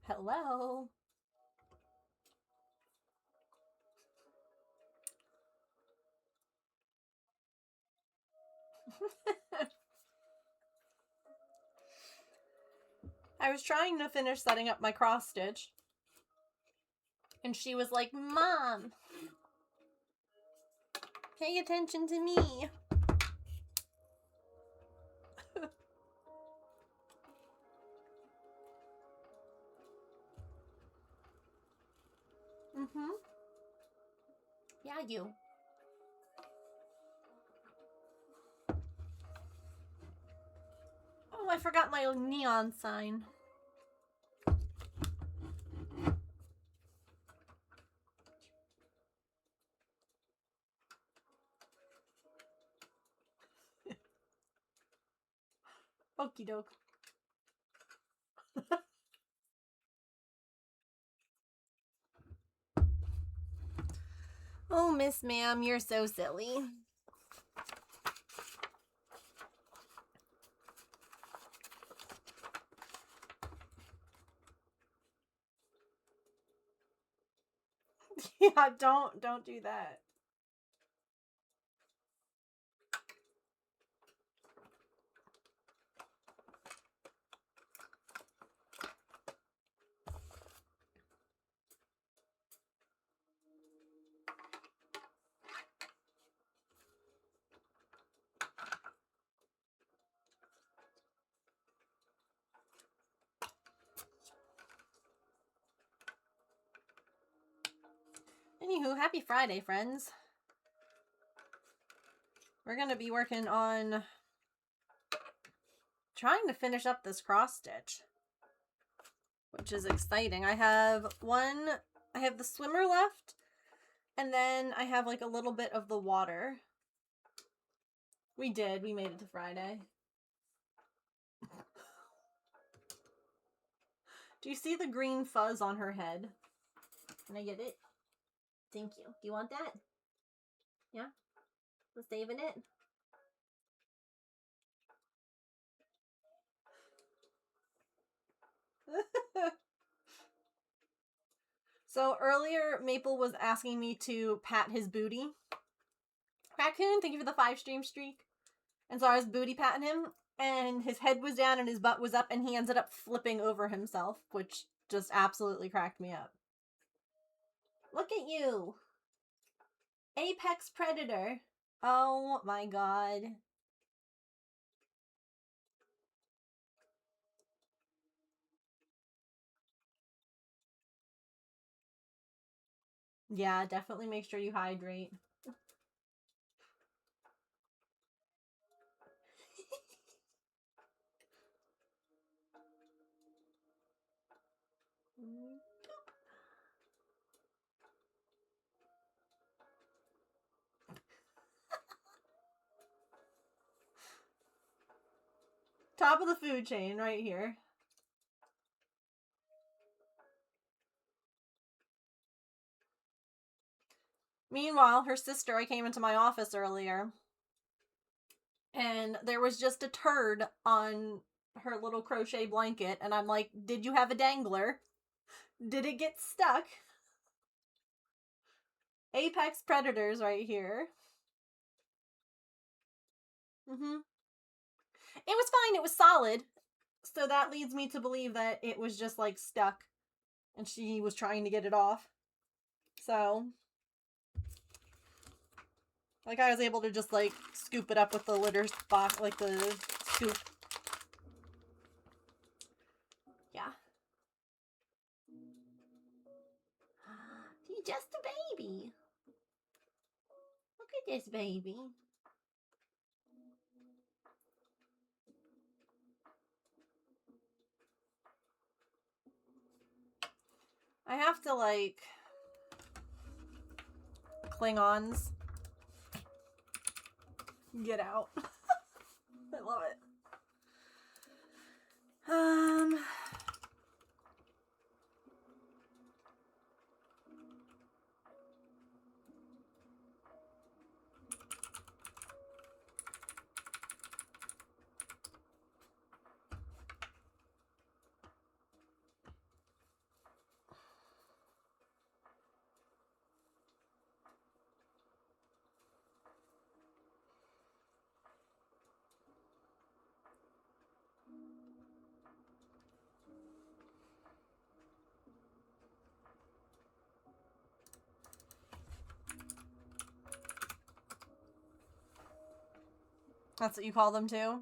Hello. I was trying to finish setting up my cross stitch, and she was like, "Mom, pay attention to me." Mm-hmm. Yeah, you. Oh, I forgot my neon sign. Okie doke. Oh, Miss Ma'am, you're so silly. Yeah, don't do that. Anywho, happy Friday, friends. We're gonna be working on trying to finish up this cross stitch, which is exciting. I have the swimmer left, and then I have like a little bit of the water. We made it to Friday. Do you see the green fuzz on her head? Can I get it? Thank you. Do you want that? Yeah? We're saving it? So earlier, Maple was asking me to pat his booty. Raccoon, thank you for the 5-stream streak. And so I was booty patting him, and his head was down and his butt was up, and he ended up flipping over himself, which just absolutely cracked me up. Look at you! Apex Predator. Oh my god. Yeah, definitely make sure you hydrate. Top of the food chain right here. Meanwhile, her sister, I came into my office earlier, and there was just a turd on her little crochet blanket, and I'm like, did you have a dangler? Did it get stuck? Apex Predators right here. Mm-hmm. It was fine, it was solid. So that leads me to believe that it was just like stuck and she was trying to get it off. So, like, I was able to just like scoop it up with the litter box, like the scoop. Yeah. He's just a baby. Look at this baby. I have to like Klingons get out. I love it. That's what you call them too?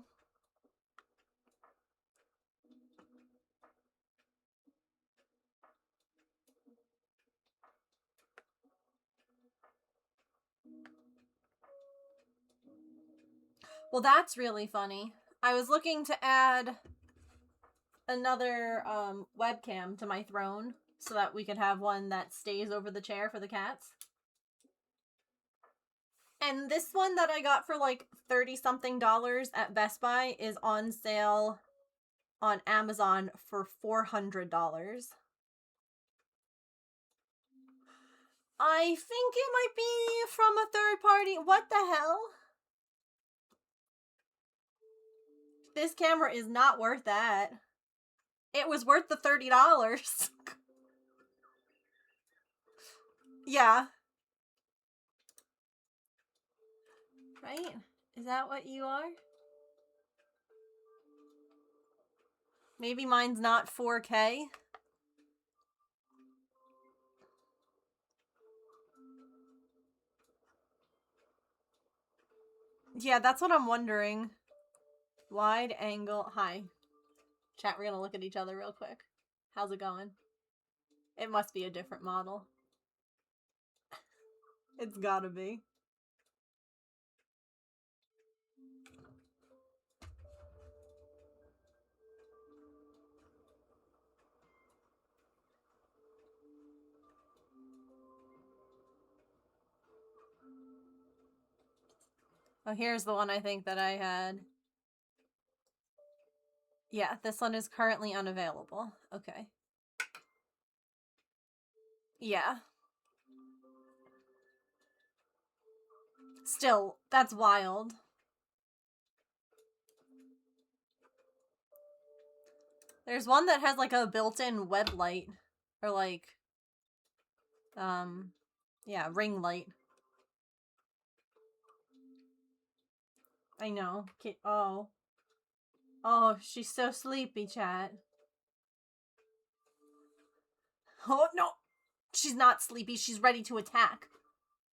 Well, that's really funny. I was looking to add another webcam to my throne so that we could have one that stays over the chair for the cats. And this one that I got for like $30-something at Best Buy is on sale on Amazon for $400. I think it might be from a third party. What the hell? This camera is not worth that. It was worth the $30. Yeah. Right? Is that what you are? Maybe mine's not 4K. Yeah, that's what I'm wondering. Wide angle. Hi. Chat, we're gonna look at each other real quick. How's it going? It must be a different model. It's gotta be. Oh, here's the one I think that I had. Yeah, this one is currently unavailable. Okay. Yeah. Still, that's wild. There's one that has like a built-in web light. Or like, yeah, ring light. I know. Oh. Oh, she's so sleepy, chat. Oh, no. She's not sleepy. She's ready to attack.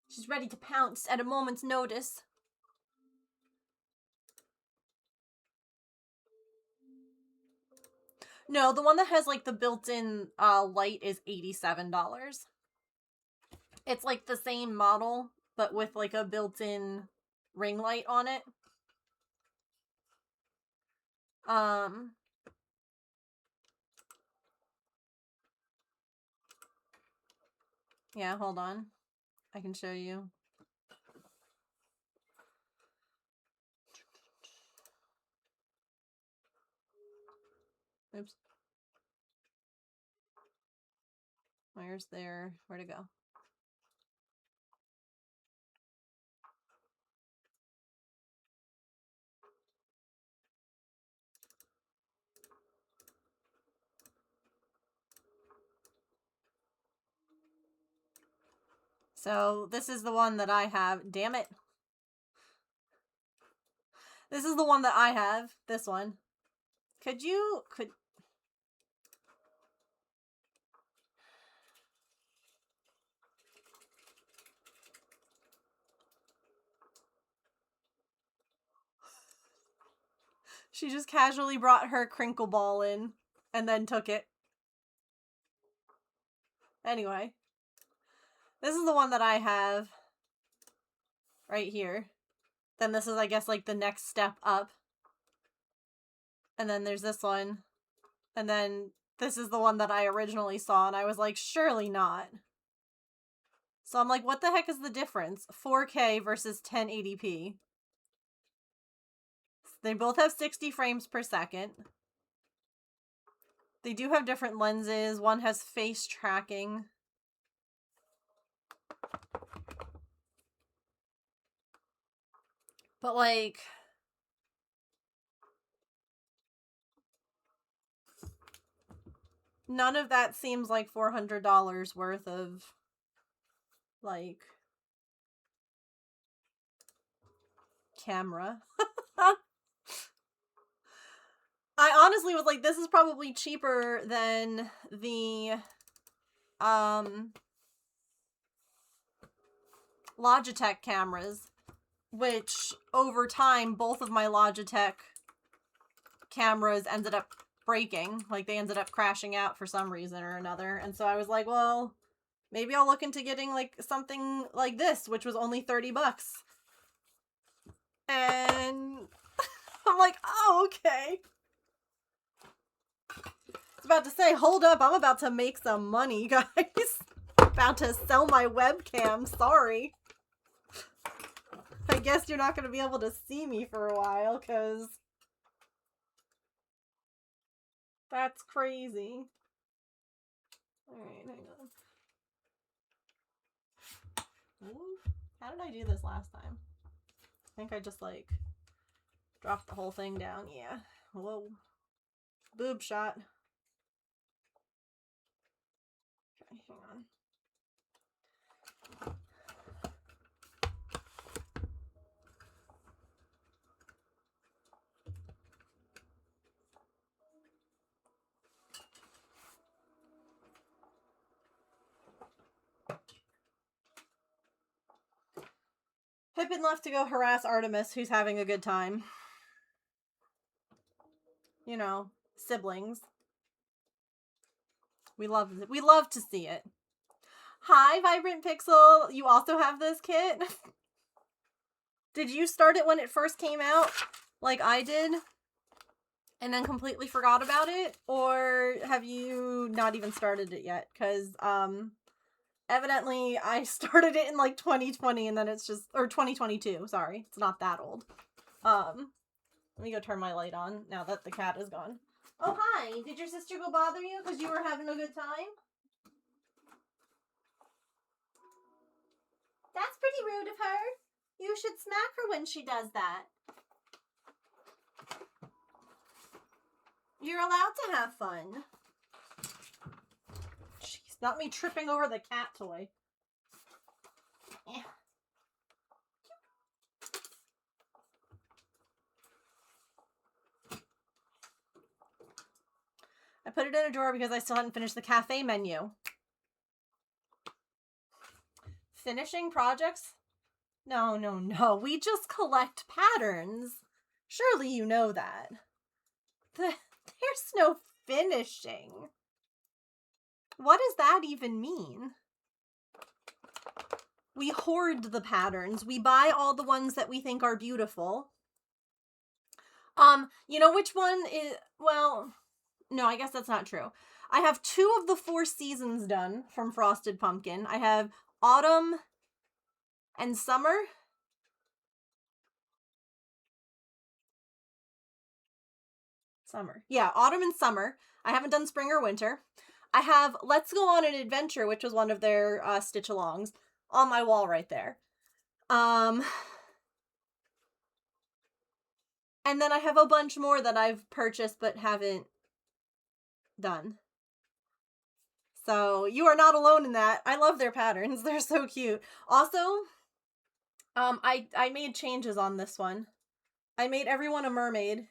She's ready to pounce at a moment's notice. No, the one that has like the built-in light is $87. It's like the same model, but with like a built-in ring light on it. Yeah, hold on. I can show you. Oops. Where'd it go? So, this is the one that I have. Damn it. This is the one that I have. This one. Could... She just casually brought her crinkle ball in and then took it. Anyway. This is the one that I have right here. Then this is, I guess, like the next step up. And then there's this one. And then this is the one that I originally saw, and I was like, surely not. So I'm like, what the heck is the difference? 4K versus 1080p. They both have 60 frames per second. They do have different lenses. One has face tracking. But like... none of that seems like $400 worth of... like... camera. I honestly was like, this is probably cheaper than the Logitech cameras. which over time, both of my Logitech cameras ended up breaking. Like, they ended up crashing out for some reason or another. And so I was like, well, maybe I'll look into getting, like, something like this, which was only 30 bucks. And I'm like, oh, okay. I was about to say, hold up, I'm about to make some money, guys. About to sell my webcam, sorry. I guess you're not going to be able to see me for a while, because that's crazy. Alright, hang on. Ooh, how did I do this last time? I think I just, like, dropped the whole thing down. Yeah. Whoa. Boob shot. Okay, hang on. Pippin left to go harass Artemis, who's having a good time. You know, siblings. We love to see it. Hi, Vibrant Pixel. You also have this kit? Did you start it when it first came out, like I did, and then completely forgot about it? Or have you not even started it yet? Because, evidently I started it in, like, 2020, and then it's just, or 2022, sorry. It's not that old. Let me go turn my light on now that the cat is gone. Oh, hi. Did your sister go bother you because you were having a good time? That's pretty rude of her. You should smack her when she does that. You're allowed to have fun. Jeez, not me tripping over the cat toy. Eh. I put it in a drawer because I still hadn't finished the cafe menu. Finishing projects? No, no, no. We just collect patterns. Surely you know that. There's no finishing. What does that even mean? We hoard the patterns. We buy all the ones that we think are beautiful. You know which one is, well, no, I guess that's not true. I have 2 of the 4 seasons done from Frosted Pumpkin. I have autumn and summer. Summer. Yeah, autumn and summer. I haven't done spring or winter. I have Let's Go on an Adventure, which was one of their stitch-alongs, on my wall right there. And then I have a bunch more that I've purchased but haven't done. So you are not alone in that. I love their patterns. They're so cute. Also, I made changes on this one. I made everyone a mermaid.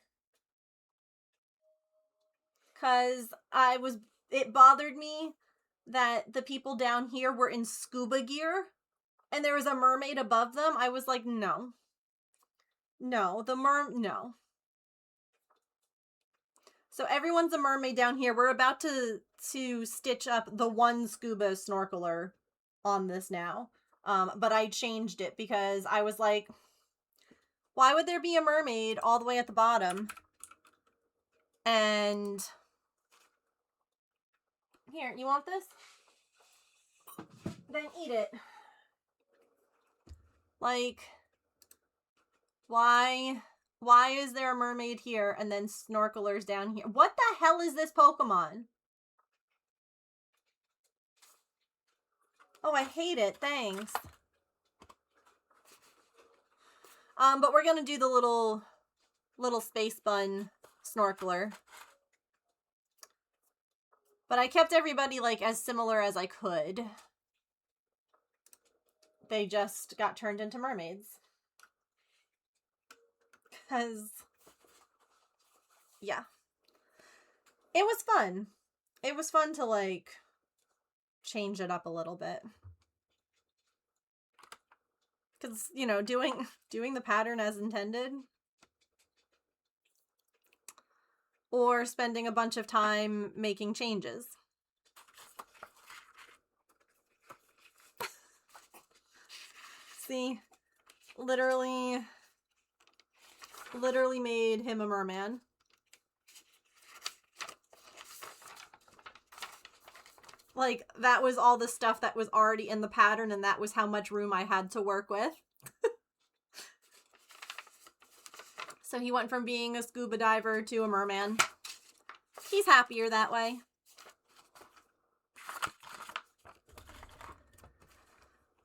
Because it bothered me that the people down here were in scuba gear and there was a mermaid above them. I was like, no. No, no. So everyone's a mermaid down here. We're about to stitch up the one scuba snorkeler on this now. But I changed it because I was like, why would there be a mermaid all the way at the bottom? And here, you want this? Then eat it. Like, why is there a mermaid here and then snorkelers down here? What the hell is this Pokemon? Oh, I hate it. Thanks. But we're gonna do the little space bun snorkeler. But I kept everybody, like, as similar as I could. They just got turned into mermaids. Because, yeah. It was fun. It was fun to, like, change it up a little bit. Because, you know, doing the pattern as intended. Or spending a bunch of time making changes. See? Literally made him a merman. Like, that was all the stuff that was already in the pattern, and that was how much room I had to work with. So he went from being a scuba diver to a merman. He's happier that way.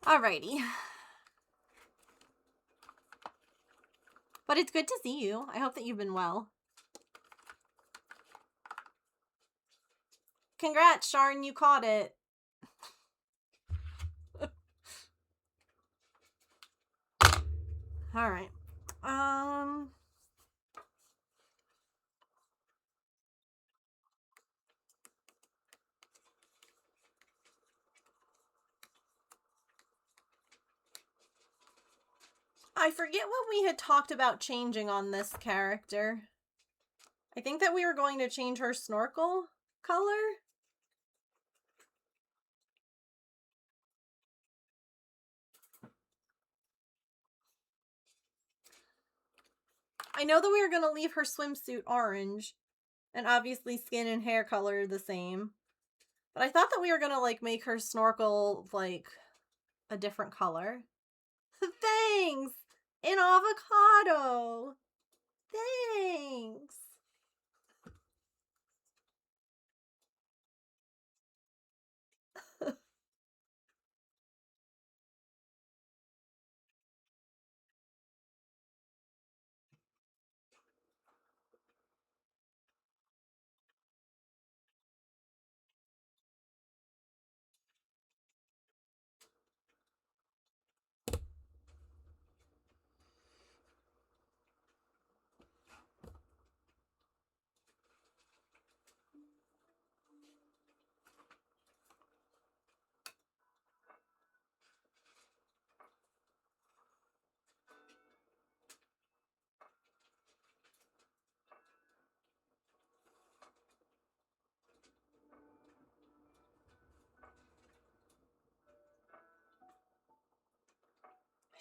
Alrighty. But it's good to see you. I hope that you've been well. Congrats, Sharn, you caught it. Alright. I forget what we had talked about changing on this character. I think that we were going to change her snorkel color. I know that we were going to leave her swimsuit orange. And obviously skin and hair color the same. But I thought that we were going to, like, make her snorkel, like, a different color. Thanks! An avocado! Thanks!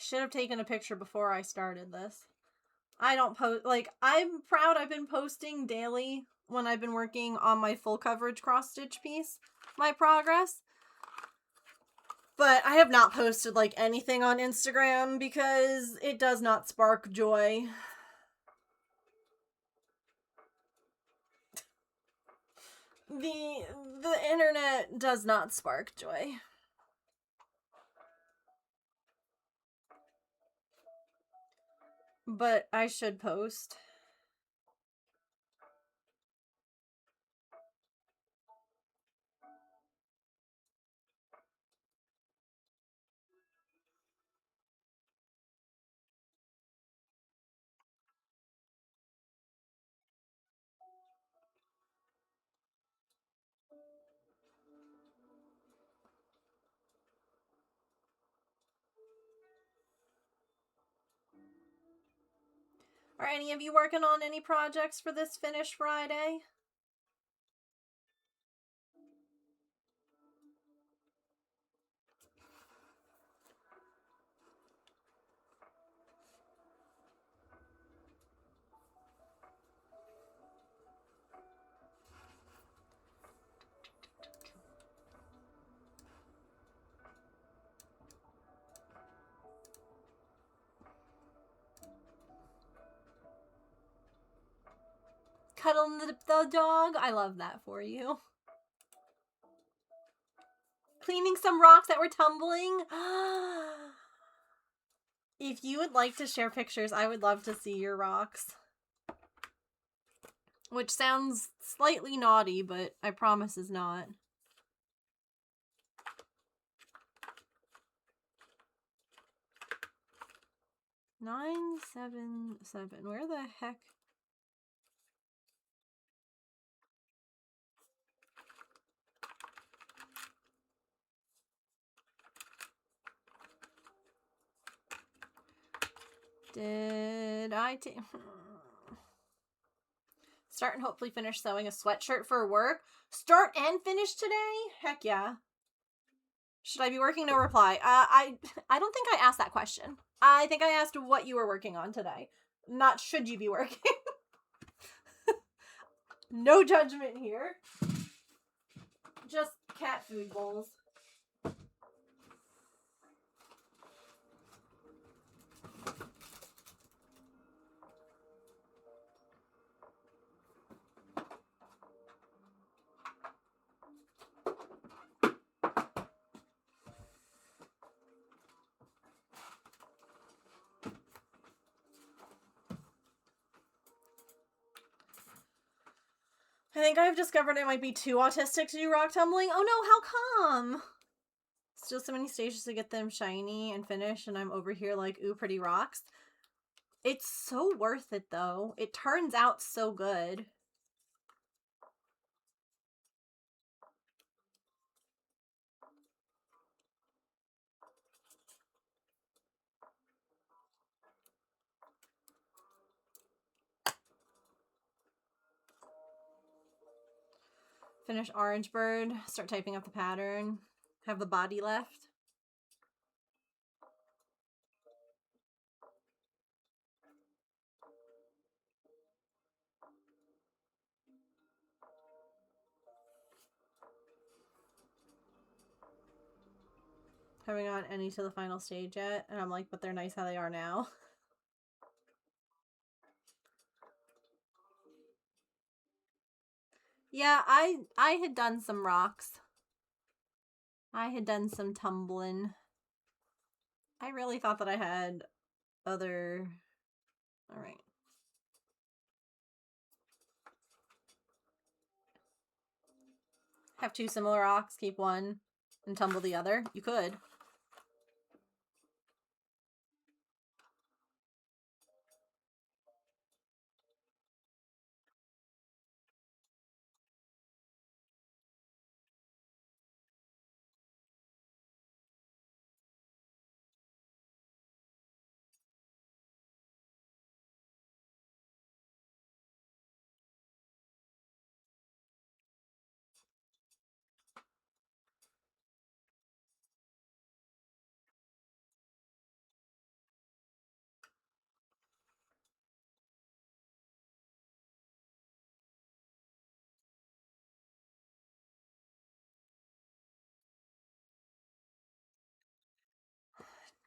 Should have taken a picture before I started this. I don't post, like, I'm proud I've been posting daily when I've been working on my full coverage cross-stitch piece, my progress. But I have not posted, like, anything on Instagram because it does not spark joy. The internet does not spark joy. But I should post. Are any of you working on any projects for this Finish Friday? Cuddling the dog? I love that for you. Cleaning some rocks that were tumbling? If you would like to share pictures, I would love to see your rocks. Which sounds slightly naughty, but I promise is not. Nine, 7, 7. Where the heck? Did I take... Start and hopefully finish sewing a sweatshirt for work. Start and finish today? Heck yeah. Should I be working? No reply. I don't think I asked that question. I think I asked what you were working on today. Not should you be working. No judgment here. Just cat food bowls. I think I've discovered I might be too autistic to do rock tumbling. Oh no, how come? Still so many stages to get them shiny and finish, and I'm over here like, ooh, pretty rocks. It's so worth it, though. It turns out so good. Finish Orange Bird. Start typing up the pattern. Have the body left. Haven't gotten any to the final stage yet. And I'm like, but they're nice how they are now. Yeah, I had done some rocks. I had done some tumbling. I really thought that I had other... Alright. Have two similar rocks, keep one, and tumble the other. You could.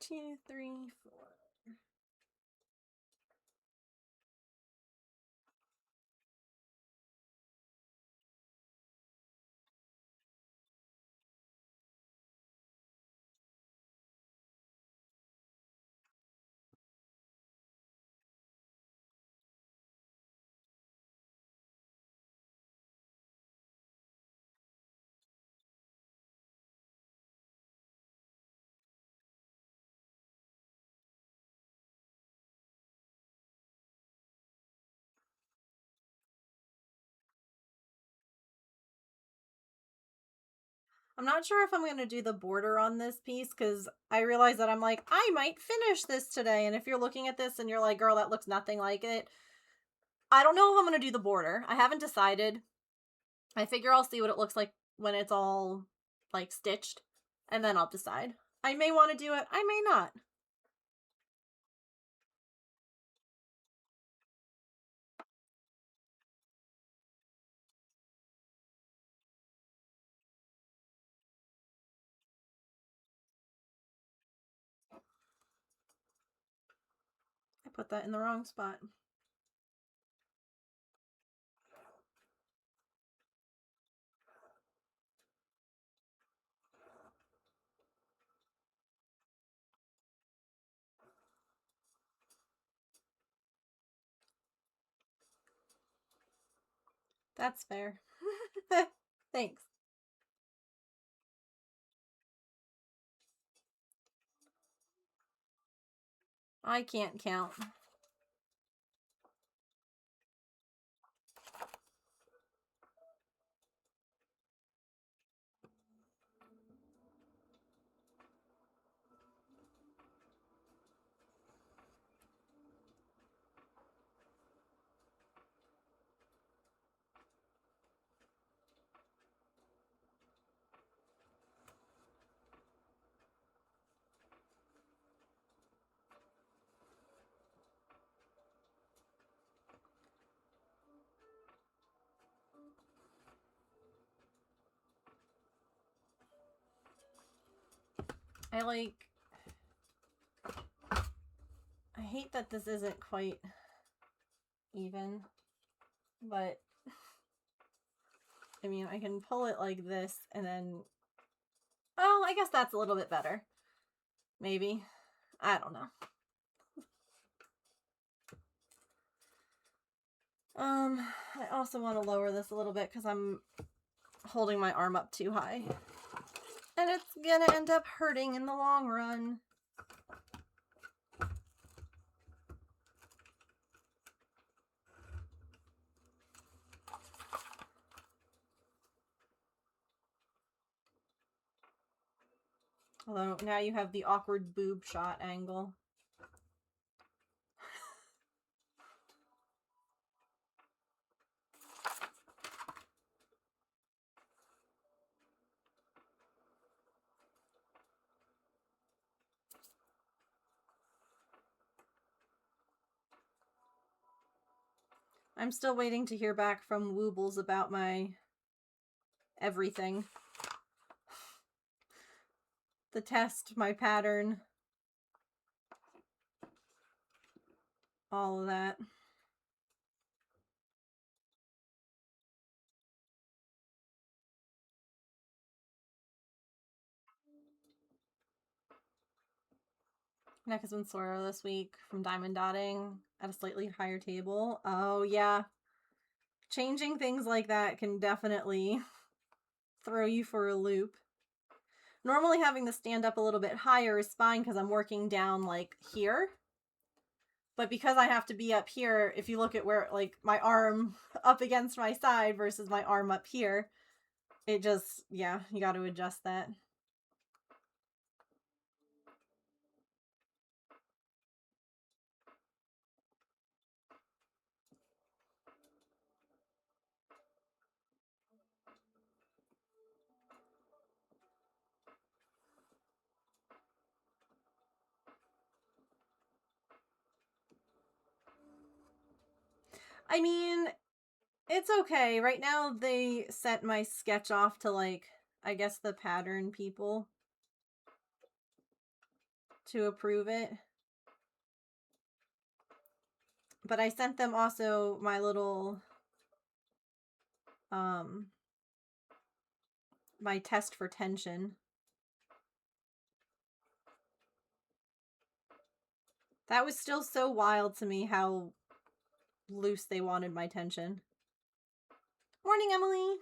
Two, three, four. I'm not sure if I'm going to do the border on this piece because I realize that I'm like, I might finish this today. And if you're looking at this and you're like, girl, that looks nothing like it. I don't know if I'm going to do the border. I haven't decided. I figure I'll see what it looks like when it's all like stitched and then I'll decide. I may want to do it. I may not. I put that in the wrong spot. That's fair. Thanks. I can't count. I hate that this isn't quite even, but I mean, I can pull it like this and then, oh, I guess that's a little bit better. Maybe. I don't know. I also want to lower this a little bit because I'm holding my arm up too high. And it's gonna end up hurting in the long run. Although now you have the awkward boob shot angle. I'm still waiting to hear back from Woobles about my everything. The test, my pattern, all of that. Neck has been sore this week from diamond dotting at a slightly higher table. Oh, yeah. Changing things like that can definitely throw you for a loop. Normally having the stand up a little bit higher is fine because I'm working down like here. But because I have to be up here, if you look at where like my arm up against my side versus my arm up here, it just, yeah, you got to adjust that. I mean, it's okay. Right now they sent my sketch off to like, I guess the pattern people to approve it. But I sent them also my little, my test for tension. That was still so wild to me how loose they wanted my tension. Morning, Emily.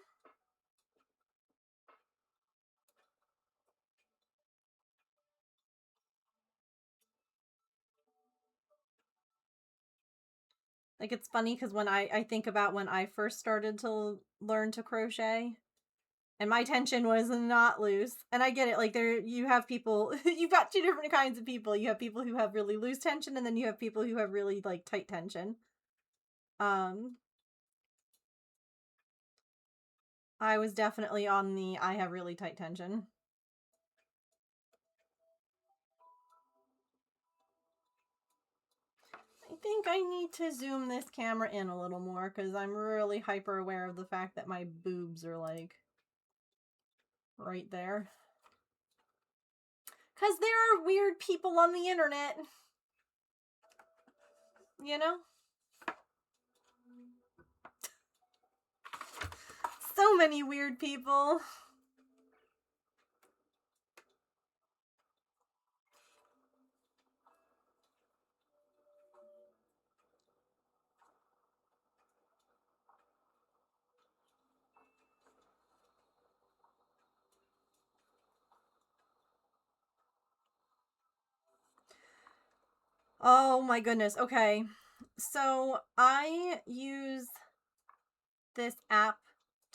Like, it's funny because when I think about when I first started to learn to crochet, and my tension was not loose. And I get it, like, there, you have people, you've got two different kinds of people. You have people who have really loose tension, and then you have people who have really, like, tight tension. I was definitely on the I have really tight tension. I think I need to zoom this camera in a little more because I'm really hyper aware of the fact that my boobs are like right there. Because there are weird people on the internet. You know? So many weird people. Oh my goodness. Okay. So I use this app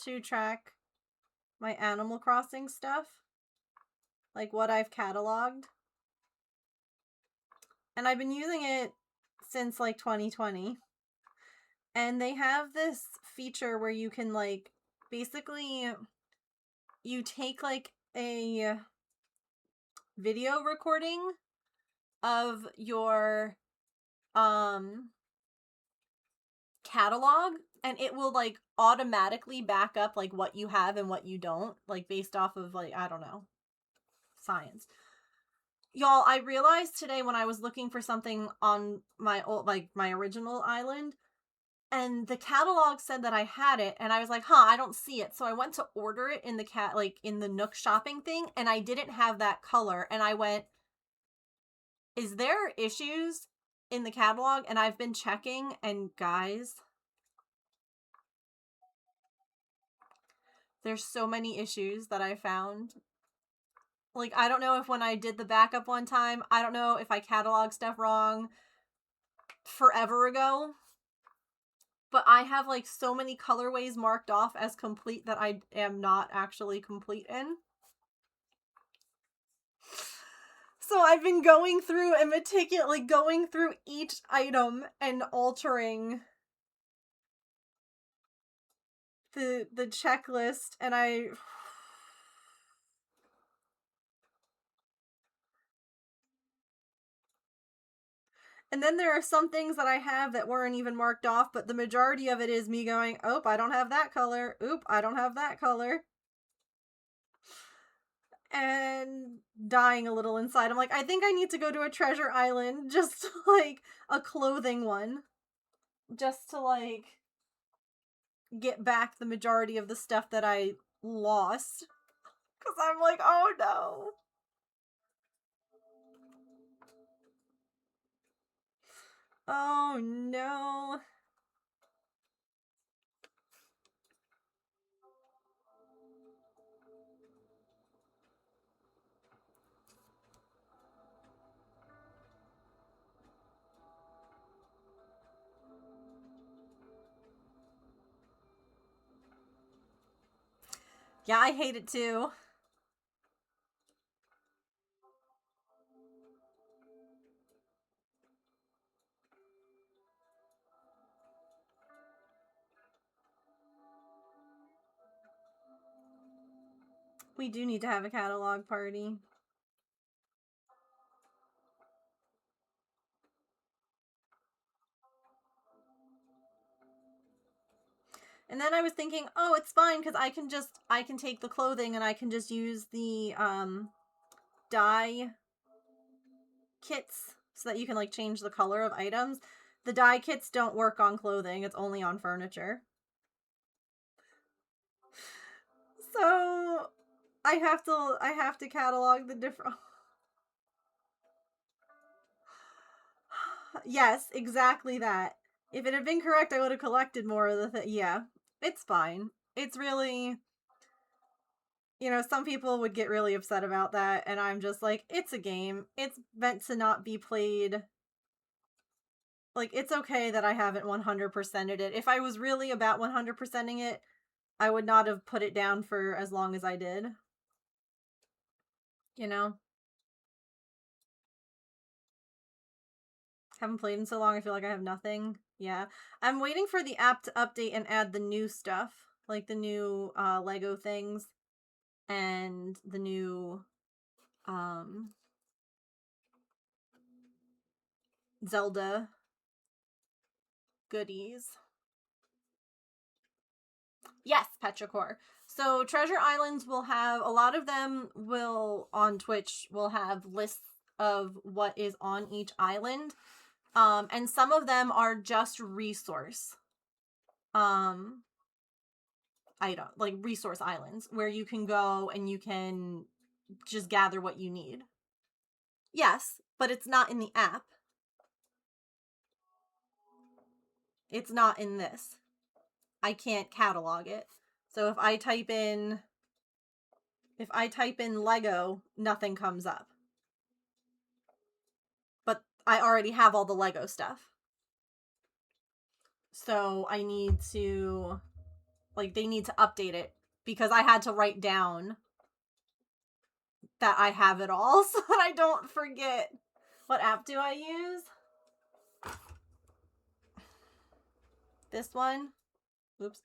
to track my Animal Crossing stuff. Like what I've cataloged. And I've been using it since like 2020. And they have this feature where you can like basically you take like a video recording of your catalog and it will like automatically back up like what you have and what you don't, like based off of like, I don't know, science. Y'all, I realized today when I was looking for something on my old, like my original island, and the catalog said that I had it, and I was like, huh, I don't see it. So I went to order it in the in the Nook shopping thing, and I didn't have that color. And I went, is there issues in the catalog? And I've been checking, and guys, there's so many issues that I found. Like, I don't know if when I did the backup one time, I don't know if I cataloged stuff wrong forever ago, but I have like so many colorways marked off as complete that I am not actually complete in. So I've been going through and meticulously going through each item and altering the checklist, and and then there are some things that I have that weren't even marked off, but the majority of it is me going, "Oop, I don't have that color. Oop, I don't have that color." And dying a little inside. I'm like, I think I need to go to a treasure island, just like a clothing one, just to like get back the majority of the stuff that I lost. Because I'm like, oh no. Oh no. Yeah, I hate it too. We do need to have a catalog party. And then I was thinking, oh, it's fine because I can take the clothing and I can just use the dye kits so that you can like change the color of items. The dye kits don't work on clothing, it's only on furniture. So I have to catalog the different. Yes, exactly that. If it had been correct, I would have collected more of the yeah. It's fine. It's really, some people would get really upset about that, and I'm just like, it's a game. It's meant to not be played. Like, it's okay that I haven't 100%ed it. If I was really about 100%ing it, I would not have put it down for as long as I did. You know? Haven't played in so long, I feel like I have nothing. Yeah. I'm waiting for the app to update and add the new stuff. Like the new Lego things and the new Zelda goodies. Yes, Petrichor. So Treasure Islands will have a lot of them will on Twitch will have lists of what is on each island. And some of them are just resource item, like resource islands where you can go and you can just gather what you need. Yes, but it's not in the app. It's not in this. I can't catalog it. So if I type in Lego, nothing comes up. But I already have all the Lego stuff. So I need to they need to update it because I had to write down that I have it all so that I don't forget. What app do I use? This one. Oops.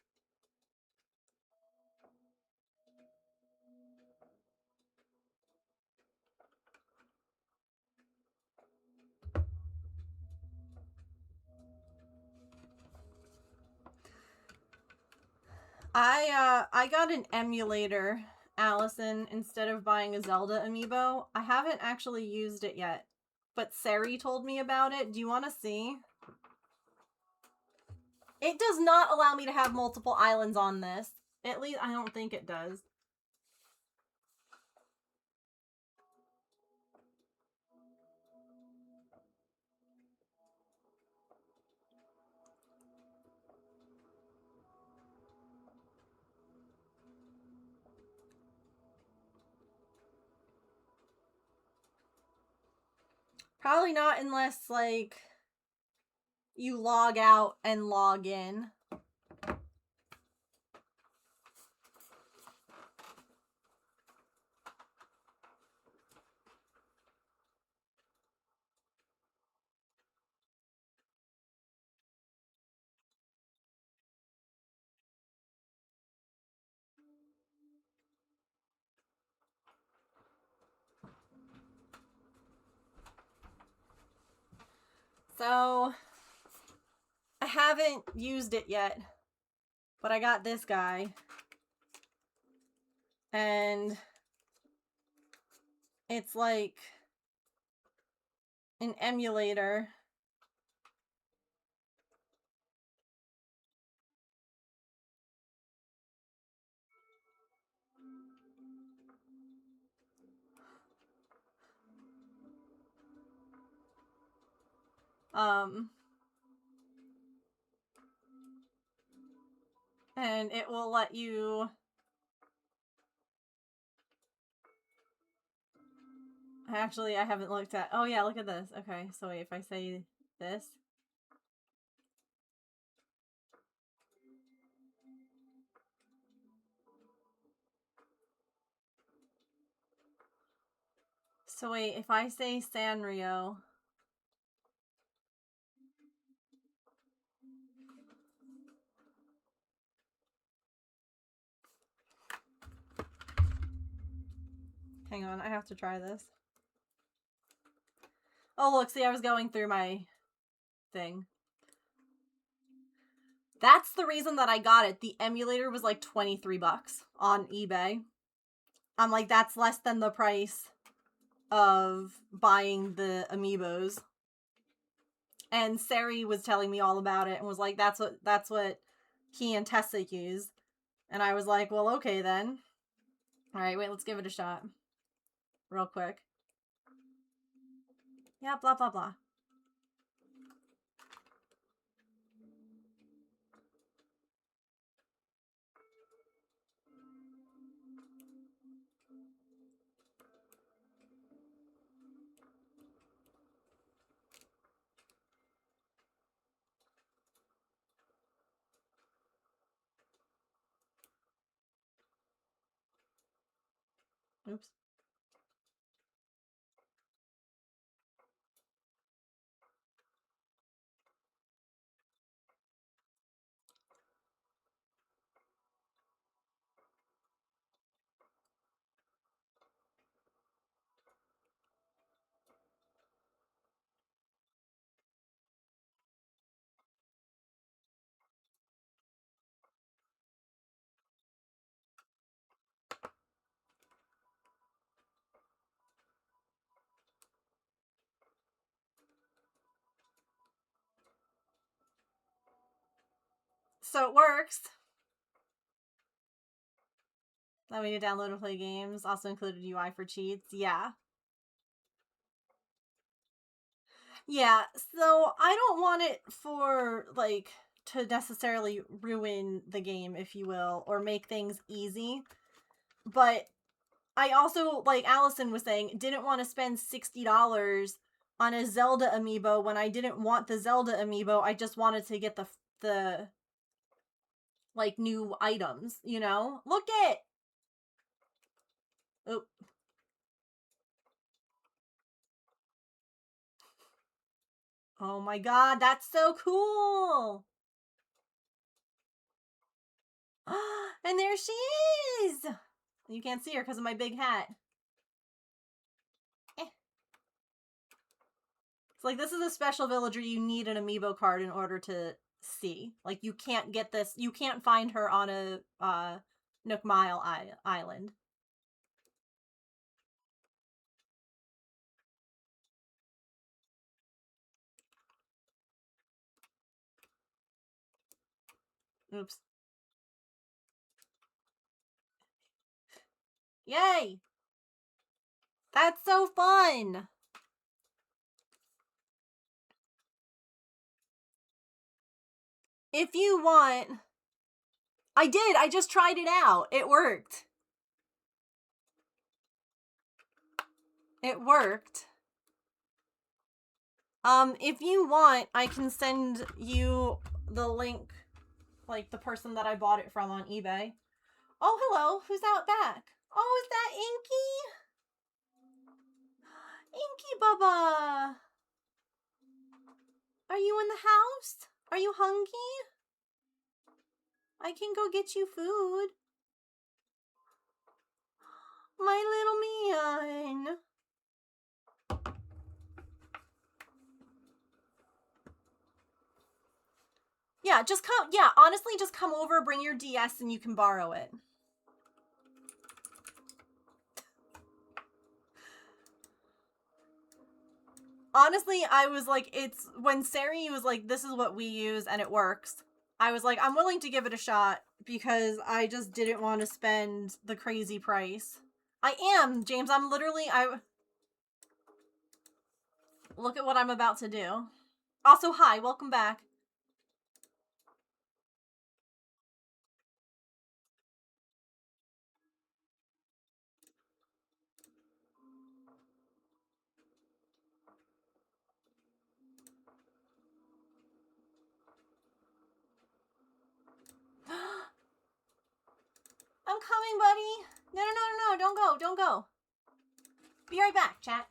I got an emulator Allison instead of buying a Zelda amiibo. I haven't actually used it yet, but Sari told me about it. Do you want to see? It does not allow me to have multiple islands on this. At least I don't think it does. Probably not unless, like, you log out and log in. So, I haven't used it yet, but I got this guy. And it's like an emulator. And it will let you actually, I haven't looked at. Oh yeah, look at this. Okay, so wait, if I say this. So wait, if I say Sanrio. Hang on, I have to try this. Oh look, see, I was going through my thing. That's the reason that I got it. The emulator was like 23 bucks on eBay. I'm like, that's less than the price of buying the amiibos. And Sari was telling me all about it and was like, that's what he and Tessa use. And I was like, well, okay then. All right, wait, let's give it a shot. Real quick. Yeah, blah, blah, blah. Oops. So it works. That way you download and play games. Also included UI for cheats. Yeah. Yeah, so I don't want it for, like, to necessarily ruin the game, if you will, or make things easy. But I also, like Allison was saying, didn't want to spend $60 on a Zelda amiibo when I didn't want the Zelda amiibo. I just wanted to get the like, new items, you know? Look it! Oh. Oh my god, that's so cool! And there she is! You can't see her because of my big hat. Eh. It's like, this is a special villager you need an amiibo card in order to see. Like, you can't get this, you can't find her on a Nook Mile Island. Oops. Yay! That's so fun! If you want... I did! I just tried it out. It worked. It worked. If you want, I can send you the link, like the person that I bought it from on eBay. Oh, hello. Who's out back? Oh, is that Inky? Inky Bubba! Are you in the house? Are you hungry? I can go get you food. My little Mian. Yeah, just come. Yeah, honestly, just come over, bring your DS, and you can borrow it. Honestly, I was like, it's when Sari was like, this is what we use and it works. I was like, I'm willing to give it a shot because I just didn't want to spend the crazy price. I am, James. I'm literally, look at what I'm about to do. Also, hi, welcome back. I'm coming, buddy. No, don't go, don't go. Be right back, chat.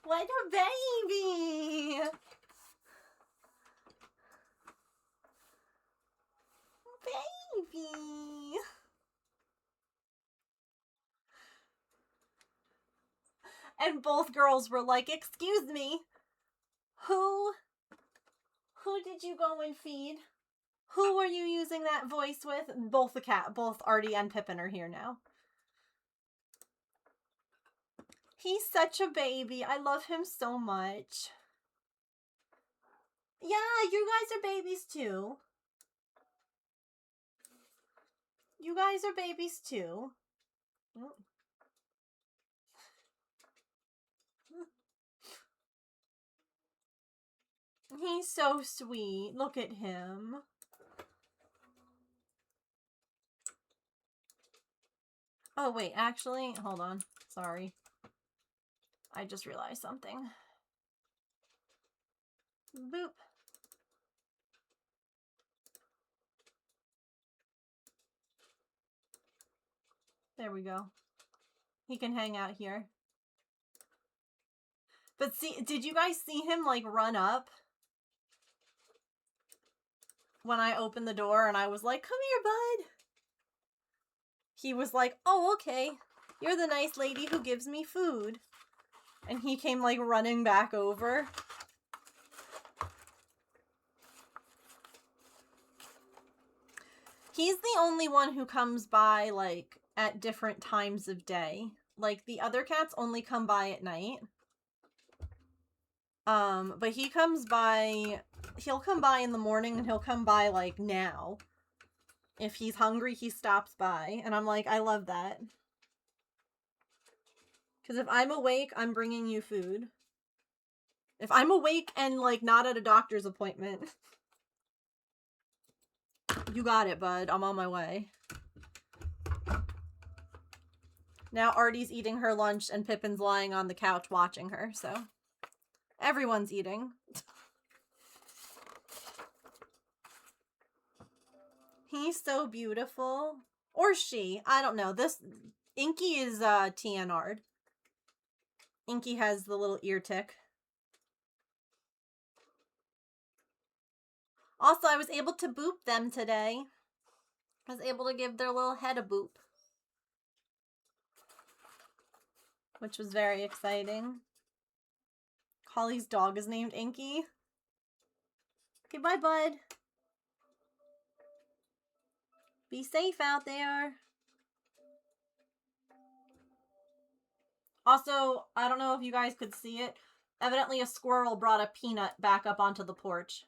What a baby! Baby! And both girls were like, excuse me, who did you go and feed? Who were you using that voice with? Both both Artie and Pippin are here now. He's such a baby. I love him so much. Yeah, you guys are babies too. You guys are babies too. He's so sweet. Look at him. Oh, wait, actually, hold on. Sorry. I just realized something. Boop. There we go. He can hang out here. But see, did you guys see him, like, run up? When I opened the door and I was like, come here, bud. He was like, oh, okay. You're the nice lady who gives me food. And he came, like, running back over. He's the only one who comes by, like, at different times of day. Like, the other cats only come by at night. But he comes by... He'll come by in the morning and he'll come by, like, now. If he's hungry, he stops by. And I'm like, I love that. Because if I'm awake, I'm bringing you food. If I'm awake and, like, not at a doctor's appointment... You got it, bud. I'm on my way. Now Artie's eating her lunch and Pippin's lying on the couch watching her, so... Everyone's eating. He's so beautiful. Or she. I don't know. This... Inky is, TNR'd. Inky has the little ear tick. Also, I was able to boop them today. I was able to give their little head a boop. Which was very exciting. Holly's dog is named Inky. Okay, bye, bud. Be safe out there. Also, I don't know if you guys could see it. Evidently a squirrel brought a peanut back up onto the porch.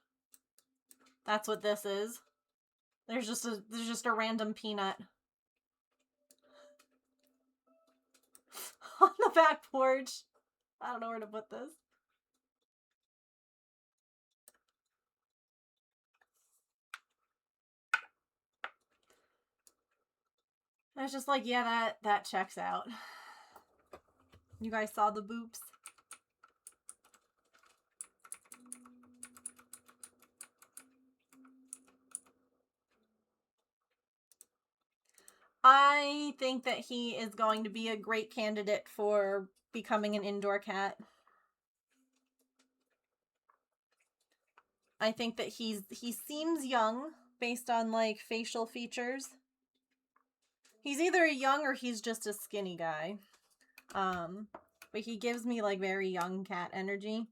That's what this is. There's just a random peanut. On the back porch. I don't know where to put this. I was just like, yeah, that checks out. You guys saw the boops? I think that he is going to be a great candidate for becoming an indoor cat. I think that he seems young based on, like, facial features. He's either young or he's just a skinny guy. But he gives me, like, very young cat energy.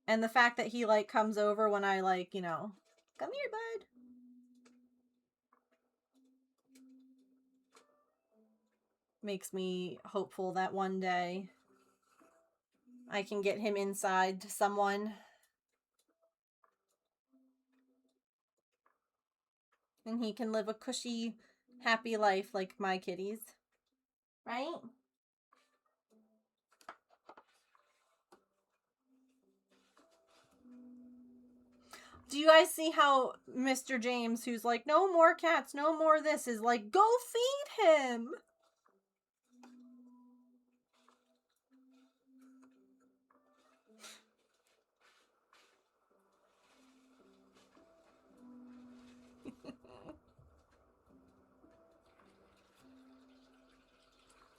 And the fact that he, like, comes over when I, like, you know, come here, bud. Makes me hopeful that one day I can get him inside to someone. And he can live a cushy, happy life like my kitties. Right? Do you guys see how Mr. James, who's like, no more cats, no more this, is like, go feed him!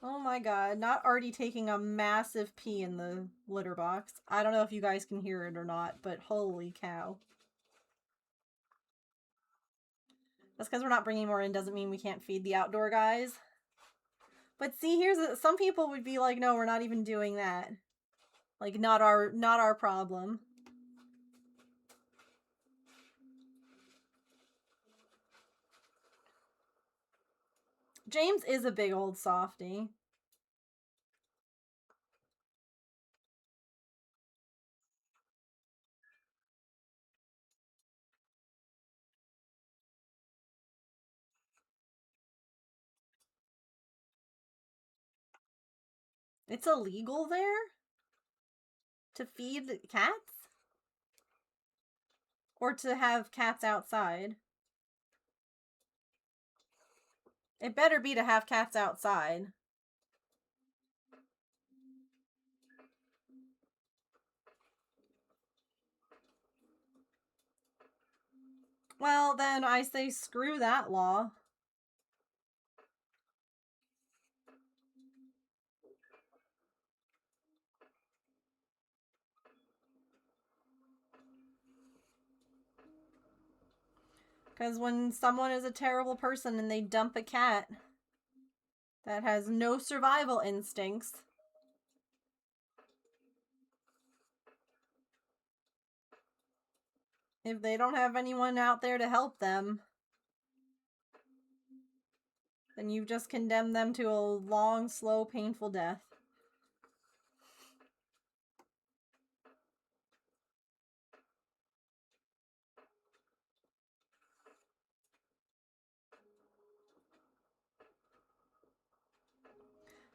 Oh my god, not Artie taking a massive pee in the litter box. I don't know if you guys can hear it or not, but holy cow. Just because we're not bringing more in doesn't mean we can't feed the outdoor guys. But see, some people would be like, no, we're not even doing that. Like, not our problem. James is a big old softie. It's illegal there? To feed cats? Or to have cats outside? It better be to have cats outside. Well, then I say screw that law. Because when someone is a terrible person and they dump a cat that has no survival instincts, if they don't have anyone out there to help them, then you've just condemned them to a long, slow, painful death.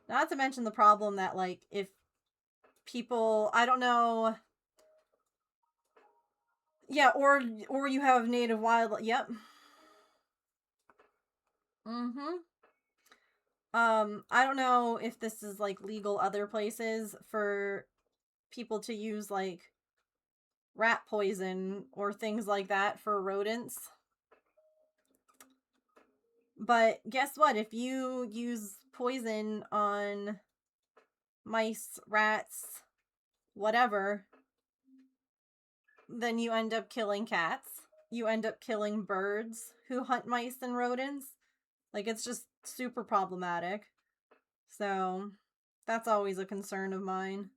Not to mention the problem that, like, if people, I don't know, yeah, or you have native wildlife. Yep. Mm-hmm. I don't know if this is like legal other places for people to use like rat poison or things like that for rodents. But guess what? If you use poison on mice, rats, whatever, then you end up killing cats. You end up killing birds who hunt mice and rodents. Like, it's just super problematic. So, that's always a concern of mine.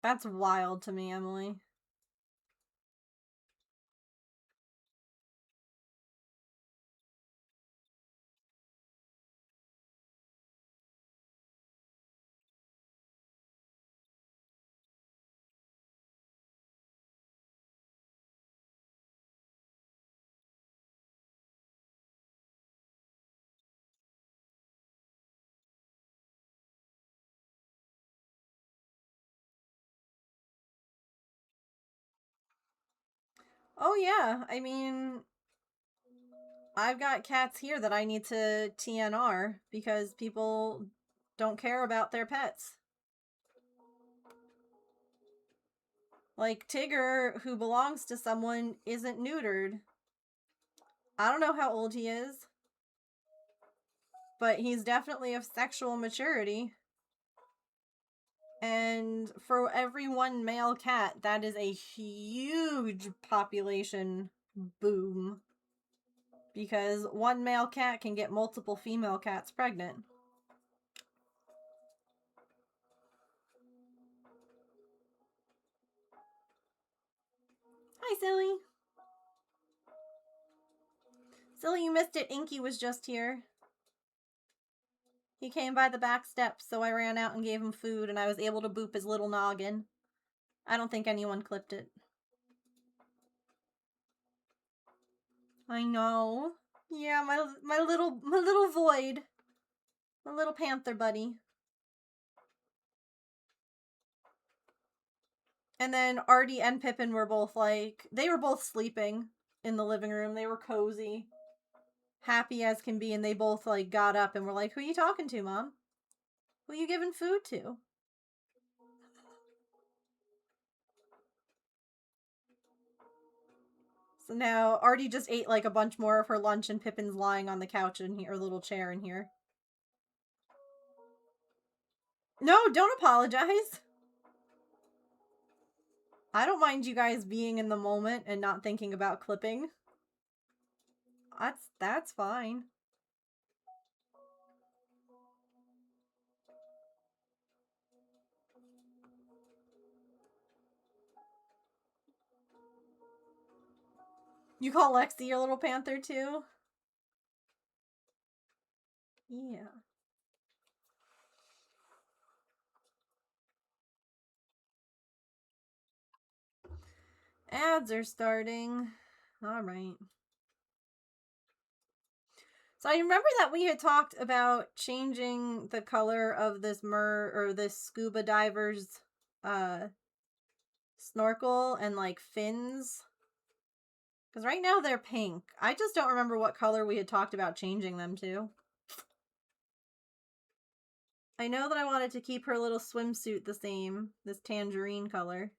That's wild to me, Emily. Oh, yeah. I mean, I've got cats here that I need to TNR because people don't care about their pets. Like, Tigger, who belongs to someone, isn't neutered. I don't know how old he is, but he's definitely of sexual maturity. And for every one male cat, that is a huge population boom. Because one male cat can get multiple female cats pregnant. Hi, Silly. Silly, you missed it. Inky was just here. He came by the back steps, so I ran out and gave him food, and I was able to boop his little noggin. I don't think anyone clipped it. I know. Yeah, my little void. My little panther buddy. And then Artie and Pippin were both like, they were both sleeping in the living room. They were cozy, happy as can be, and they both like got up and were like, "Who are you talking to, Mom? Who are you giving food to?" So now Artie just ate like a bunch more of her lunch, and Pippin's lying on the couch in here, little chair in here. No, don't apologize. I don't mind you guys being in the moment and not thinking about clipping. That's fine. You call Lexi your little panther too? Yeah. Ads are starting. All right. So I remember that we had talked about changing the color of this this scuba diver's snorkel and like fins. Because right now they're pink. I just don't remember what color we had talked about changing them to. I know that I wanted to keep her little swimsuit the same, this tangerine color.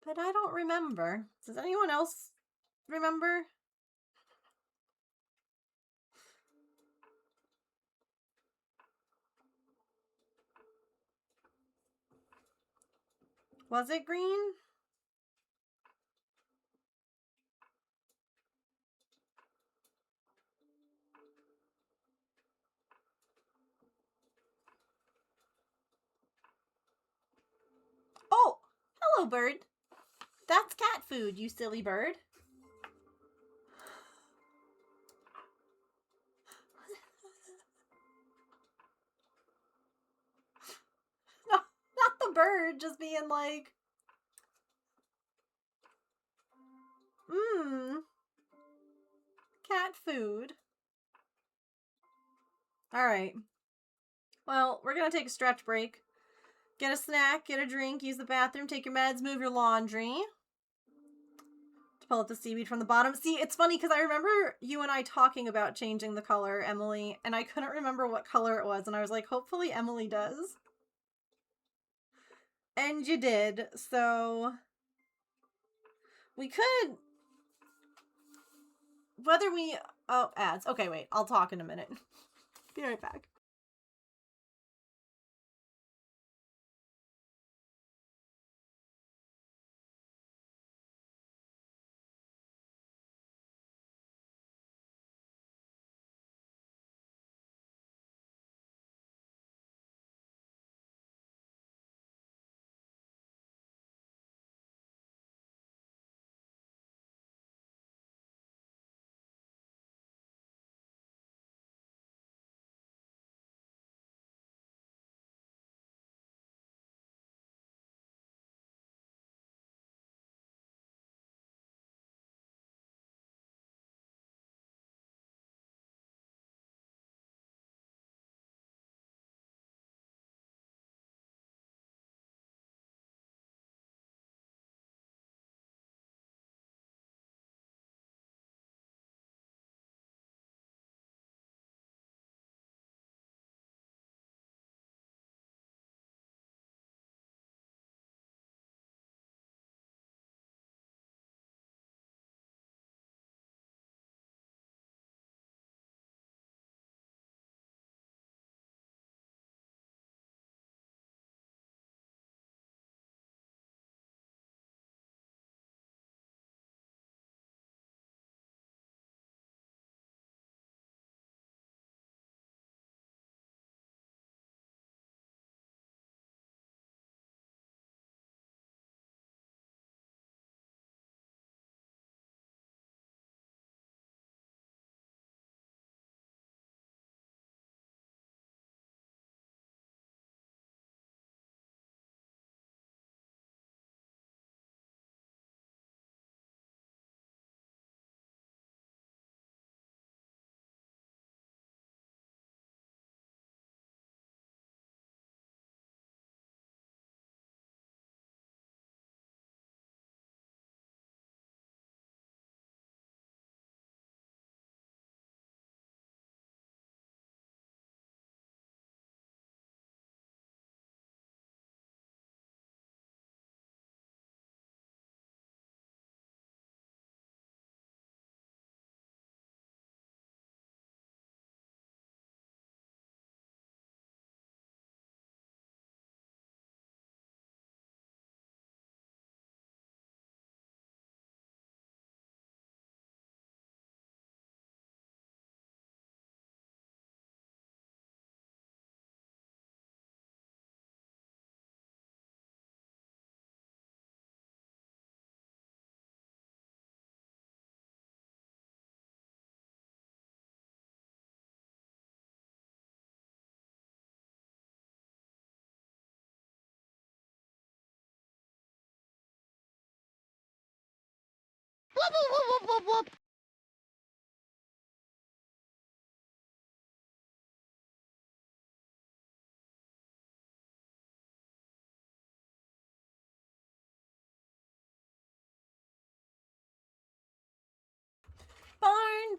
But I don't remember. Does anyone else remember? Was it green? Oh, hello, bird. That's cat food, you silly bird. No, not the bird, just being like, cat food. All right. Well, we're going to take a stretch break. Get a snack, get a drink, use the bathroom, take your meds, move your laundry. To pull up the seaweed from the bottom. See, it's funny because I remember you and I talking about changing the color, Emily, and I couldn't remember what color it was, and I was like, hopefully Emily does. And you did, so we could... Whether we... Oh, ads. Okay, wait, I'll talk in a minute. Be right back.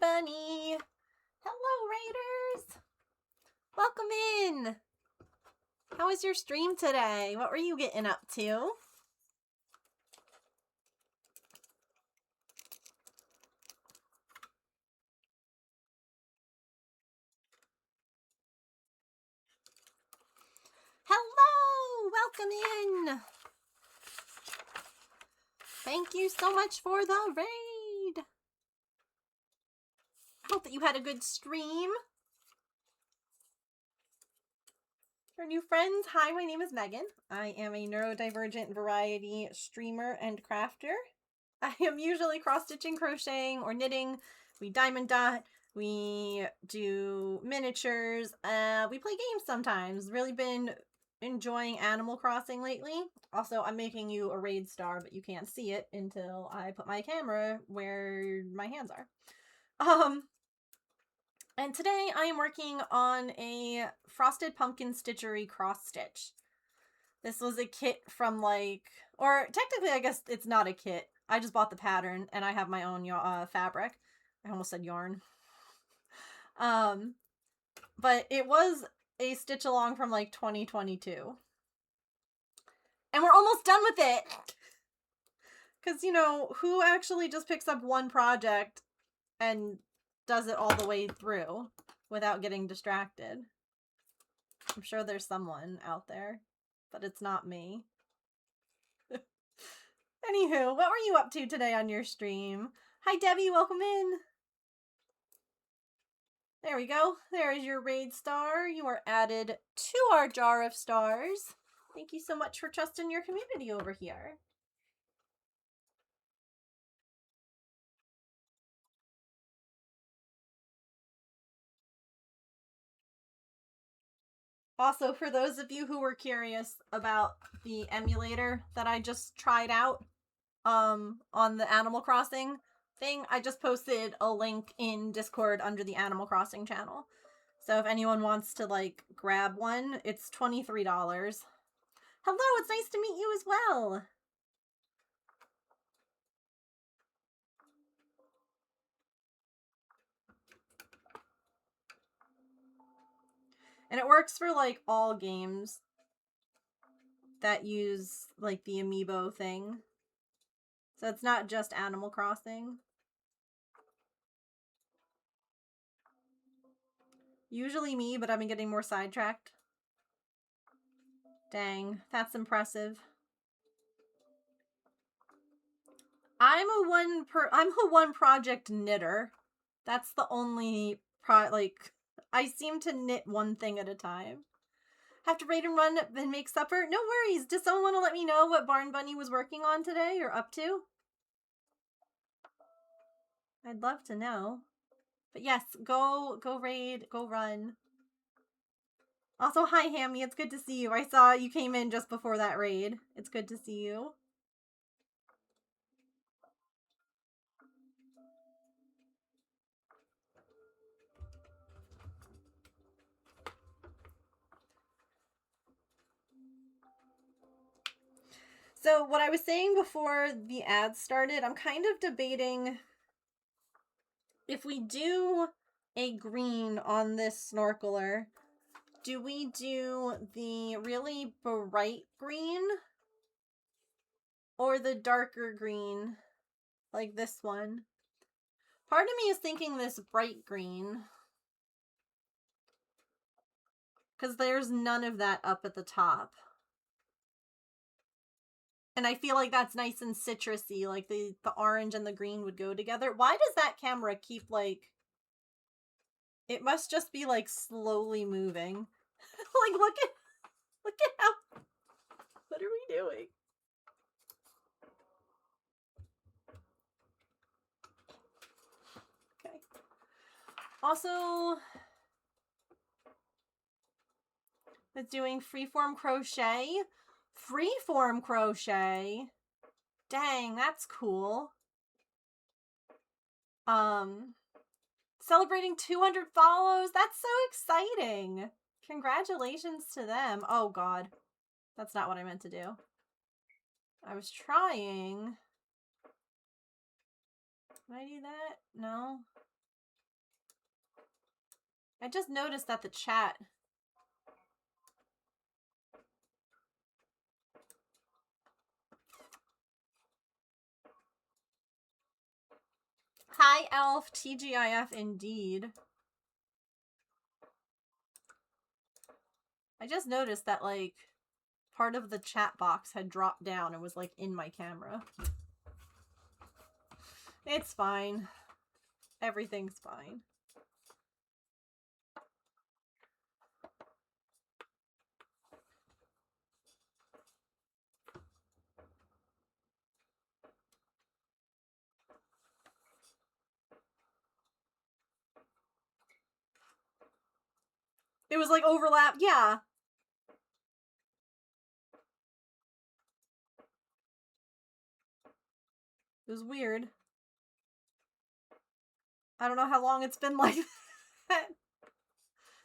Barn Bunny. Hello, Raiders. Welcome in. How was your stream today? What were you getting up to? Hello! Welcome in! Thank you so much for the raid! I hope that you had a good stream. For new friends, hi, my name is Megan. I am a neurodivergent variety streamer and crafter. I am usually cross-stitching, crocheting, or knitting. We diamond dot. We do miniatures. We play games sometimes. Really been enjoying Animal Crossing lately. Also, I'm making you a raid star, but you can't see it until I put my camera where my hands are. And today I am working on a Frosted Pumpkin Stitchery cross stitch. This was a kit from or technically I guess it's not a kit. I just bought the pattern and I have my own fabric. I almost said yarn. But it was a stitch along from 2022. And we're almost done with it. Because, who actually just picks up one project and does it all the way through without getting distracted? I'm sure there's someone out there, but it's not me. Anywho, what were you up to today on your stream? Hi, Debbie. Welcome in. There we go. There is your raid star. You are added to our jar of stars. Thank you so much for trusting your community over here. Also, for those of you who were curious about the emulator that I just tried out on the Animal Crossing thing, I just posted a link in Discord under the Animal Crossing channel. So if anyone wants to grab one, it's $23. Hello, it's nice to meet you as well. And it works for all games that use the amiibo thing. So it's not just Animal Crossing. Usually me, but I've been getting more sidetracked. Dang, that's impressive. I'm a one project knitter. That's the only I seem to knit one thing at a time. Have to raid and run and make supper? No worries. Does someone want to let me know what Barn Bunny was working on today or up to? I'd love to know. But yes, go raid, go run. Also, hi Hammy, it's good to see you. I saw you came in just before that raid. It's good to see you. So what I was saying before the ads started, I'm kind of debating if we do a green on this snorkeler, do we do the really bright green or the darker green like this one? Part of me is thinking this bright green because there's none of that up at the top. And I feel like that's nice and citrusy, like the orange and the green would go together. Why does that camera keep it must just be slowly moving. Look at how, what are we doing? Okay. Also, it's doing freeform crochet. Freeform crochet? Dang, that's cool. Celebrating 200 follows. That's so exciting. Congratulations to them. Oh god. That's not what I meant to do. I was trying. Can I do that? No. I just noticed that the chat... Hi, Elf. TGIF indeed. I just noticed that, like, part of the chat box had dropped down and was, like, in my camera. It's fine. Everything's fine. It was, like, overlap. Yeah. It was weird. I don't know how long it's been like that.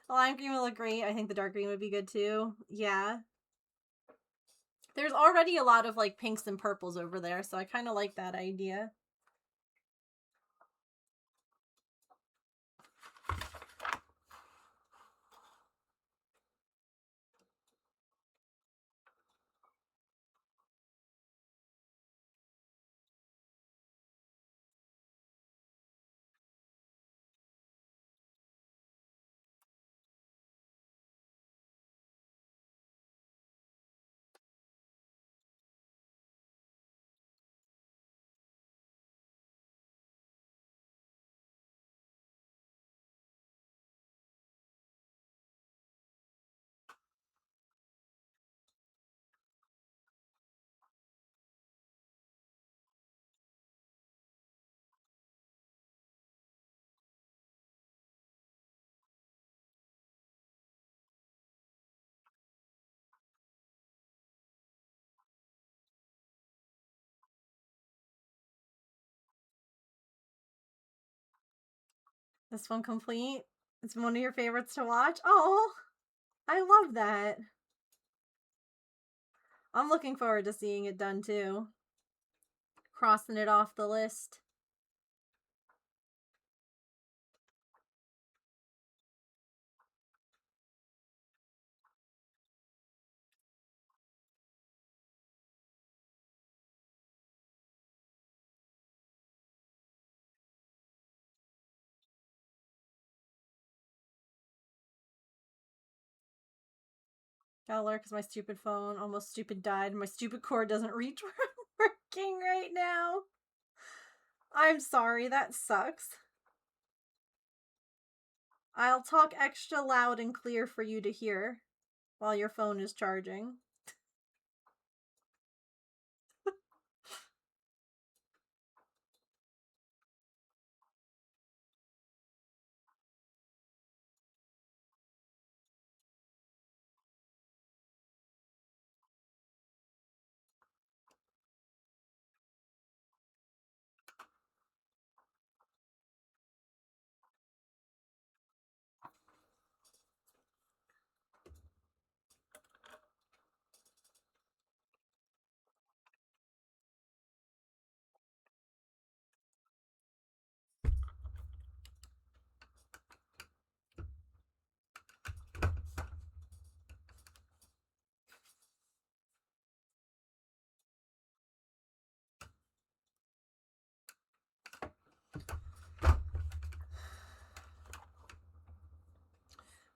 The lime green would look great. I think the dark green would be good too. Yeah. There's already a lot of like pinks and purples over there, so I kind of like that idea. This one complete. It's one of your favorites to watch. Oh, I love that. I'm looking forward to seeing it done too. Crossing it off the list. Gotta alert because my stupid phone almost stupid died and my stupid cord doesn't reach where I'm working right now. I'm sorry, that sucks. I'll talk extra loud and clear for you to hear while your phone is charging.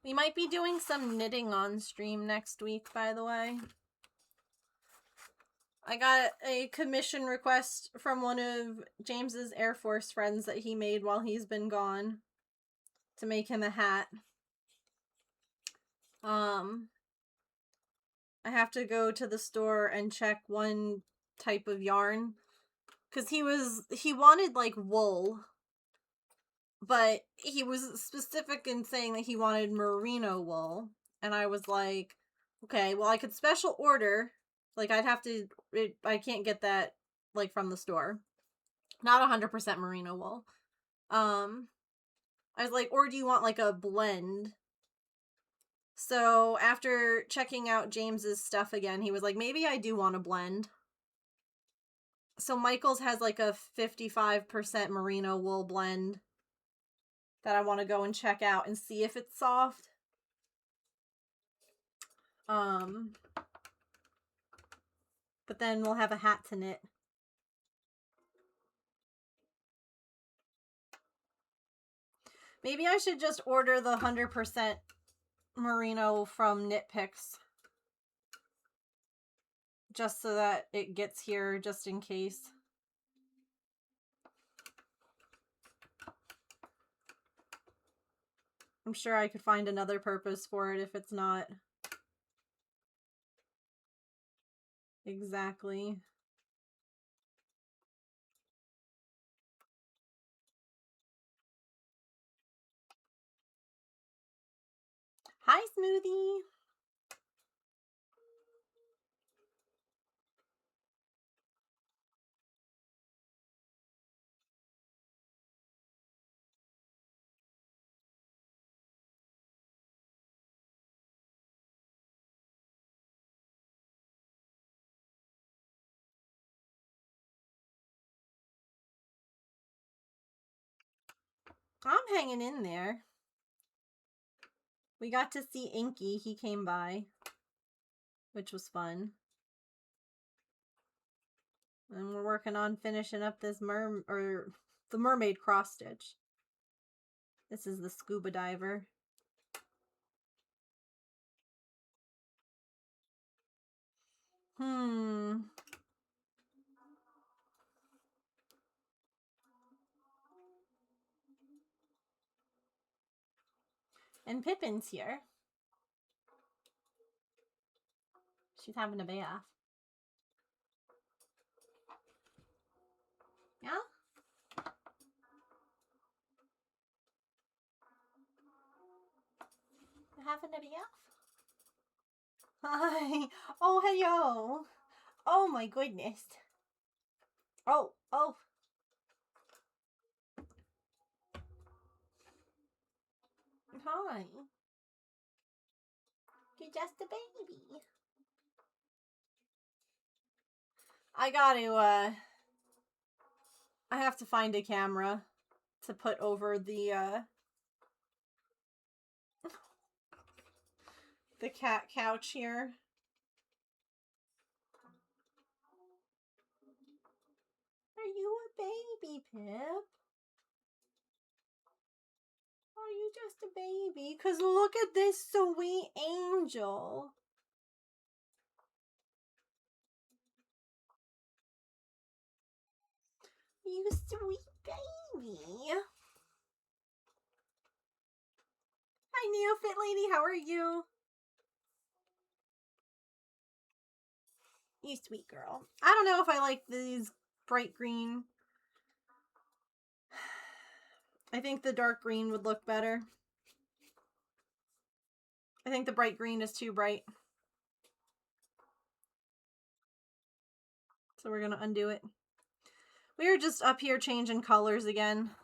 We might be doing some knitting on stream next week, by the way. I got a commission request from one of James's Air Force friends that he made while he's been gone to make him a hat. I have to go to the store and check one type of yarn because he wanted like wool, but he was specific in saying that he wanted merino wool, and I was like, okay, well I could special order, like I'd have to, I can't get that like from the store, not 100% merino wool. I was like, or do you want like a blend? So after checking out James's stuff again, he was like, maybe I do want a blend. So Michael's has like a 55% merino wool blend. that I want to go and check out and see if it's soft. But then we'll have a hat to knit. Maybe I should just order the 100% merino from Knit Picks. Just so that it gets here just in case. I'm sure I could find another purpose for it if it's not exactly. Hi, Smoothie. I'm hanging in there. We got to see Inky. He came by, which was fun. And we're working on finishing up this the mermaid cross stitch. This is the scuba diver. And Pippin's here. She's having a bath. Yeah? You're having a bath? Hi. Oh, hello. Oh my goodness. Oh. Hi. You're just a baby. I have to find a camera to put over the cat couch here. Are you a baby, Pip? Are you just a baby? 'Cause look at this sweet angel. You sweet baby. Hi, Neofit Lady. How are you? You sweet girl. I don't know if I like these bright green. I think the dark green would look better. I think the bright green is too bright. So we're going to undo it. We're just up here changing colors again,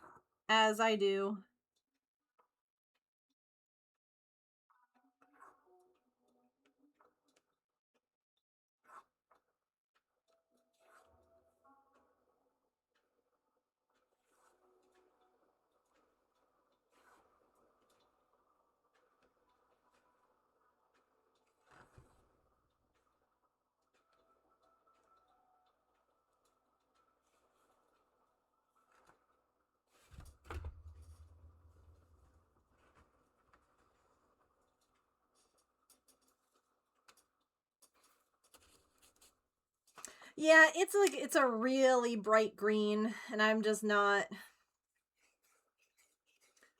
as I do. Yeah, it's a really bright green, and I'm just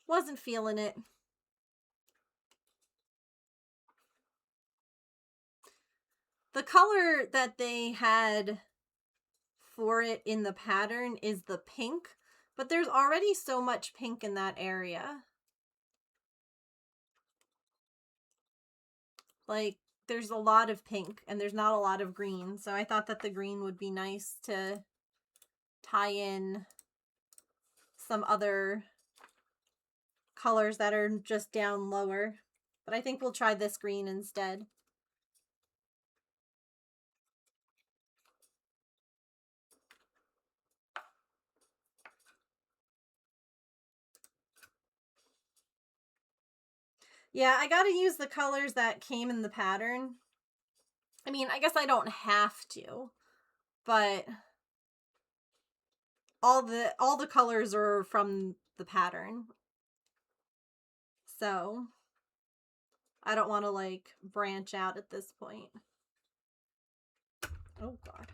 wasn't feeling it. The color that they had for it in the pattern is the pink, but there's already so much pink in that area. Like, there's a lot of pink and there's not a lot of green, so I thought that the green would be nice to tie in some other colors that are just down lower. But I think we'll try this green instead. Yeah, I gotta use the colors that came in the pattern. I mean, I guess I don't have to, but all the colors are from the pattern. So, I don't want to like branch out at this point. Oh god.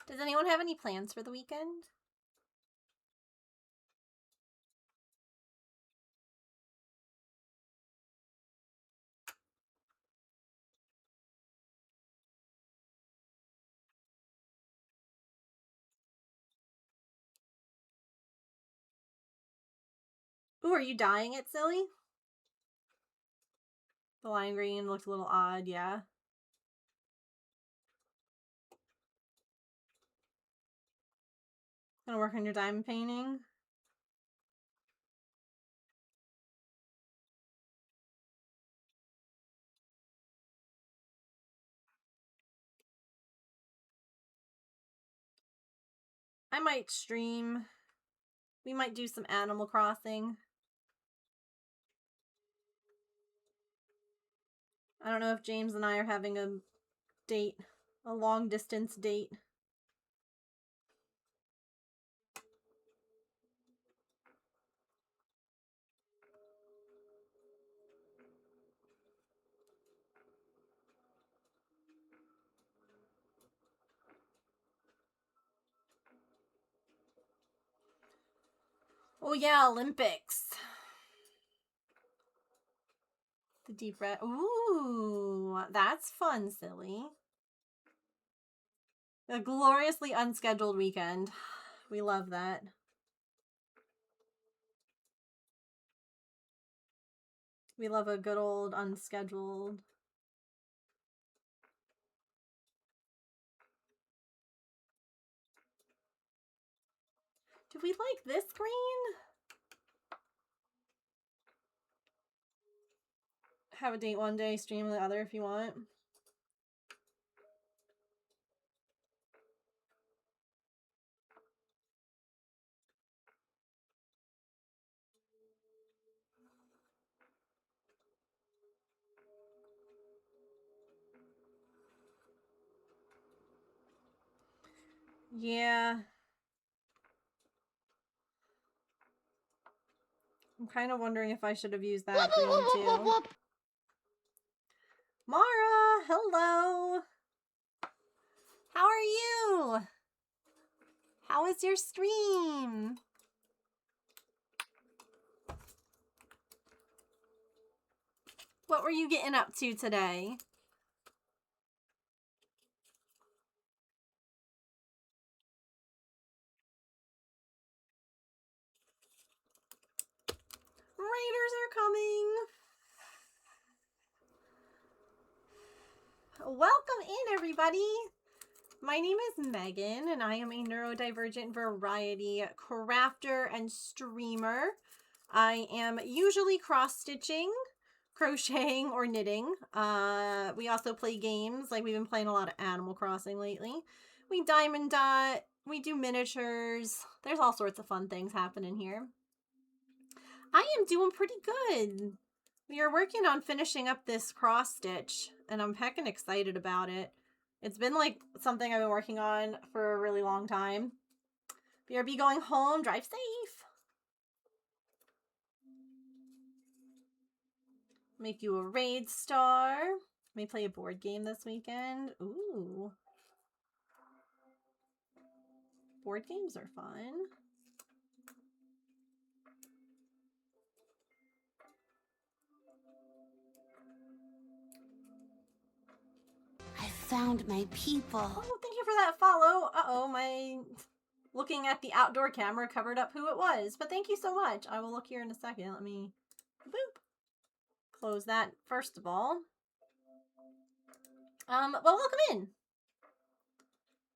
Does anyone have any plans for the weekend? Ooh, are you dyeing it, silly? The lime green looks a little odd, yeah. Gonna work on your diamond painting? I might stream. We might do some Animal Crossing. I don't know if James and I are having a date, a long distance date. Oh yeah, Olympics. The deep red. Ooh, that's fun, silly. A gloriously unscheduled weekend. We love that. We love a good old unscheduled. Do we like this green? Have a date one day, stream the other if you want. Yeah. I'm kind of wondering if I should have used that green too. Mara, hello. How are you? How was your stream? What were you getting up to today? Raiders are coming. Welcome in, everybody. My name is Megan, and I am a neurodivergent variety crafter and streamer. I am usually cross-stitching, crocheting, or knitting. We also play games, like we've been playing a lot of Animal Crossing lately. We diamond dot, we do miniatures. There's all sorts of fun things happening here. I am doing pretty good. We are working on finishing up this cross stitch, and I'm heckin' excited about it. It's been like something I've been working on for a really long time. BRB going home, drive safe. Make you a raid star. May play a board game this weekend. Ooh. Board games are fun. I found my people. Oh, thank you for that follow. Uh-oh, my looking at the outdoor camera covered up who it was. But thank you so much. I will look here in a second. Let me boop. Close that first of all. Well, welcome in.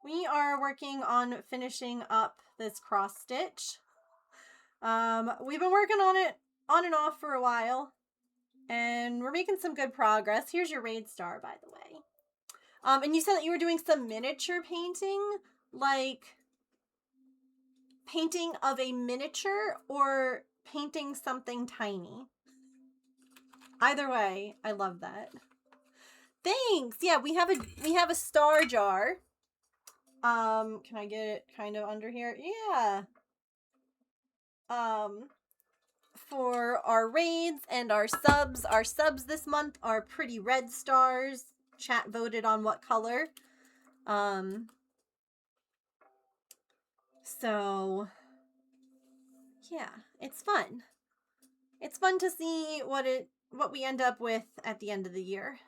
We are working on finishing up this cross stitch. We've been working on it on and off for a while, and we're making some good progress. Here's your raid star, by the way. And you said that you were doing some miniature painting, like painting of a miniature or painting something tiny. Either way, I love that. Thanks. Yeah, we have a star jar. Can I get it kind of under here? Yeah. For our raids and our subs. Our subs this month are pretty red stars. Chat voted on what color. So yeah, it's fun. It's fun to see what we end up with at the end of the year.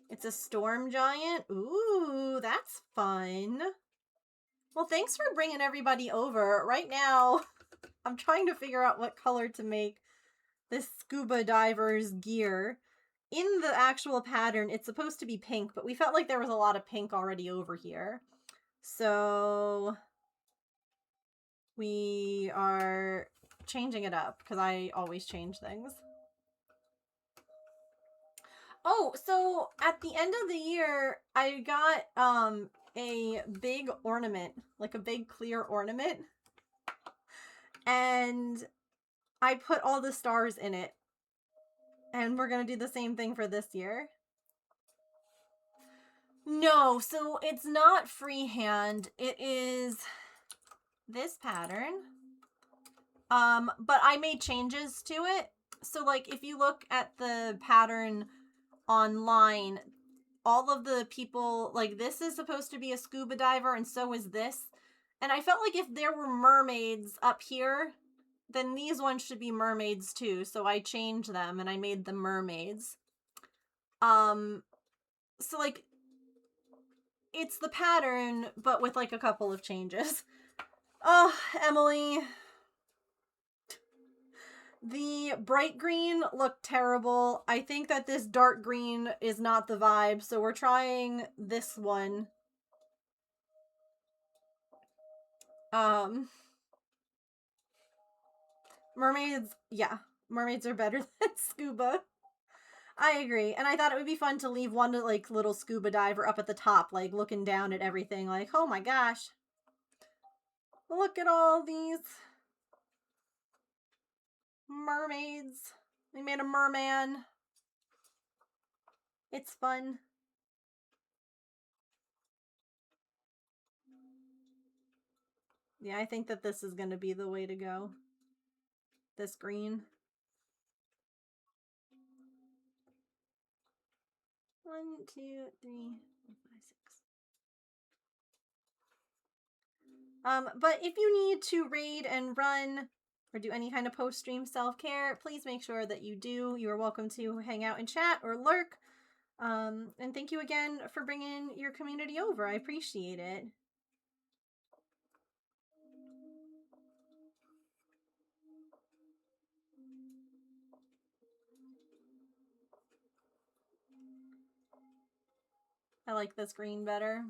It's a storm giant. Ooh, that's fun. Well, thanks for bringing everybody over. Right now, I'm trying to figure out what color to make this scuba diver's gear. In the actual pattern, it's supposed to be pink, but we felt like there was a lot of pink already over here. So we are changing it up because I always change things. Oh, so at the end of the year, I got a big ornament, like a big clear ornament. And I put all the stars in it. And we're going to do the same thing for this year. No, so it's not freehand. It is this pattern. But I made changes to it. So like if you look at the pattern online, all of the people, like this is supposed to be a scuba diver and so is this. And I felt like if there were mermaids up here, then these ones should be mermaids too. So I changed them and I made them mermaids. So like it's the pattern, but with like a couple of changes. Oh, Emily. The bright green looked terrible. I think that this dark green is not the vibe, so we're trying this one. Mermaids, yeah. Mermaids are better than scuba. I agree. And I thought it would be fun to leave one like little scuba diver up at the top, like looking down at everything like, oh my gosh. Look at all these mermaids. We made a merman. It's fun. Yeah, I think that this is going to be the way to go. This green. 1, 2, 3, 4, 5, 6. But if you need to raid and run or do any kind of post-stream self-care, please make sure that you do. You are welcome to hang out and chat or lurk. And thank you again for bringing your community over. I appreciate it. I like this green better.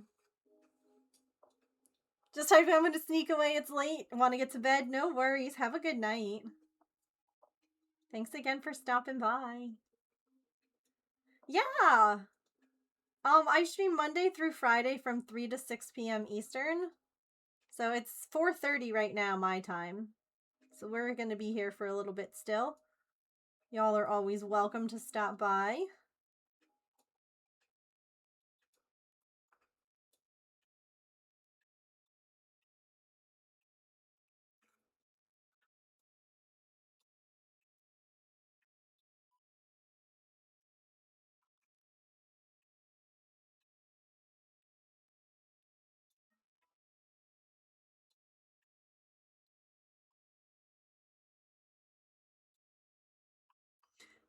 Just typing I'm going to sneak away. It's late. Want to get to bed? No worries. Have a good night. Thanks again for stopping by. Yeah. I stream Monday through Friday from 3 to 6 p.m. Eastern. So it's 4:30 right now, my time. So we're going to be here for a little bit still. Y'all are always welcome to stop by.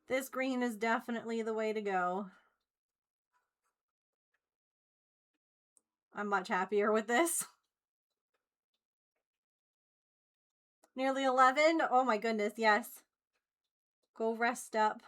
This green is definitely the way to go. I'm much happier with this. Nearly 11? Oh my goodness, yes. Go rest up.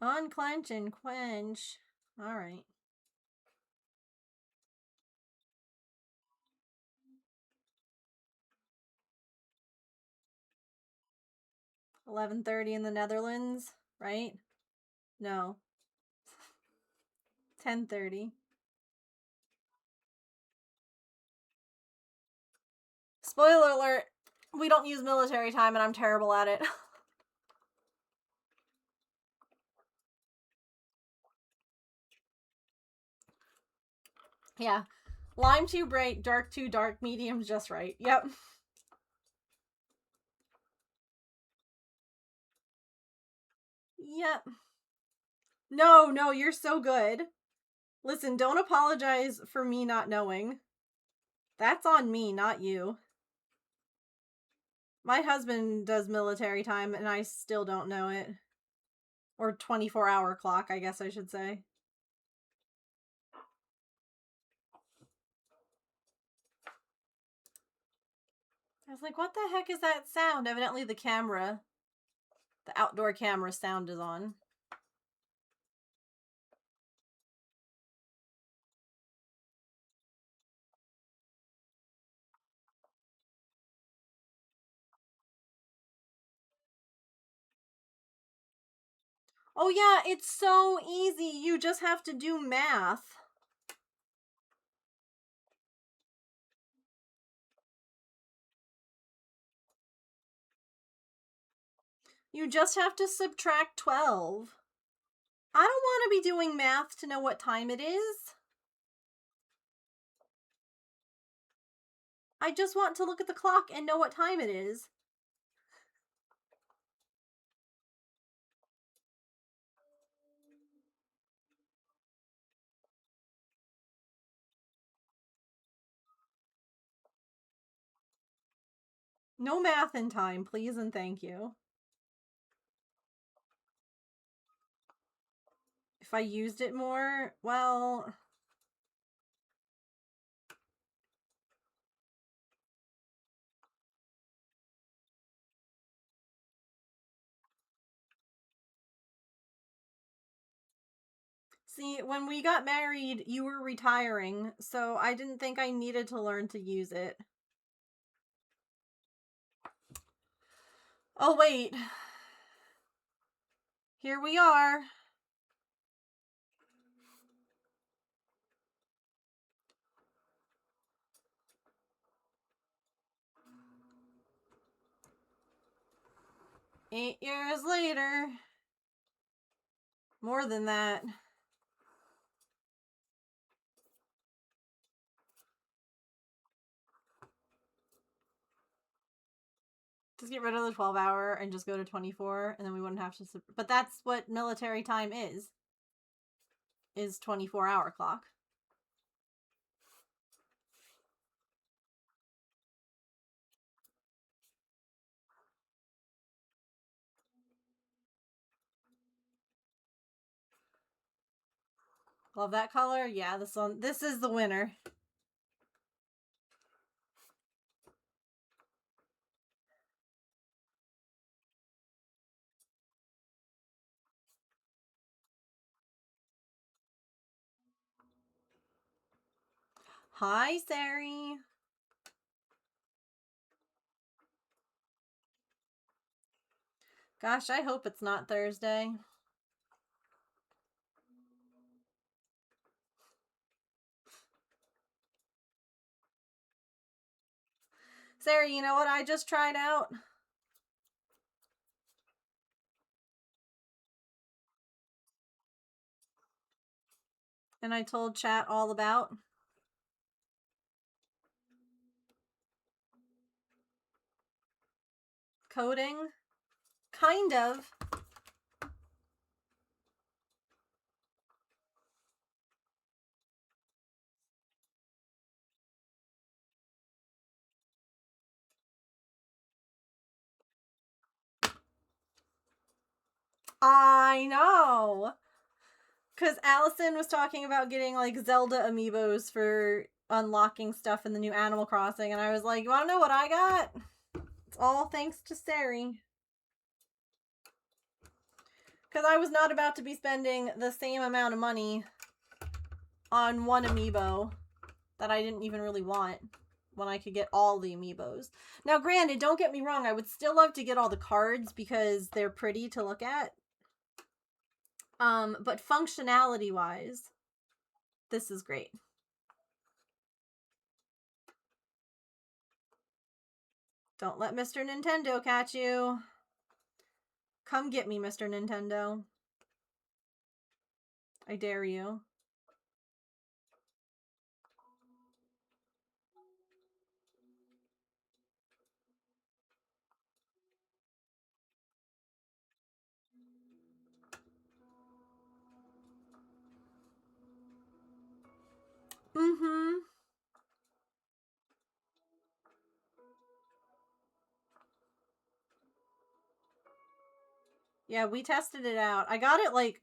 Unclench and quench. Alright. $11:30 in the Netherlands, right? No. 10:30. Spoiler alert, we don't use military time and I'm terrible at it. Yeah. Lime too bright, dark too dark, medium just right. Yep. Yep. No, you're so good. Listen, don't apologize for me not knowing. That's on me, not you. My husband does military time and I still don't know it. Or 24-hour clock, I guess I should say. I was like, what the heck is that sound? Evidently the camera, the outdoor camera sound is on. Oh yeah, it's so easy. You just have to do math. You just have to subtract 12. I don't want to be doing math to know what time it is. I just want to look at the clock and know what time it is. No math in time, please and thank you. If I used it more, well... See, when we got married, you were retiring, so I didn't think I needed to learn to use it. Oh, wait. Here we are. Eight years later. More than that. Just get rid of the 12-hour and just go to 24, and then we wouldn't have to... But that's what military time is 24-hour clock. Love that color. Yeah, this is the winner. Hi, Sari. Gosh, I hope it's not Thursday. Sari, you know what I just tried out? and I told chat all about. Coding? Kind of. I know! Because Allison was talking about getting, like, Zelda amiibos for unlocking stuff in the new Animal Crossing, and I was like, you wanna know what I got? It's all thanks to Sari. Because I was not about to be spending the same amount of money on one amiibo that I didn't even really want when I could get all the amiibos. Now, granted, don't get me wrong, I would still love to get all the cards because they're pretty to look at. But functionality-wise, this is great. Don't let Mr. Nintendo catch you. Come get me, Mr. Nintendo. I dare you. Mm-hmm. Yeah, we tested it out. I got it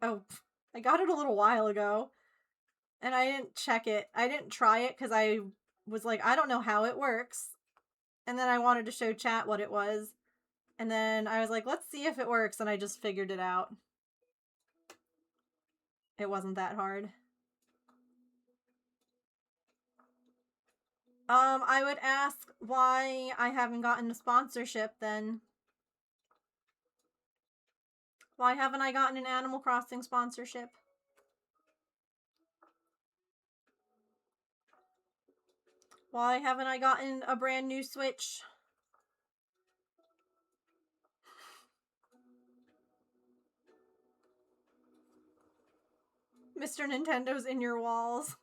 I got it a little while ago. And I didn't check it. I didn't try it because I was like, I don't know how it works. And then I wanted to show chat what it was. And then I was like, let's see if it works. And I just figured it out. It wasn't that hard. I would ask why I haven't gotten a sponsorship then. Why haven't I gotten an Animal Crossing sponsorship? Why haven't I gotten a brand new Switch? Mr. Nintendo's in your walls.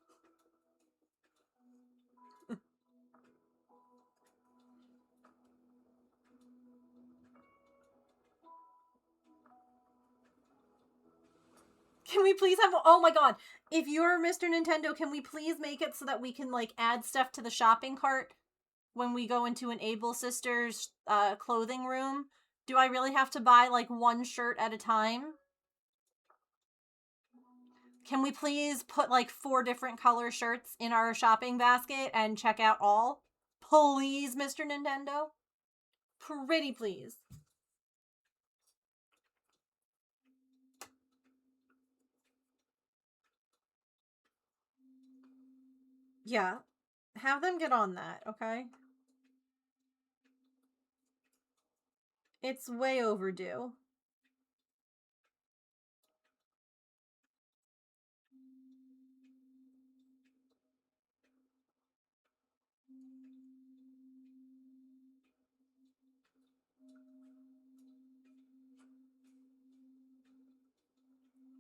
Can we please have... Oh my god. If you're Mr. Nintendo, can we please make it so that we can, like, add stuff to the shopping cart when we go into an Able Sisters clothing room? Do I really have to buy, like, one shirt at a time? Can we please put, like, 4 different color shirts in our shopping basket and check out all? Please, Mr. Nintendo? Pretty please. Yeah. Have them get on that, okay? It's way overdue.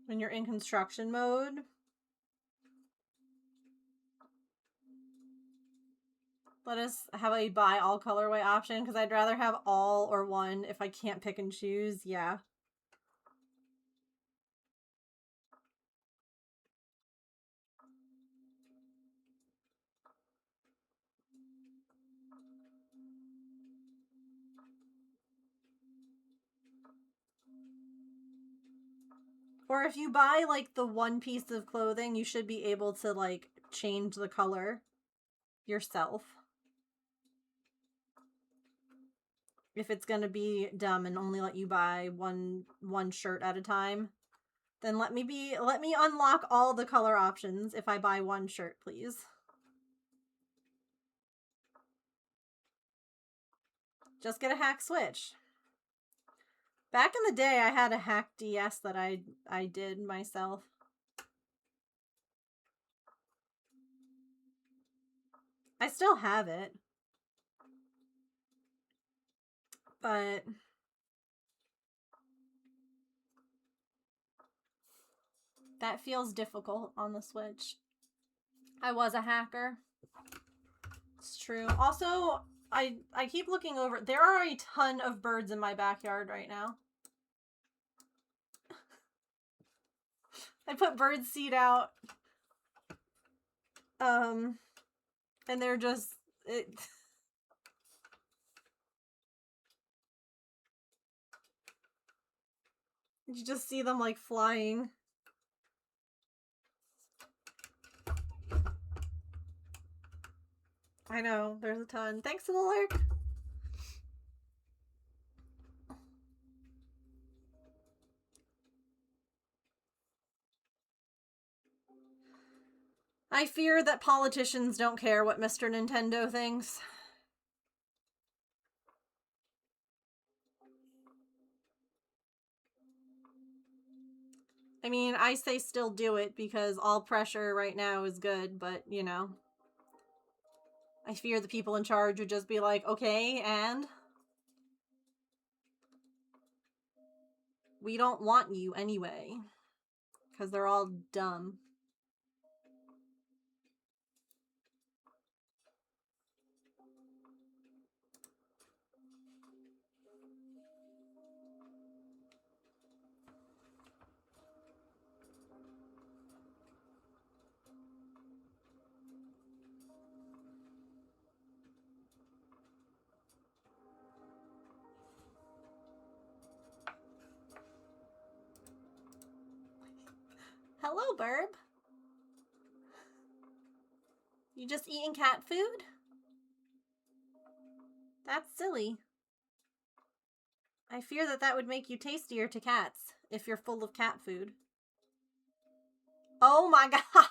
When you're in construction mode. Let us have a buy all colorway option, because I'd rather have all or one if I can't pick and choose. Yeah. Or if you buy, like, the one piece of clothing, you should be able to, like, change the color yourself. If it's gonna be dumb and only let you buy one shirt at a time, then let me unlock all the color options if I buy one shirt, please. Just get a hack Switch. Back in the day, I had a hack DS that I did myself. I still have it. But That feels difficult on the Switch. I was a hacker. It's true. Also, I keep looking over. There are a ton of birds in my backyard right now. I put bird seed out. And they're just you just see them like flying. I know, there's a ton. Thanks to the lurk. I fear that politicians don't care what Mr. Nintendo thinks. I mean, I say still do it because all pressure right now is good, but, you know. I fear the people in charge would just be like, okay, and? We don't want you anyway. Because they're all dumb. Hello, Burb. You just eating cat food? That's silly. I fear that that would make you tastier to cats if you're full of cat food. Oh my god!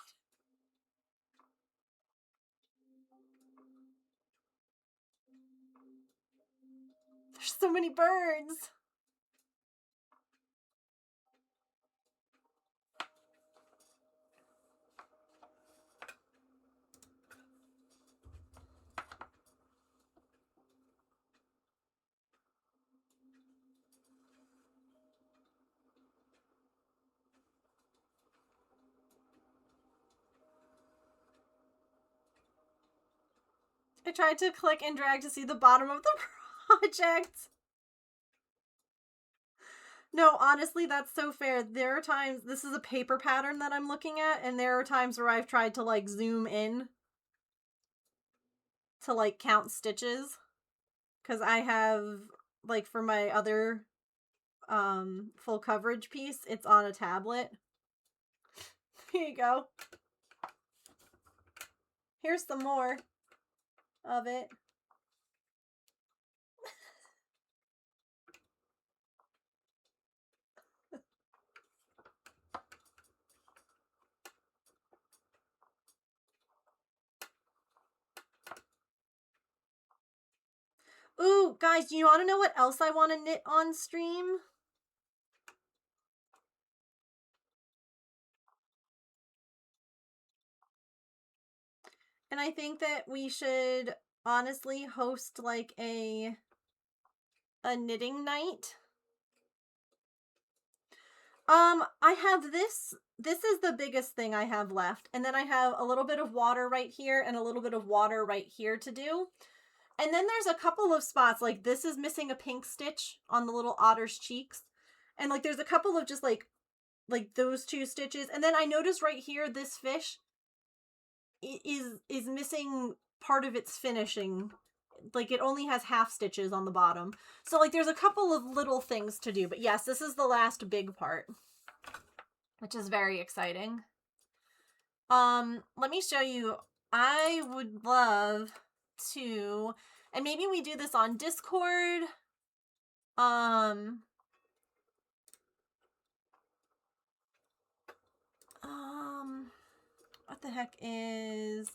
There's so many birds! I tried to click and drag to see the bottom of the project. No, honestly, that's so fair. There are times, this is a paper pattern that I'm looking at, and there are times where I've tried to, like, zoom in to, like, count stitches. Because I have, like, for my other, full coverage piece, it's on a tablet. Here you go. Here's some more of it. Ooh, guys, do you want to know what else I want to knit on stream? And I think that we should honestly host like a knitting night. I have this is the biggest thing I have left. And then I have a little bit of water right here and a little bit of water right here to do. And then there's a couple of spots, like this is missing a pink stitch on the little otter's cheeks. And like there's a couple of just like those two stitches. And then I noticed right here, this fish is missing part of its finishing. Like it only has half stitches on the bottom. So like there's a couple of little things to do. But yes, this is the last big part, which is very exciting. Let me show you. I would love to, and maybe we do this on Discord. What the heck is...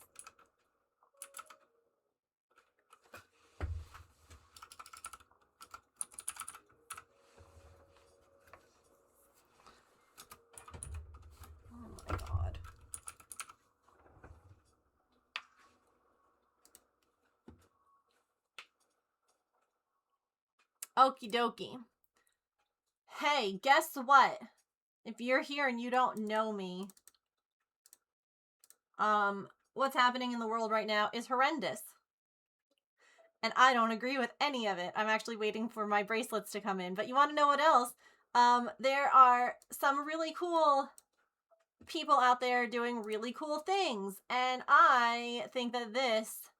Oh my god. Okie dokie. Hey, guess what? if you're here and you don't know me, what's happening in the world right now is horrendous. And I don't agree with any of it. I'm actually waiting for my bracelets to come in. But you want to know what else? There are some really cool people out there doing really cool things. And I think that this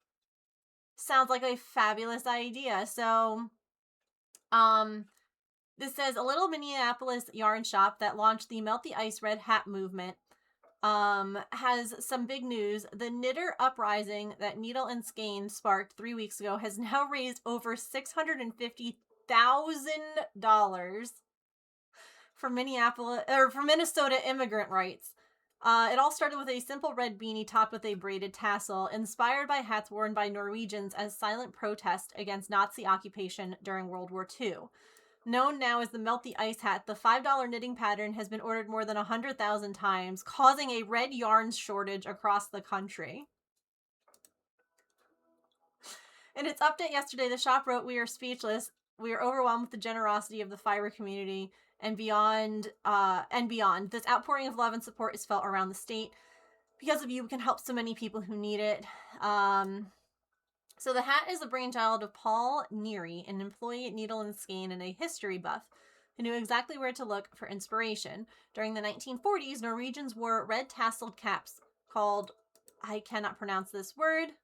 sounds like a fabulous idea. So, this says a little Minneapolis yarn shop that launched the Melt the Ice Red Hat movement has some big news. The knitter uprising that Needle and Skein sparked 3 weeks ago has now raised over $650,000 for Minnesota immigrant rights. It all started with a simple red beanie topped with a braided tassel, inspired by hats worn by Norwegians as silent protest against Nazi occupation during World War II. Known now as the Melt the Ice hat, the $5 knitting pattern has been ordered more than 100,000 times, causing a red yarn shortage across the country. In its update yesterday, the shop wrote, "We are speechless. We are overwhelmed with the generosity of the fiber community and beyond. This outpouring of love and support is felt around the state. Because of you, we can help so many people who need it." So the hat is the brainchild of Paul Neary, an employee at Needle and Skein and a history buff who knew exactly where to look for inspiration. During the 1940s, Norwegians wore red tasseled caps called, I cannot pronounce this word,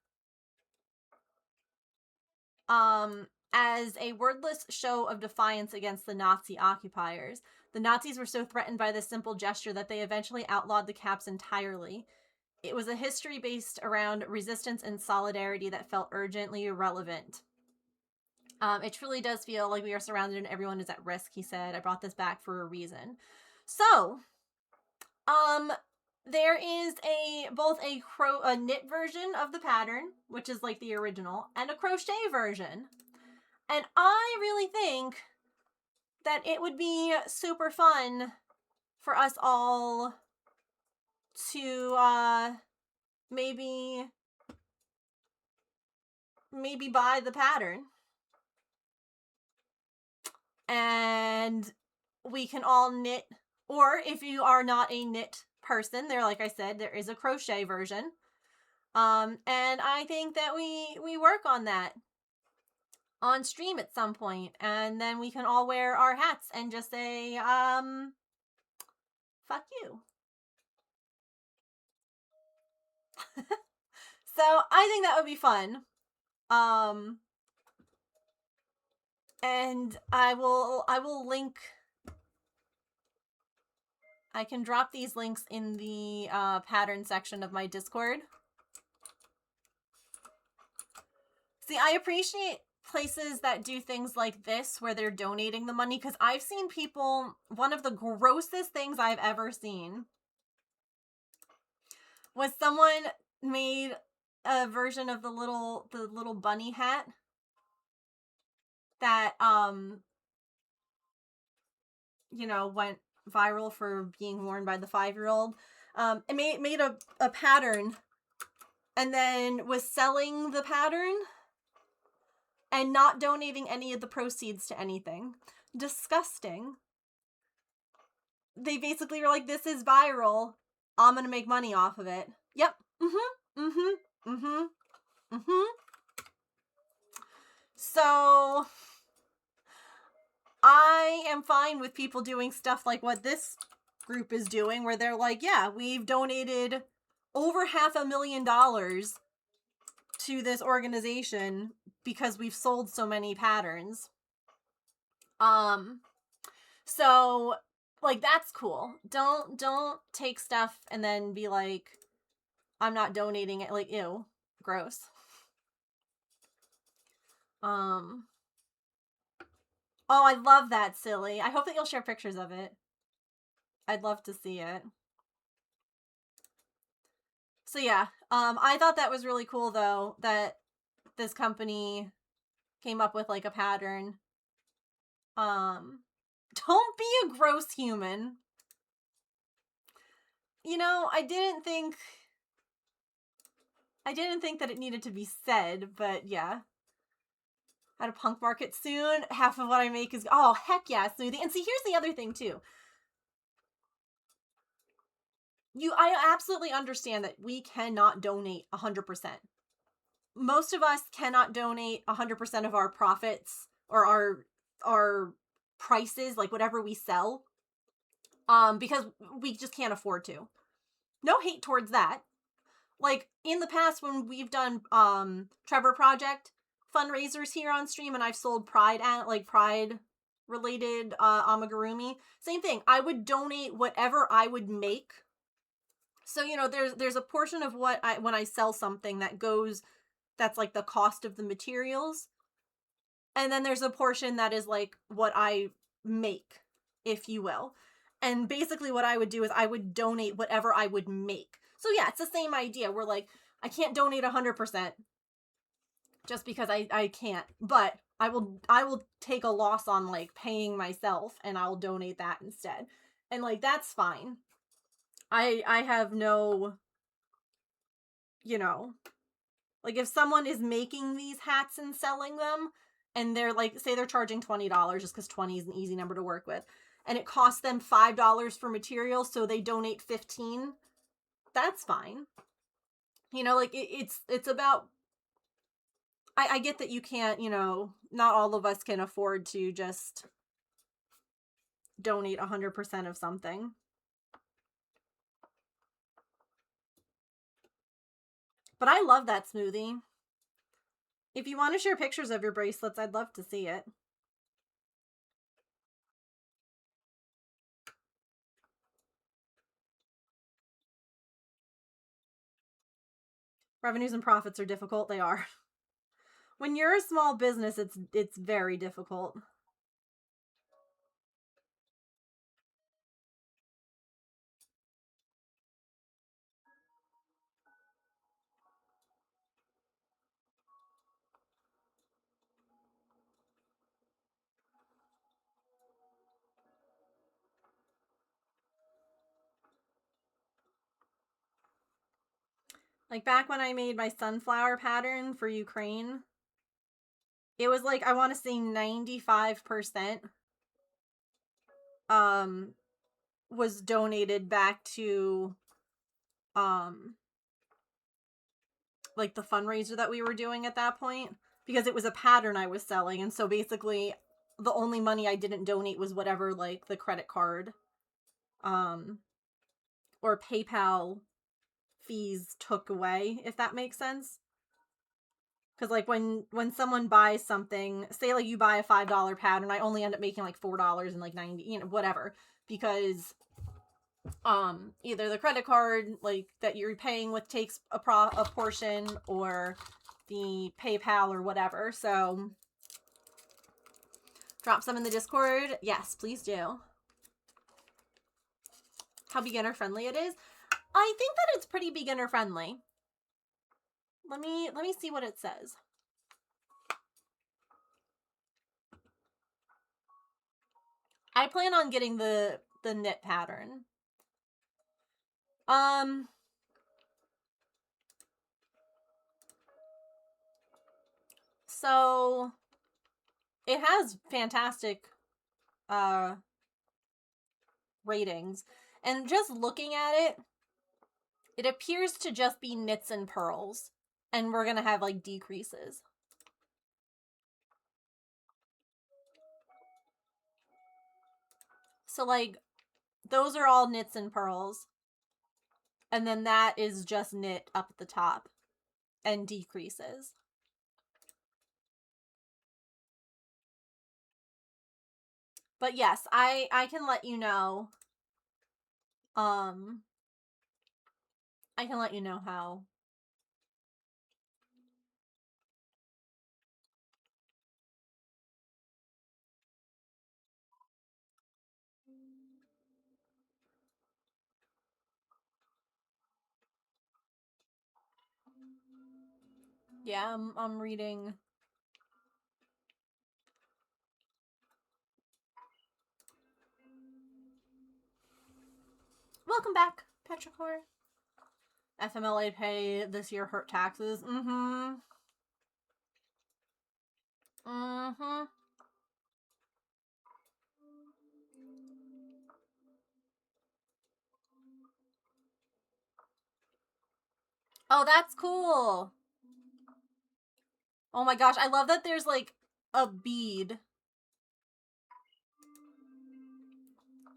as a wordless show of defiance against the Nazi occupiers. The Nazis were so threatened by this simple gesture that they eventually outlawed the caps entirely. It was a history based around resistance and solidarity that felt urgently relevant. It truly does feel like we are surrounded and everyone is at risk, he said. I brought this back for a reason. So, there is both a knit version of the pattern, which is like the original, and a crochet version. And I really think that it would be super fun for us all to maybe buy the pattern and we can all knit. Or if you are not a knit person, like I said, there is a crochet version, and I think that we work on that on stream at some point, and then we can all wear our hats and just say fuck you. So I think that would be fun. And I will link. I can drop these links in the pattern section of my Discord. See, I appreciate places that do things like this where they're donating the money, because I've seen people, one of the grossest things I've ever seen was someone made a version of the little bunny hat that went viral for being worn by the 5-year-old. It made a pattern and then was selling the pattern and not donating any of the proceeds to anything. Disgusting. They basically were like, this is viral, I'm gonna make money off of it. Yep. So I am fine with people doing stuff like what this group is doing, where they're like, yeah, we've donated over $500,000 to this organization because we've sold so many patterns. So that's cool. Don't take stuff and then be like, I'm not donating it. Ew, gross. Oh, I love that, Silly. I hope that you'll share pictures of it. I'd love to see it. So yeah, I thought that was really cool though, that this company came up with a pattern. Don't be a gross human. I didn't think that it needed to be said, but yeah. At a punk market soon, half of what I make is, oh, heck yeah, smoothie. And see, here's the other thing too. I absolutely understand that we cannot donate 100%. Most of us cannot donate 100% of our profits or our prices, like whatever we sell, because we just can't afford to. No hate towards that. Like in the past when we've done Trevor Project fundraisers here on stream and I've sold pride related amigurumi, same thing. I would donate whatever I would make. So, you know, there's a portion of what when I sell something that's like the cost of the materials. And then there's a portion that is like what I make, if you will. And basically what I would do is I would donate whatever I would make. So yeah, it's the same idea. We're like, I can't donate 100% just because I can't, but I will take a loss on like paying myself and I'll donate that instead. And like that's fine. I have no, you know, like if someone is making these hats and selling them and they're like, say they're charging $20 just because 20 is an easy number to work with, and it costs them $5 for materials, so they donate 15, that's fine. You know, like it's about, I get that you can't, you know, not all of us can afford to just donate 100% of something. But I love that smoothie. If you want to share pictures of your bracelets, I'd love to see it. Revenues and profits are difficult. They are. When you're a small business, it's very difficult. Like back when I made my sunflower pattern for Ukraine, it was like, I want to say 95% was donated back to like the fundraiser that we were doing at that point, because it was a pattern I was selling, and so basically the only money I didn't donate was whatever like the credit card or PayPal fees took away, if that makes sense. Because like when someone buys something, say like you buy a $5 pattern, I only end up making like $4 and like 90, you know, whatever, because either the credit card like that you're paying with takes a portion, or the PayPal or whatever. So drop some in the Discord. Yes, please do. How beginner friendly it is. I think that it's pretty beginner friendly. Let me see what it says. I plan on getting the knit pattern. So it has fantastic ratings, and just looking at it, it appears to just be knits and purls, and we're gonna have like decreases. So like those are all knits and purls, and then that is just knit up at the top and decreases. But yes, I can let you know. I can let you know how. Yeah, I'm reading. Welcome back, Petrichor. FMLA pay this year hurt taxes. Mm-hmm. Mm-hmm. Oh, that's cool. Oh my gosh, I love that there's like a bead.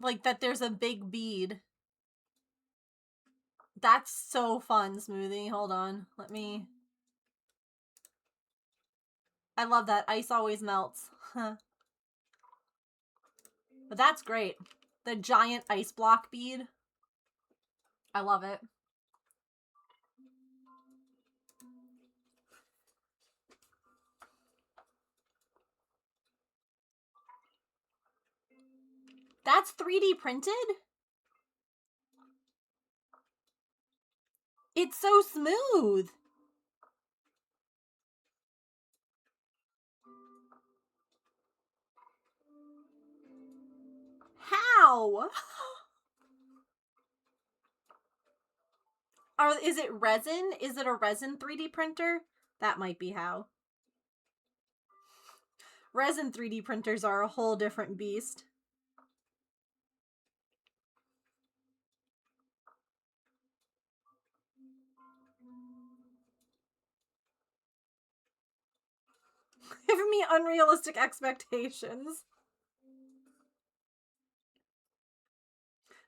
Like that there's a big bead. That's so fun, Smoothie. Hold on. Let me... I love that. Ice always melts. But that's great. The giant ice block bead. I love it. That's 3D printed? It's so smooth. How? Is it resin? Is it a resin 3D printer? That might be how. Resin 3D printers are a whole different beast. Giving me unrealistic expectations.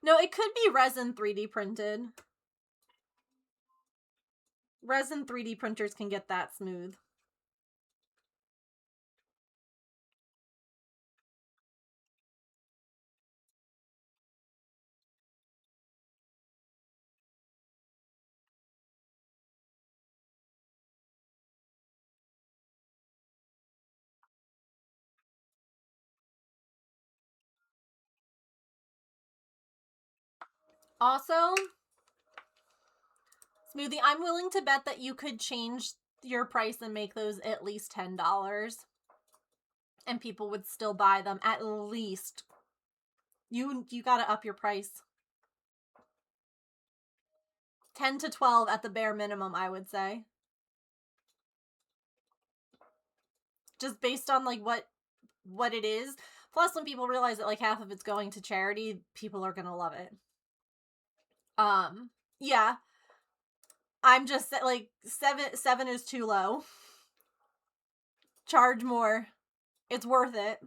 No, it could be resin 3D printed. Resin 3D printers can get that smooth. Also, Smoothie, I'm willing to bet that you could change your price and make those at least $10. And people would still buy them at least. You gotta up your price. 10 to 12 at the bare minimum, I would say. Just based on like what it is. Plus, when people realize that like half of it's going to charity, people are gonna love it. Yeah. I'm just like seven is too low. Charge more. It's worth it.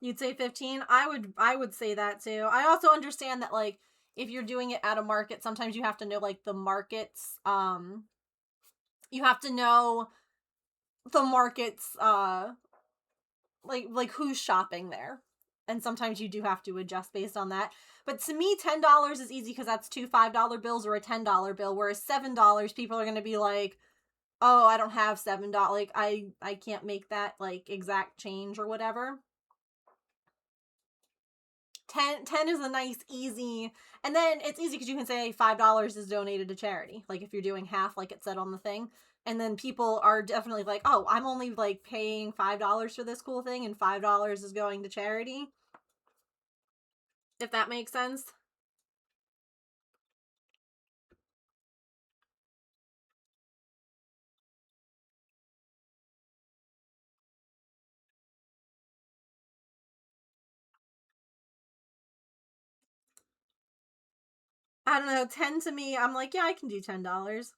You'd say 15? I would say that too. I also understand that like if you're doing it at a market, sometimes you have to know like the markets you have to know the markets like who's shopping there. And sometimes you do have to adjust based on that. But to me, $10 is easy because that's two $5 bills or a $10 bill. Whereas $7, people are gonna be like, "Oh, I don't have $7. Like I can't make that like exact change or whatever." 10 is a nice easy, and then it's easy because you can say $5 is donated to charity, like if you're doing half like it said on the thing, and then people are definitely like, oh, I'm only like paying $5 for this cool thing and $5 is going to charity, if that makes sense. I don't know, 10 to me, I'm like, yeah, I can do $10.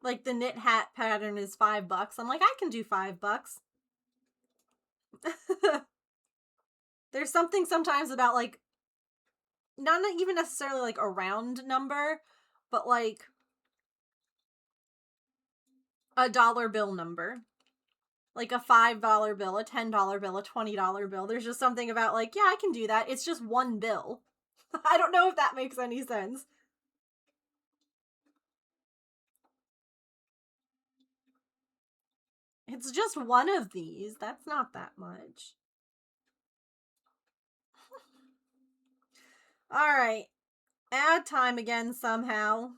Like the knit hat pattern is $5. I'm like, I can do $5. There's something sometimes about like not even necessarily like a round number, but like a dollar bill number. Like a $5 bill, a $10 bill, a $20 bill. There's just something about like, yeah, I can do that. It's just one bill. I don't know if that makes any sense. It's just one of these. That's not that much. Alright. Ad time again somehow.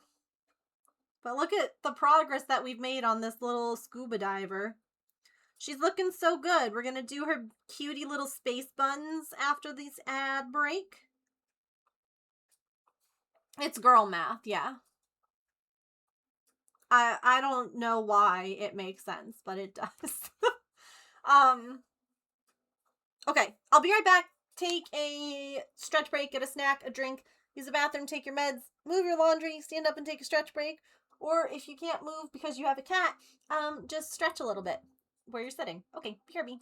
But look at the progress that we've made on this little scuba diver. She's looking so good. We're gonna do her cutie little space buns after this ad break. It's girl math, yeah. I don't know why it makes sense, but it does. um okay, I'll be right back. Take a stretch break, get a snack, a drink, use the bathroom, take your meds, move your laundry, stand up and take a stretch break. Or if you can't move because you have a cat, just stretch a little bit where you're sitting. Okay, BRB.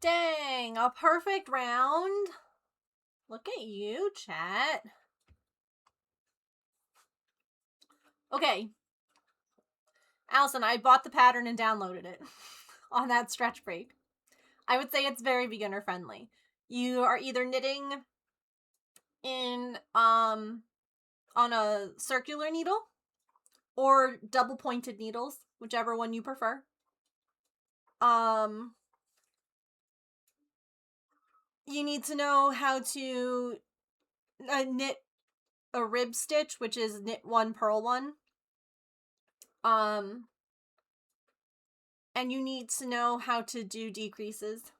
Dang, a perfect round. Look at you, chat. Okay. Allison, I bought the pattern and downloaded it on that stretch break. I would say it's very beginner friendly. You are either knitting in on a circular needle or double pointed needles, whichever one you prefer. You need to know how to knit a rib stitch, which is knit one, purl one. And you need to know how to do decreases.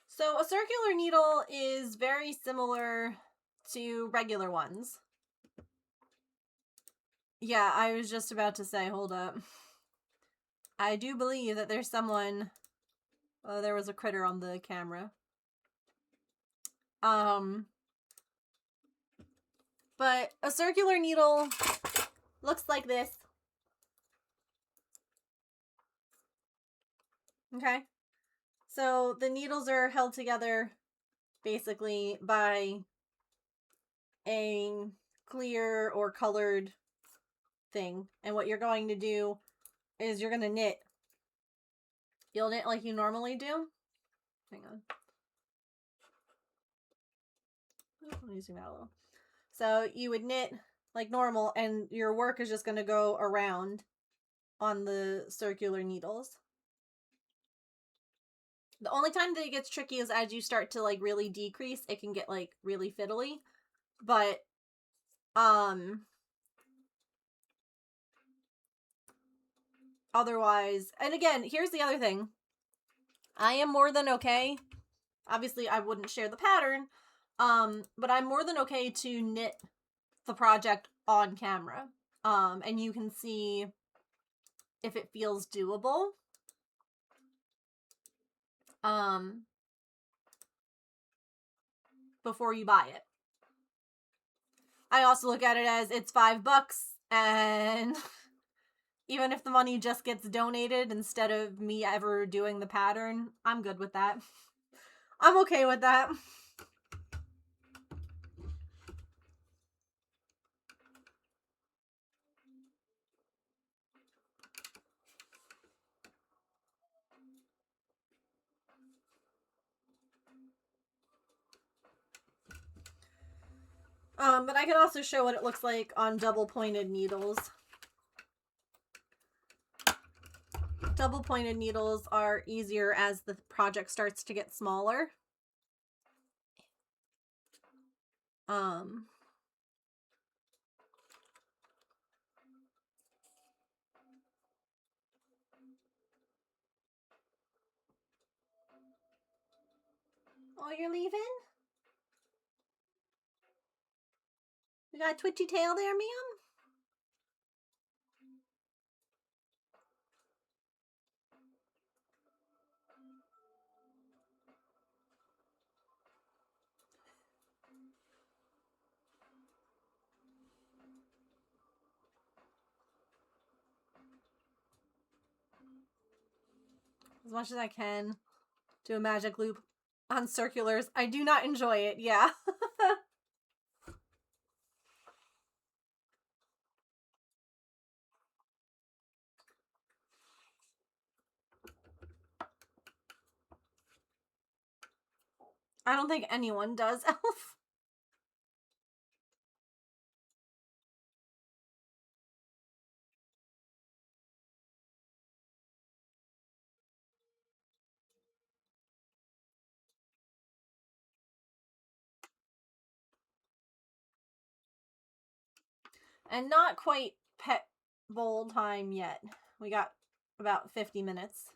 So a circular needle is very similar to regular ones. Yeah, I was just about to say, hold up. I do believe that there's someone... Oh, there was a critter on the camera. But a circular needle looks like this. Okay? So the needles are held together basically by a clear or colored thing. And what you're going to do is you're going to knit. You'll knit like you normally do. Hang on. Let me zoom out a little. So you would knit like normal, and your work is just going to go around on the circular needles. The only time that it gets tricky is as you start to like really decrease, it can get like really fiddly. But otherwise, and again, here's the other thing. I am more than okay. Obviously, I wouldn't share the pattern, but I'm more than okay to knit the project on camera. And you can see if it feels doable. Before you buy it. I also look at it as it's $5, and even if the money just gets donated instead of me ever doing the pattern, I'm good with that. I'm okay with that. But I can also show what it looks like on double pointed needles. Double pointed needles are easier as the project starts to get smaller. Oh, you're leaving? You got a twitchy tail there, ma'am? As much as I can do a magic loop on circulars. I do not enjoy it, yeah. I don't think anyone does, Elf. And not quite pet bowl time yet. We got about 50 minutes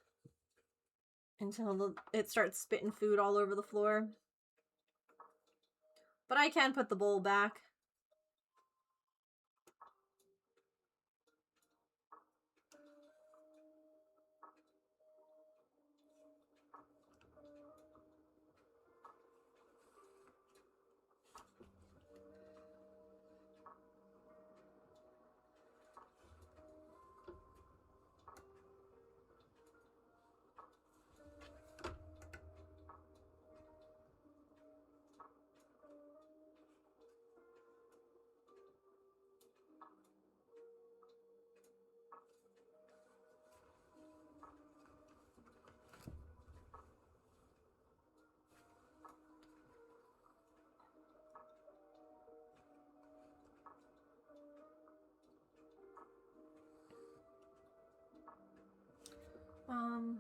until it starts spitting food all over the floor. But I can put the bowl back. And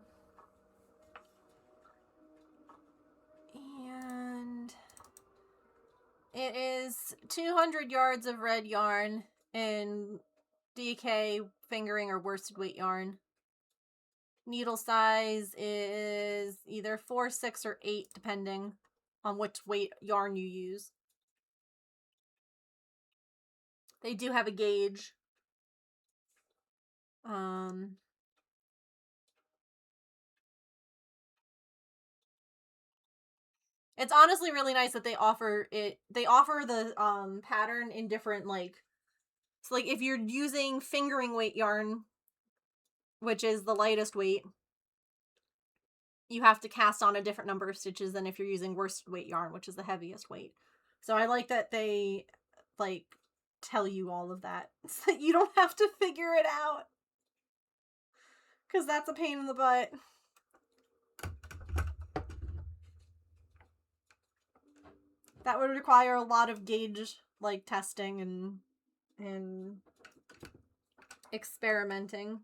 it is 200 yards of red yarn in DK fingering or worsted weight yarn. Needle size is either 4, 6, or 8, depending on which weight yarn you use. They do have a gauge. It's honestly really nice that they offer it. They offer the pattern in different, like, so like if you're using fingering weight yarn, which is the lightest weight, you have to cast on a different number of stitches than if you're using worsted weight yarn, which is the heaviest weight. So I like that they, like, tell you all of that so that you don't have to figure it out, because that's a pain in the butt. That would require a lot of gauge, like, testing and experimenting.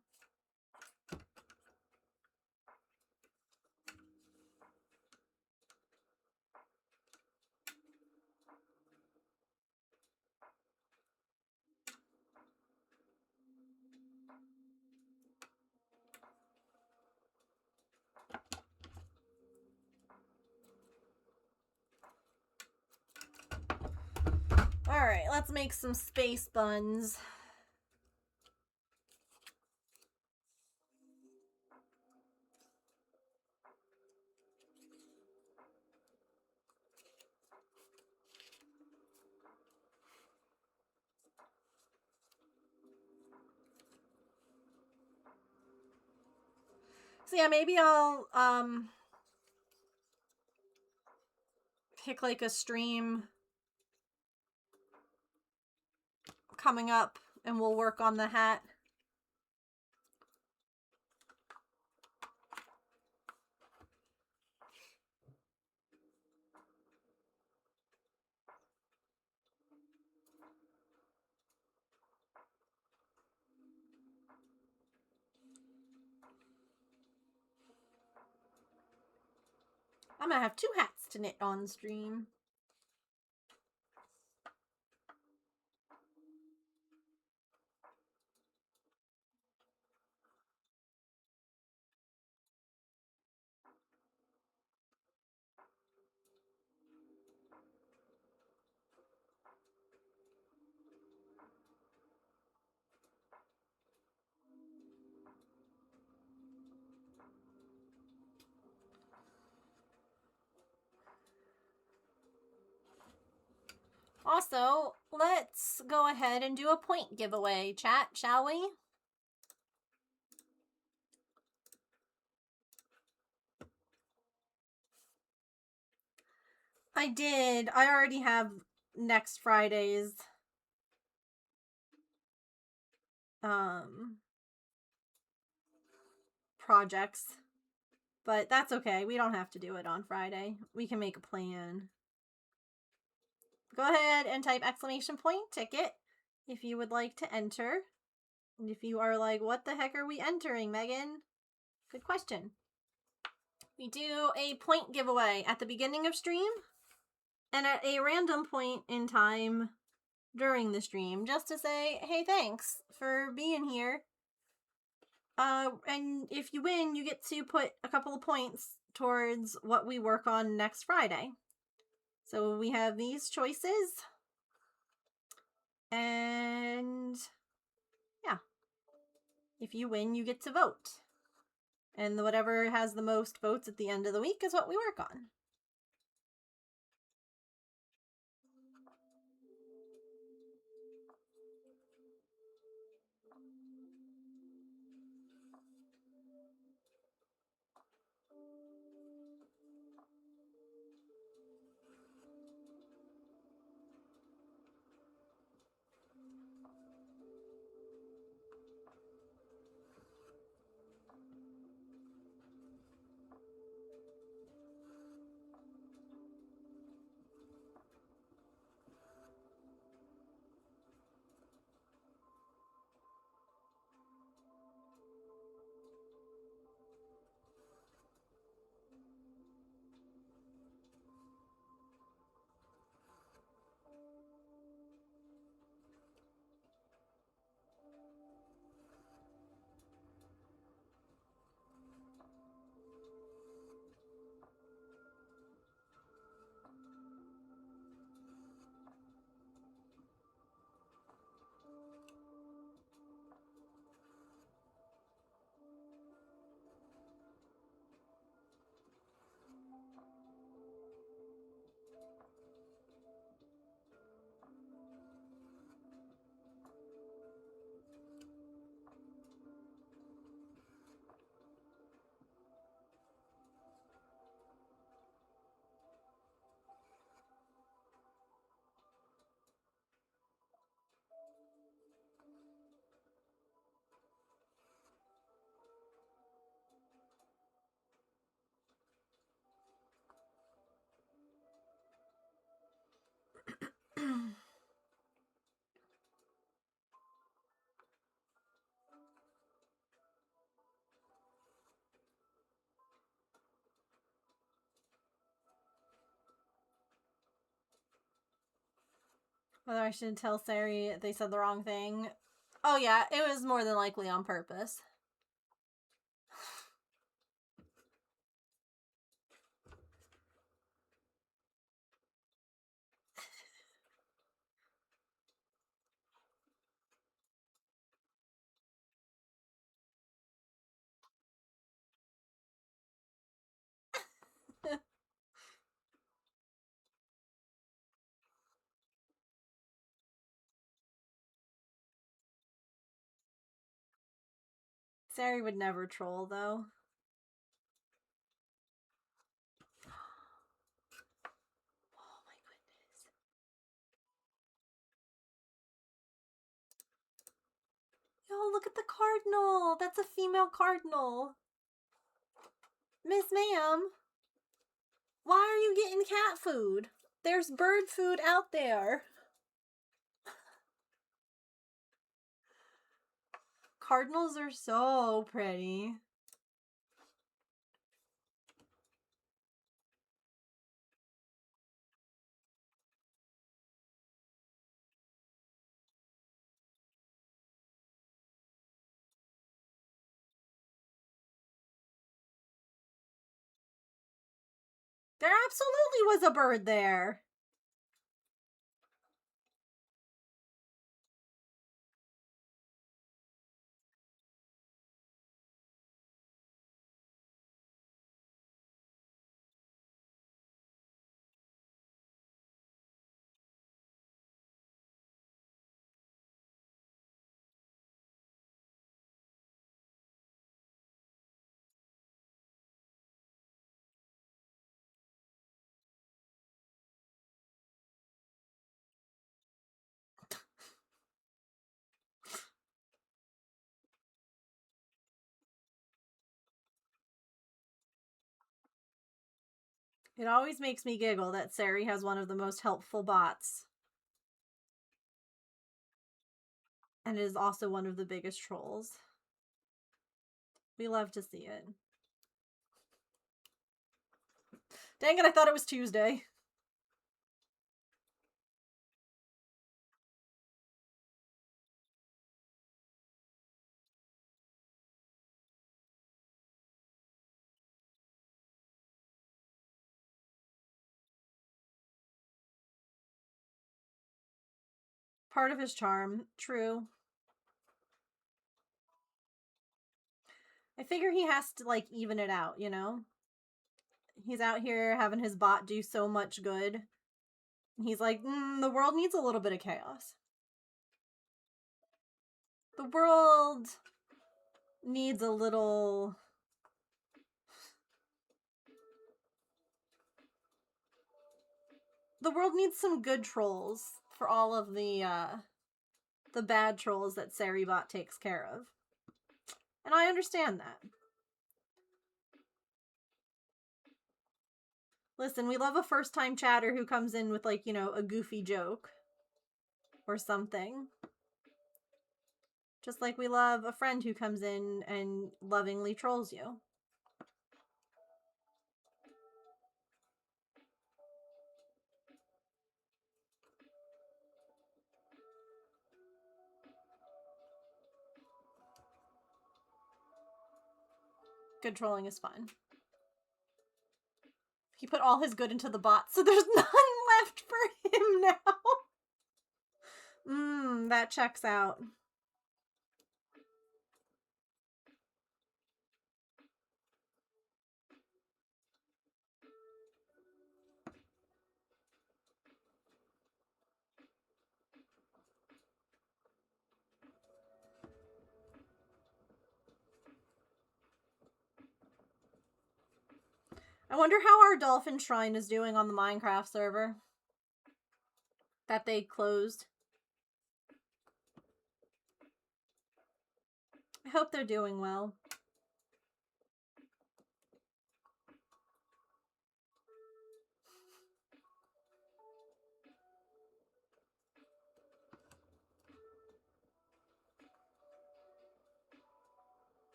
Alright, let's make some space buns. So yeah, maybe I'll pick like a stream coming up and we'll work on the hat. I'm gonna have 2 hats to knit on stream. Also, let's go ahead and do a point giveaway, chat, shall we? I did. I already have next Friday's projects. But that's okay. We don't have to do it on Friday. We can make a plan. Go ahead and type !ticket if you would like to enter. And if you are like, what the heck are we entering, Megan? Good question. We do a point giveaway at the beginning of stream and at a random point in time during the stream, just to say, hey, thanks for being here. And if you win, you get to put a couple of points towards what we work on next Friday. So we have these choices. And yeah, if you win, you get to vote. And whatever has the most votes at the end of the week is what we work on. Whether I should tell Sari they said the wrong thing. Oh yeah, it was more than likely on purpose. Sari would never troll, though. Oh my goodness. Yo, look at the cardinal. That's a female cardinal. Miss Ma'am, why are you getting cat food? There's bird food out there. Cardinals are so pretty. There absolutely was a bird there. It always makes me giggle that Sari has one of the most helpful bots. And is also one of the biggest trolls. We love to see it. Dang it, I thought it was Tuesday. Part of his charm. True. I figure he has to, like, even it out, you know? He's out here having his bot do so much good. He's like, the world needs a little bit of chaos. The world needs a little... The world needs some good trolls for all of the bad trolls that Saribot takes care of. And I understand that. Listen, we love a first-time chatter who comes in with, like, you know, a goofy joke. Or something. Just like we love a friend who comes in and lovingly trolls you. Good trolling is fun. He put all his good into the bot, so there's none left for him now. That checks out. I wonder how our dolphin shrine is doing on the Minecraft server that they closed. I hope they're doing well.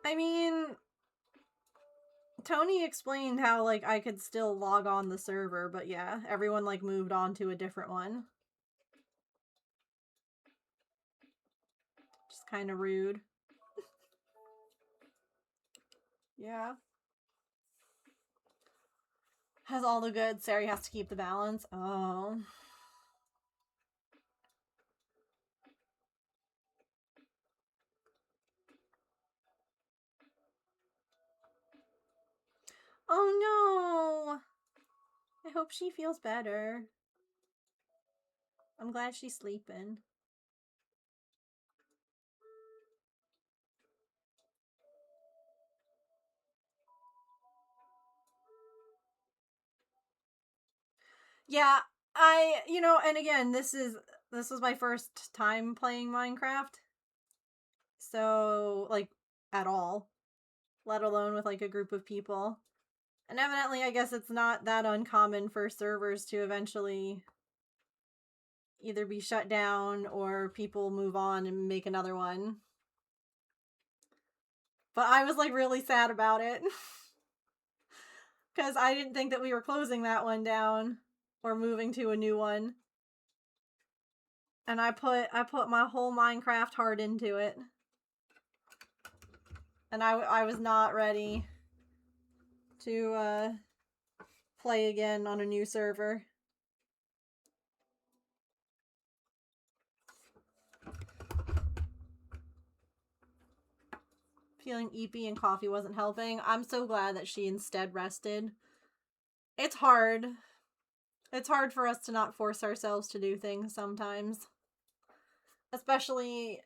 I mean, Tony explained how, like, I could still log on the server, but yeah, everyone, like, moved on to a different one. Just kind of rude. Yeah. Has all the goods. Sari has to keep the balance. Oh. Oh no! I hope she feels better. I'm glad she's sleeping. Yeah, and again, this was my first time playing Minecraft. So, like, at all. Let alone with, like, a group of people. And evidently, I guess it's not that uncommon for servers to eventually either be shut down or people move on and make another one. But I was, like, really sad about it. Because I didn't think that we were closing that one down or moving to a new one. And I put my whole Minecraft heart into it. And I was not ready to play again on a new server. Feeling eepy and coffee wasn't helping. I'm so glad that she instead rested. It's hard. It's hard for us to not force ourselves to do things sometimes. Especially,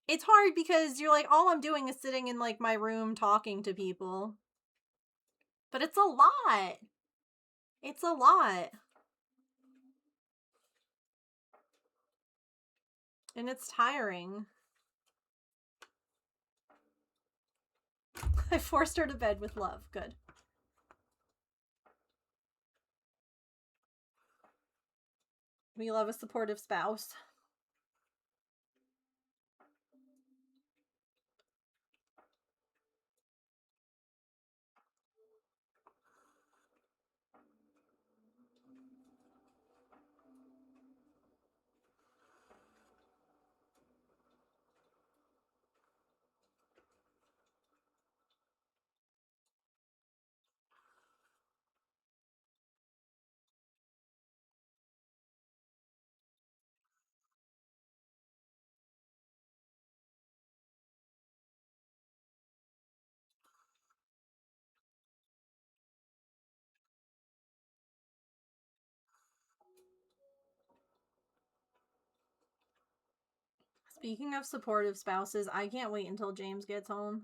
it's hard because you're like, all I'm doing is sitting in, like, my room talking to people. But it's a lot. It's a lot. And it's tiring. I forced her to bed with love. Good. We love a supportive spouse. Speaking of supportive spouses, I can't wait until James gets home.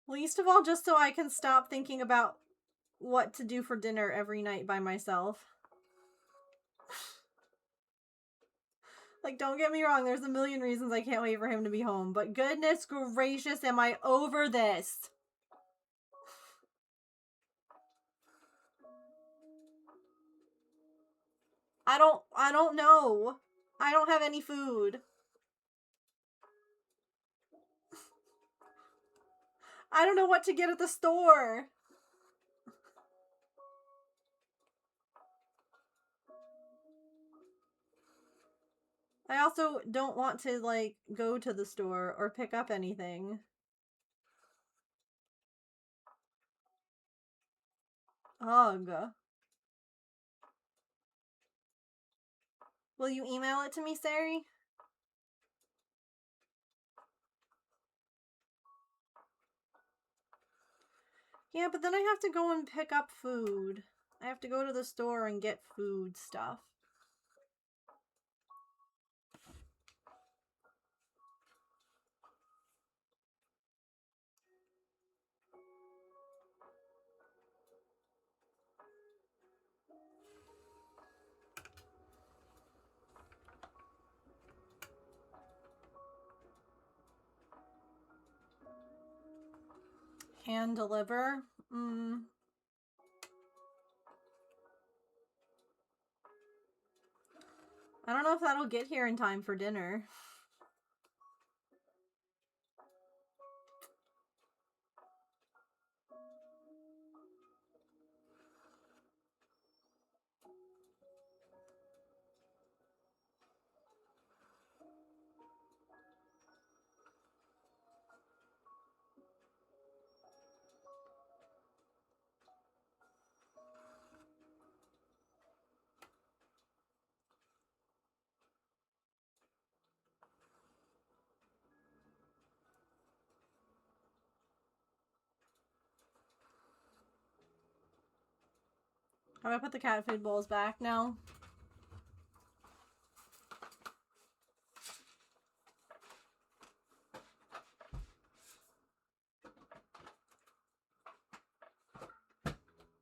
Least of all, just so I can stop thinking about what to do for dinner every night by myself. Like, don't get me wrong, there's a million reasons I can't wait for him to be home, but goodness gracious, am I over this? I don't know. I don't have any food. I don't know what to get at the store. I also don't want to, like, go to the store or pick up anything. Ugh. Will you email it to me, Sari? Yeah, but then I have to go and pick up food. I have to go to the store and get food stuff. Hand deliver? I don't know if that'll get here in time for dinner. Have I put the cat food bowls back? No.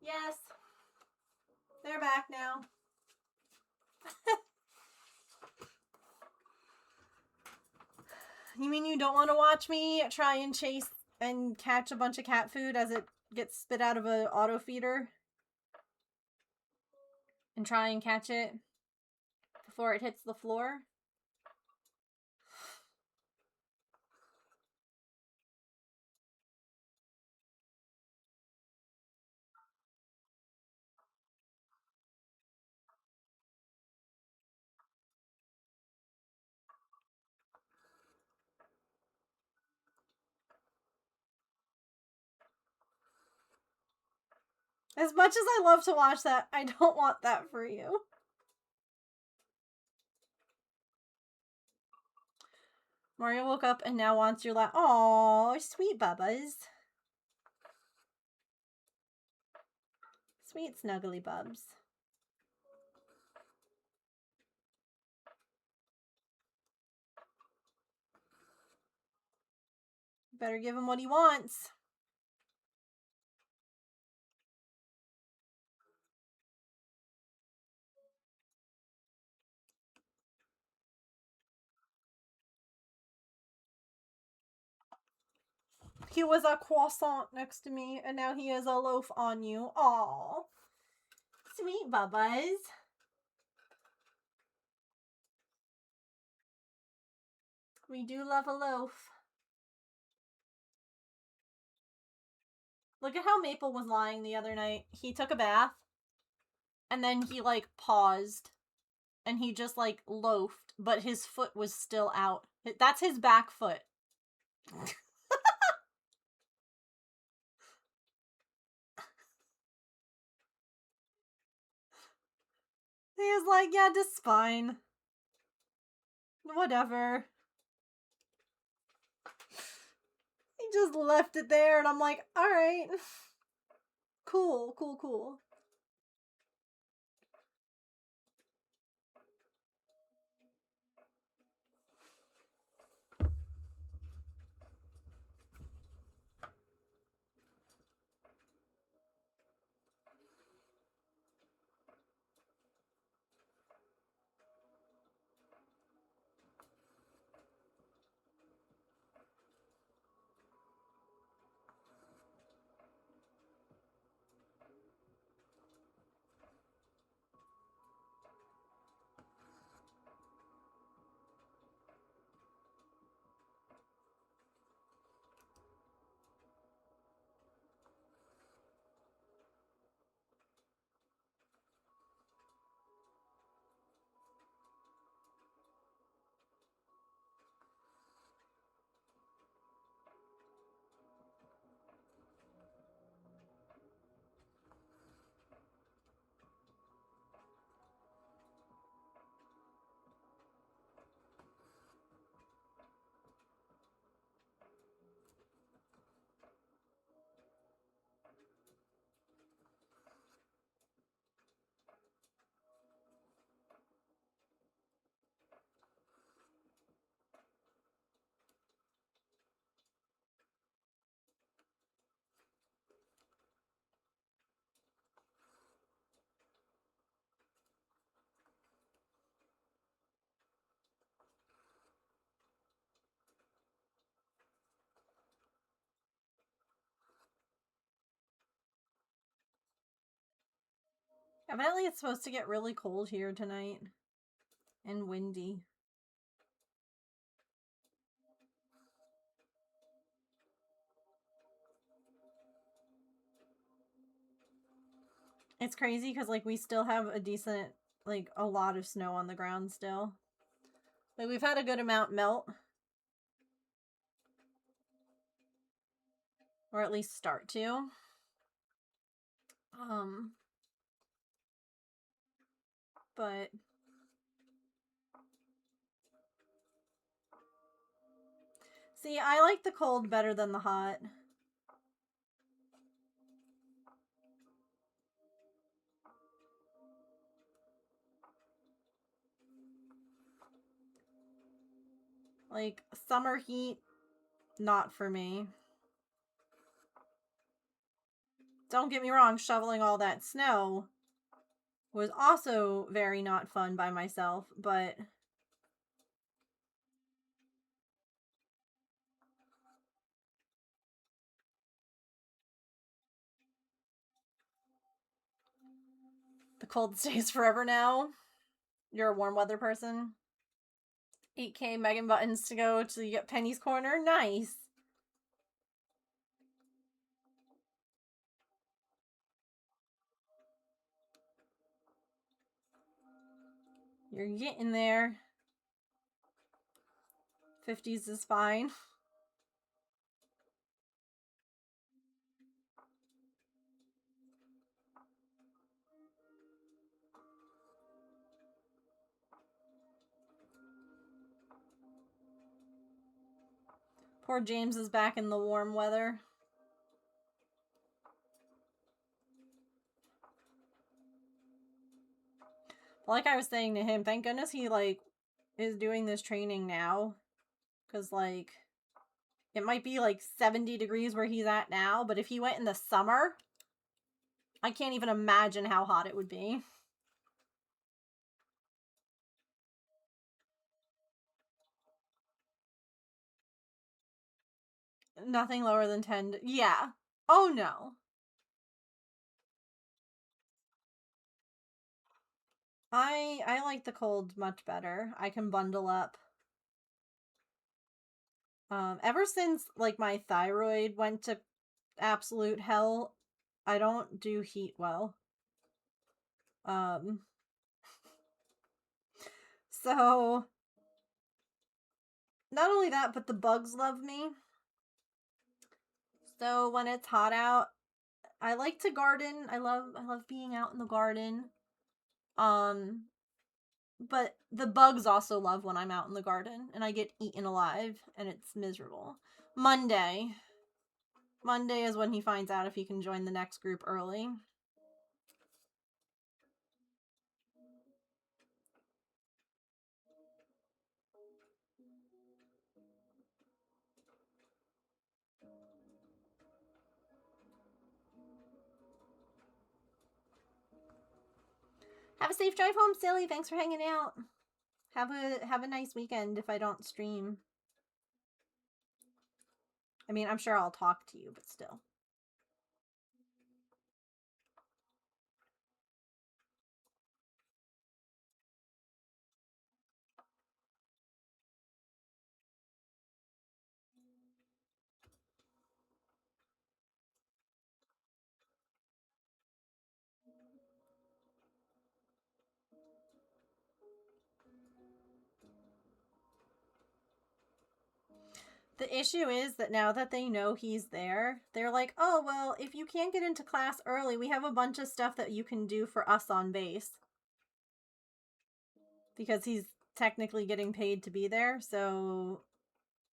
Yes. They're back now. You mean you don't want to watch me try and chase and catch a bunch of cat food as it gets spit out of an auto feeder? And try and catch it before it hits the floor? As much as I love to watch that, I don't want that for you. Mario woke up and now wants your lap. Aww, sweet bubbas. Sweet snuggly bubs. Better give him what he wants. He was a croissant next to me, and now he is a loaf on you. Aww. Sweet bubbas. We do love a loaf. Look at how Maple was lying the other night. He took a bath, and then he, like, paused, and he just, like, loafed, but his foot was still out. That's his back foot. He was like, yeah, just fine. Whatever. He just left it there, and I'm like, alright. Cool, cool, cool. Evidently it's supposed to get really cold here tonight. And windy. It's crazy because, like, we still have a decent, like, a lot of snow on the ground still. Like, we've had a good amount melt. Or at least start to. But see, I like the cold better than the hot. Like, summer heat, not for me. Don't get me wrong, shoveling all that snow was also very not fun by myself, but the cold stays forever now. You're a warm weather person. 8K Megan buttons to go to Penny's Corner. Nice. You're getting there. 50s is fine. Poor James is back in the warm weather. Like I was saying to him, thank goodness he, like, is doing this training now. Because, like, it might be, like, 70 degrees where he's at now, but if he went in the summer, I can't even imagine how hot it would be. Nothing lower than 10. Yeah. Oh, no. I like the cold much better. I can bundle up. Ever since, like, my thyroid went to absolute hell, I don't do heat well. So not only that, but the bugs love me. So when it's hot out, I like to garden. I love being out in the garden. But the bugs also love when I'm out in the garden and I get eaten alive and it's miserable. Monday. Monday is when he finds out if he can join the next group early. Have a safe drive home, Silly. Thanks for hanging out. Have a nice weekend if I don't stream. I mean, I'm sure I'll talk to you, but still. The issue is that now that they know he's there, they're like, oh, well, if you can't get into class early, we have a bunch of stuff that you can do for us on base. Because he's technically getting paid to be there, so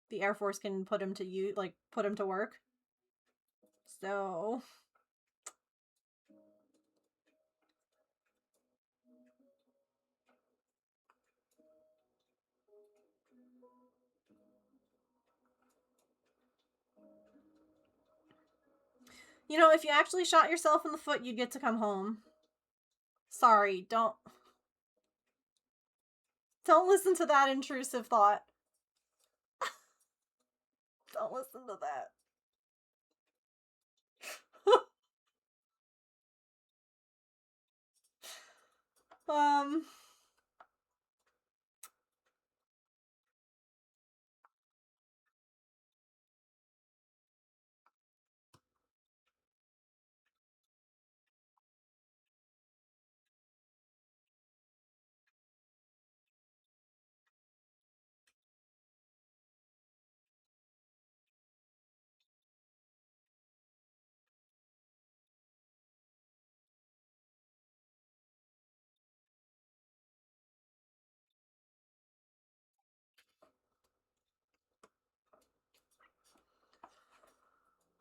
the Air Force can put him to work. So you know, if you actually shot yourself in the foot, you'd get to come home. Sorry, don't listen to that intrusive thought. Don't listen to that. um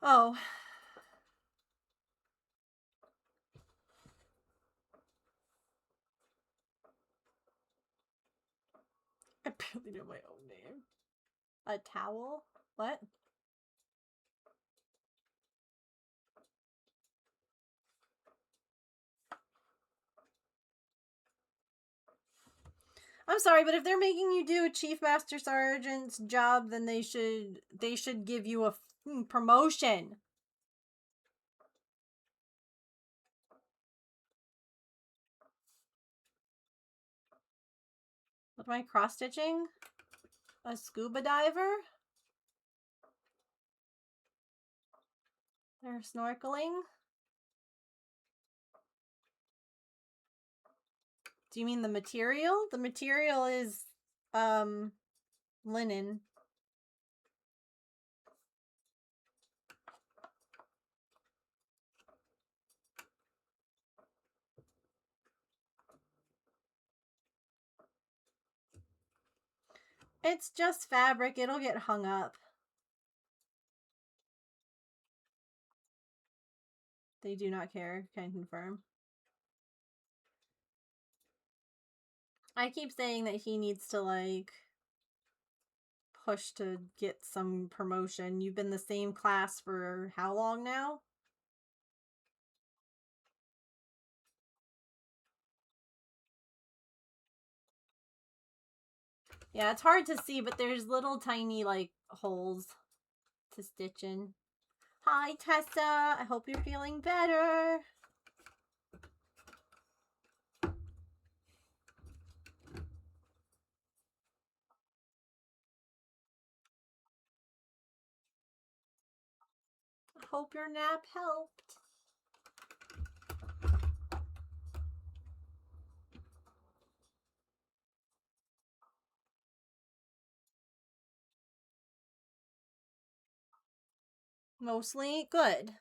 oh. I barely know my own name. A towel? What? I'm sorry, but if they're making you do a Chief Master Sergeant's job, then they should give you a promotion. What am I cross-stitching? A scuba diver? They're snorkeling? Do you mean the material? The material is, linen. It's just fabric. It'll get hung up. They do not care. Can confirm. I keep saying that he needs to, like, push to get some promotion. You've been the same class for how long now? Yeah, it's hard to see, but there's little tiny, like, holes to stitch in. Hi, Tessa. I hope you're feeling better. I hope your nap helped. Mostly good.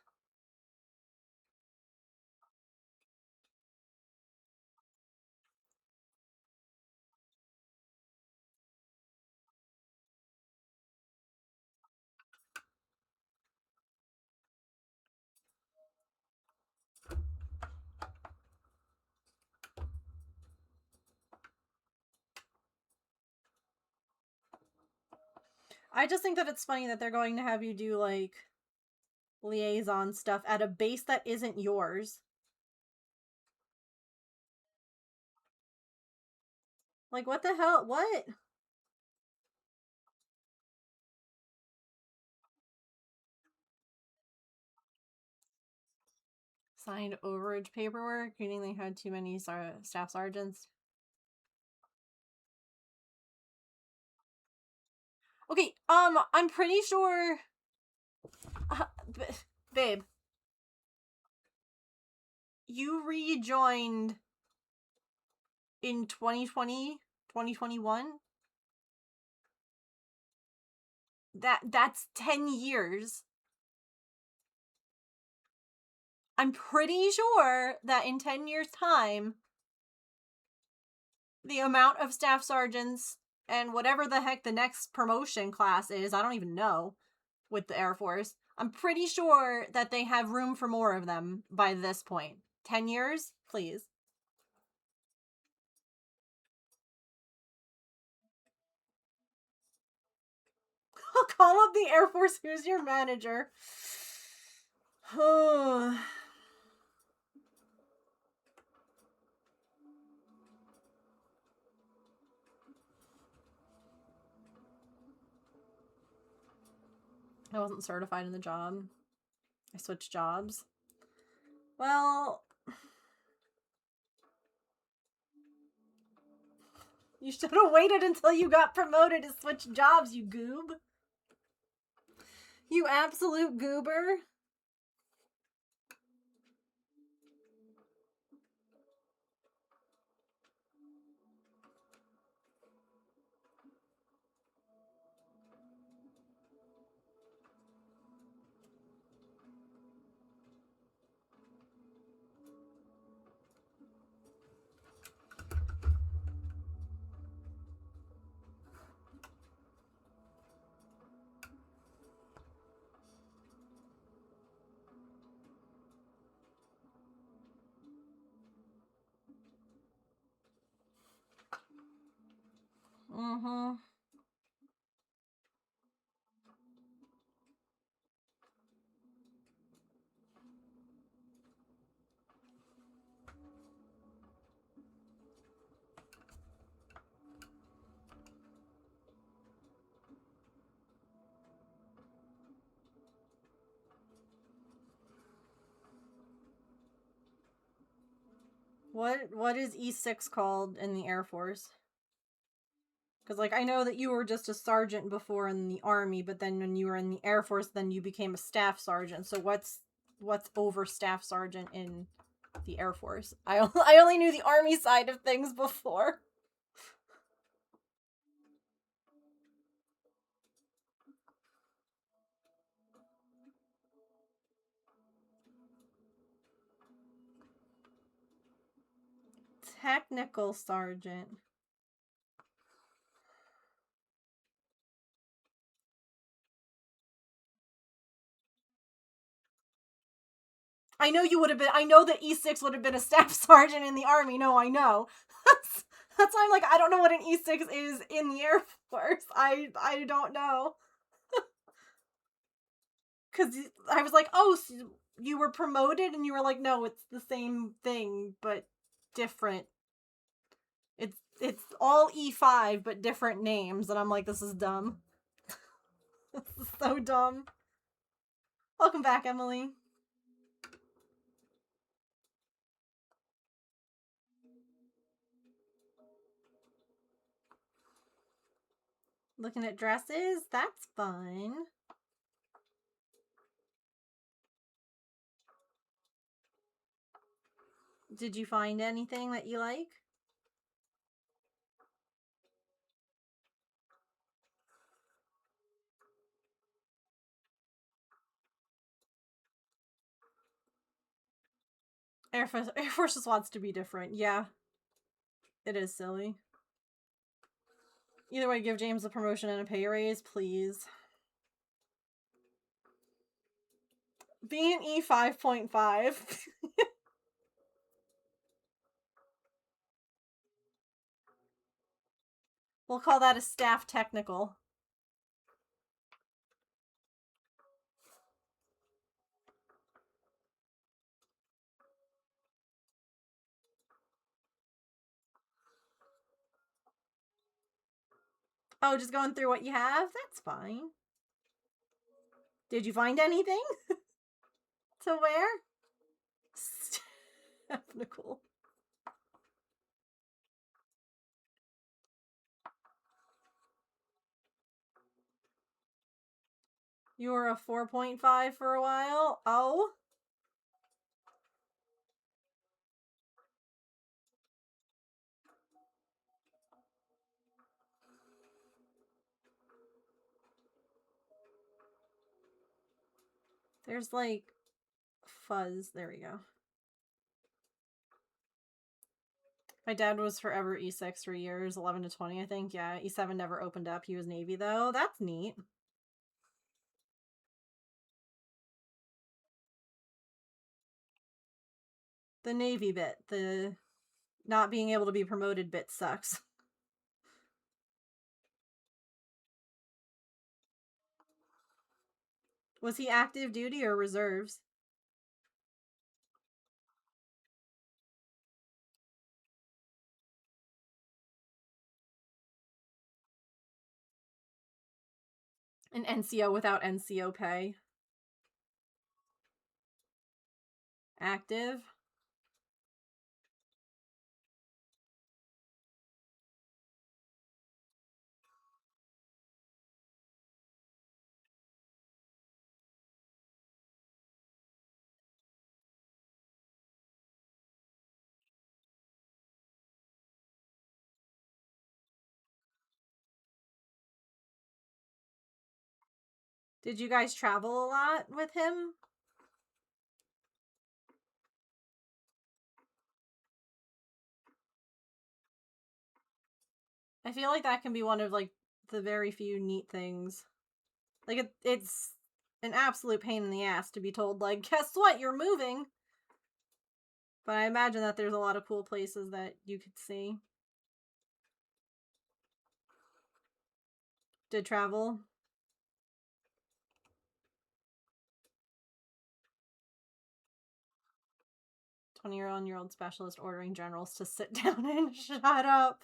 I just think that it's funny that they're going to have you do, like, liaison stuff at a base that isn't yours. Like, what the hell? What? Signed overage paperwork, meaning they had too many staff sergeants. Okay, I'm pretty sure... babe. You rejoined in 2020, 2021? That's 10 years. I'm pretty sure that in 10 years' time, the amount of staff sergeants and whatever the heck the next promotion class is, I don't even know, with the Air Force, I'm pretty sure that they have room for more of them by this point. 10 years? Please. I'll call up the Air Force. Who's your manager? I wasn't certified in the job. I switched jobs. Well, you should have waited until you got promoted to switch jobs, you goob. You absolute goober. Mm-hmm. What is E6 called in the Air Force? Because, like, I know that you were just a sergeant before in the Army, but then when you were in the Air Force, then you became a staff sergeant. So what's over staff sergeant in the Air Force? I only knew the Army side of things before. Technical sergeant. I know you would have been. I know that E6 would have been a staff sergeant in the Army. No, I know. That's why I'm like, I don't know what an E6 is in the Air Force. I don't know. Because I was like, oh, so you were promoted, and you were like, no, it's the same thing but different. It's all E5 but different names, and I'm like, this is dumb. This is so dumb. Welcome back, Emily. Looking at dresses? That's fun. Did you find anything that you like? Air Force just wants to be different. Yeah. It is silly. Either way, give James a promotion and a pay raise, please. Be an E5.5. We'll call that a staff technical. Oh, just going through what you have? That's fine. Did you find anything to wear? Technical. You were a 4.5 for a while? Oh? There's like fuzz. There we go. My dad was forever E6 for years, 11 to 20, I think. Yeah, E7 never opened up. He was Navy, though. That's neat. The Navy bit. The not being able to be promoted bit sucks. Was he active duty or reserves? An NCO without NCO pay. Active. Did you guys travel a lot with him? I feel like that can be one of like the very few neat things. Like it's an absolute pain in the ass to be told like, guess what, you're moving. But I imagine that there's a lot of cool places that you could see. Did travel? 21-year-old specialist ordering generals to sit down and shut up.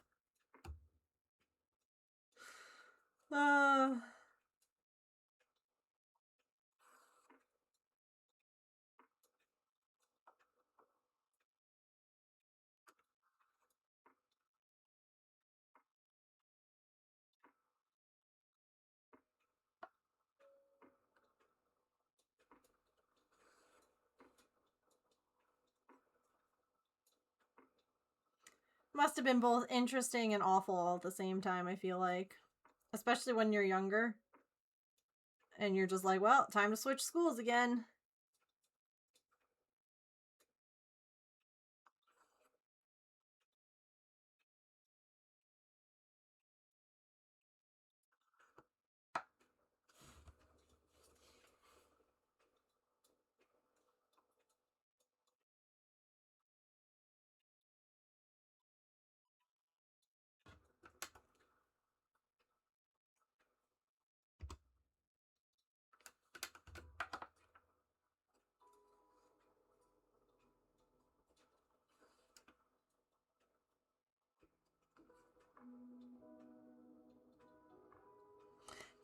Must have been both interesting and awful all at the same time, I feel like. Especially when you're younger. And you're just like, well, time to switch schools again.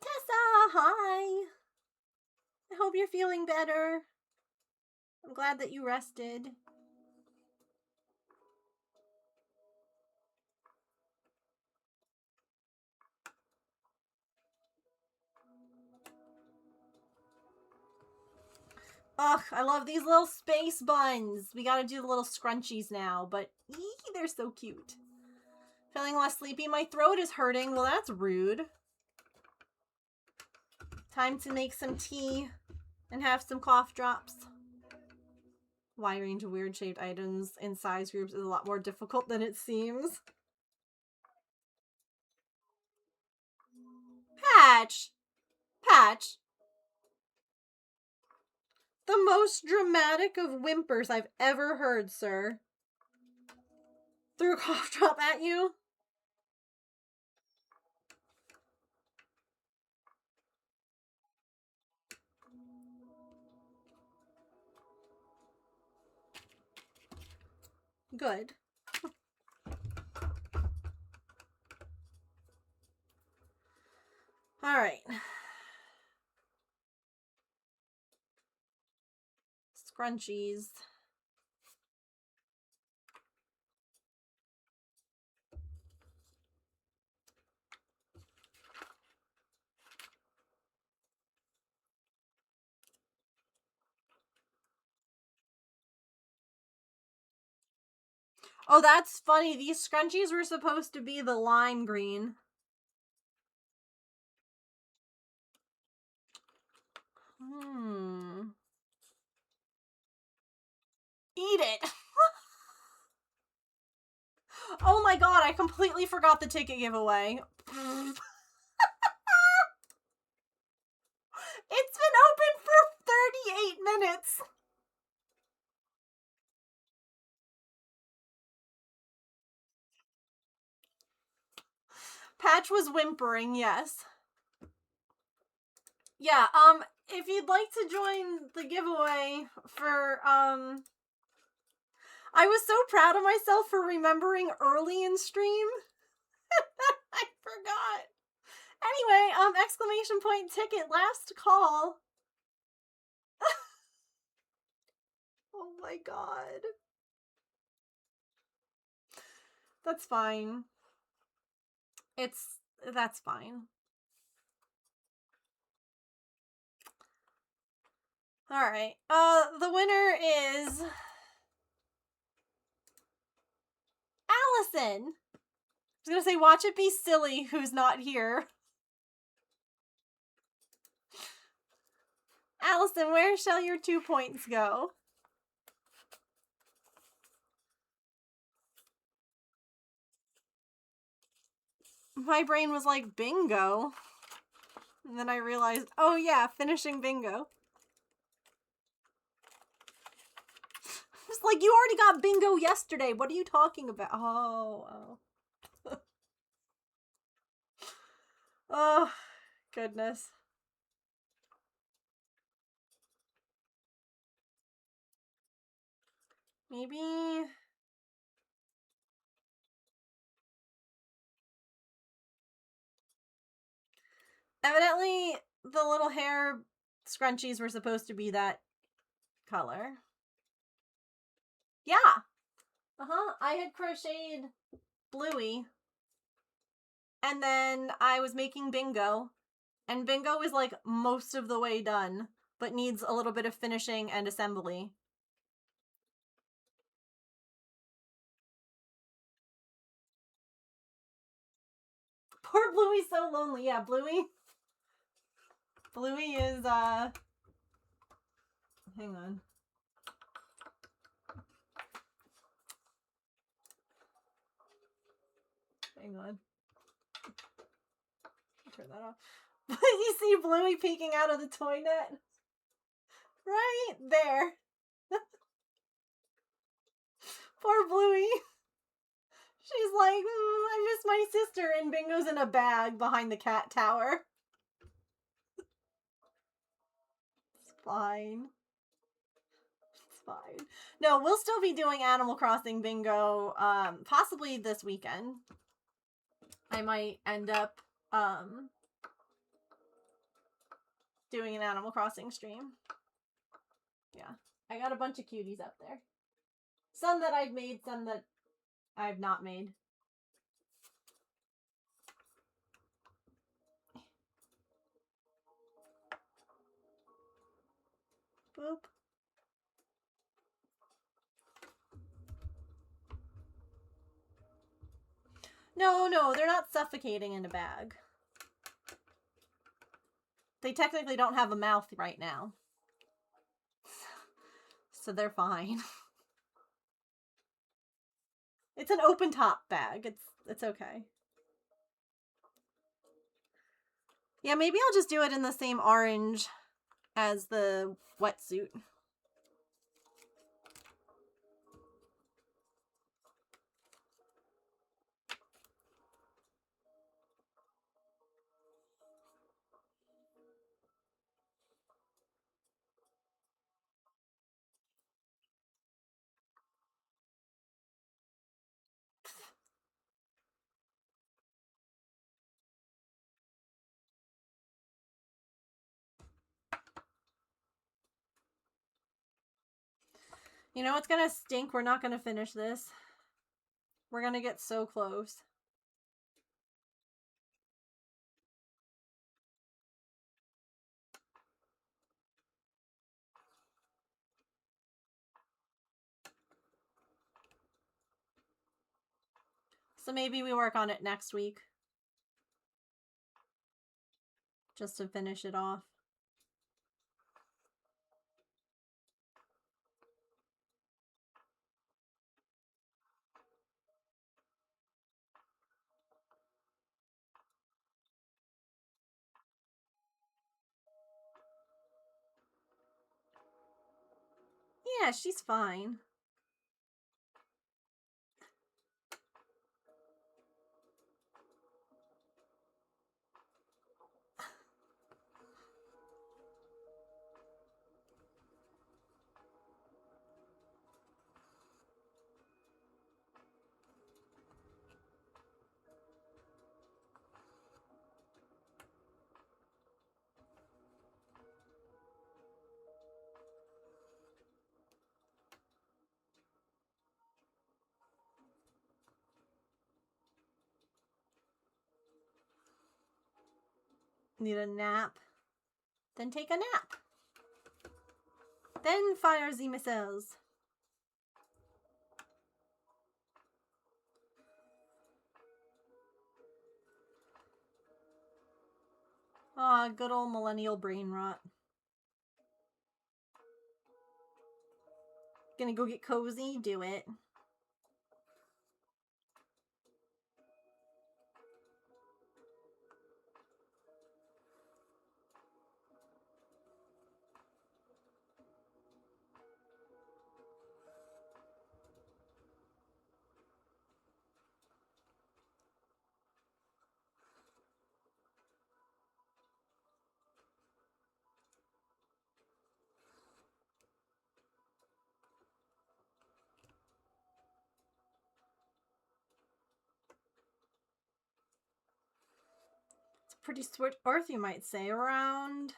Tessa, hi! I hope you're feeling better. I'm glad that you rested. Ugh, I love these little space buns. We gotta do the little scrunchies now, but they're so cute. Feeling less sleepy? My throat is hurting. Well, that's rude. Time to make some tea and have some cough drops. Wide range of weird shaped items in size groups is a lot more difficult than it seems. Patch! Patch! The most dramatic of whimpers I've ever heard, sir. Threw a cough drop at you? Good. Alright. Scrunchies. Oh, that's funny. These scrunchies were supposed to be the lime green. Eat it! Oh my god, I completely forgot the ticket giveaway. It's been open for 38 minutes! Patch was whimpering, yes. Yeah, if you'd like to join the giveaway for, I was so proud of myself for remembering early in stream. I forgot. Anyway, exclamation point ticket, last call. Oh my god. That's fine. That's fine. Alright. The winner is Allison. I was gonna say, watch it be silly who's not here. Allison, where shall your 2 points go? My brain was like, bingo. And then I realized, oh yeah, finishing bingo. It's like, you already got bingo yesterday. What are you talking about? Oh. Oh, goodness. Maybe... Evidently, the little hair scrunchies were supposed to be that color. Yeah. I had crocheted Bluey. And then I was making bingo. And bingo is like most of the way done, but needs a little bit of finishing and assembly. Poor Bluey's so lonely. Yeah, Bluey is, hang on. Hang on. Turn that off. You see Bluey peeking out of the toy net? Right there. Poor Bluey. She's like, I miss my sister, and Bingo's in a bag behind the cat tower. It's fine. It's fine. No, we'll still be doing Animal Crossing Bingo, possibly this weekend. I might end up, doing an Animal Crossing stream. Yeah. I got a bunch of cuties up there. Some that I've made, some that I've not made. Boop. No, they're not suffocating in a bag. They technically don't have a mouth right now. So they're fine. It's an open top bag. It's okay. Yeah, maybe I'll just do it in the same orange as the wetsuit. You know what's gonna stink? We're not gonna finish this. We're gonna get so close. So maybe we work on it next week. Just to finish it off. Yeah, she's fine. Need a nap? Then take a nap. Then fire the missiles. Ah, good old millennial brain rot. Gonna go get cozy? Do it. It's a pretty sweet earth, you might say, around...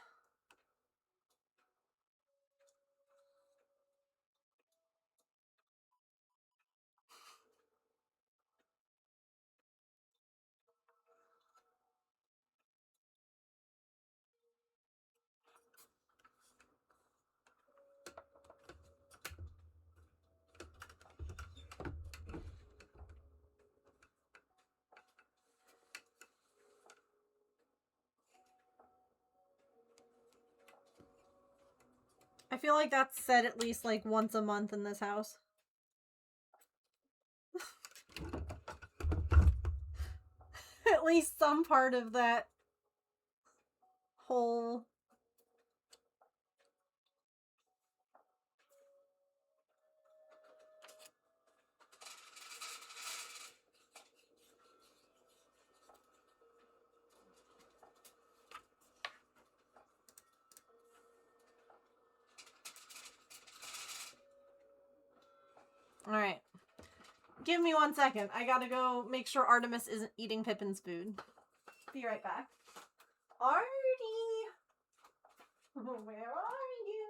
I feel like that's said at least like once a month in this house. At least some part of that whole... Alright. Give me 1 second. I gotta go make sure Artemis isn't eating Pippin's food. Be right back. Artie! Where are you?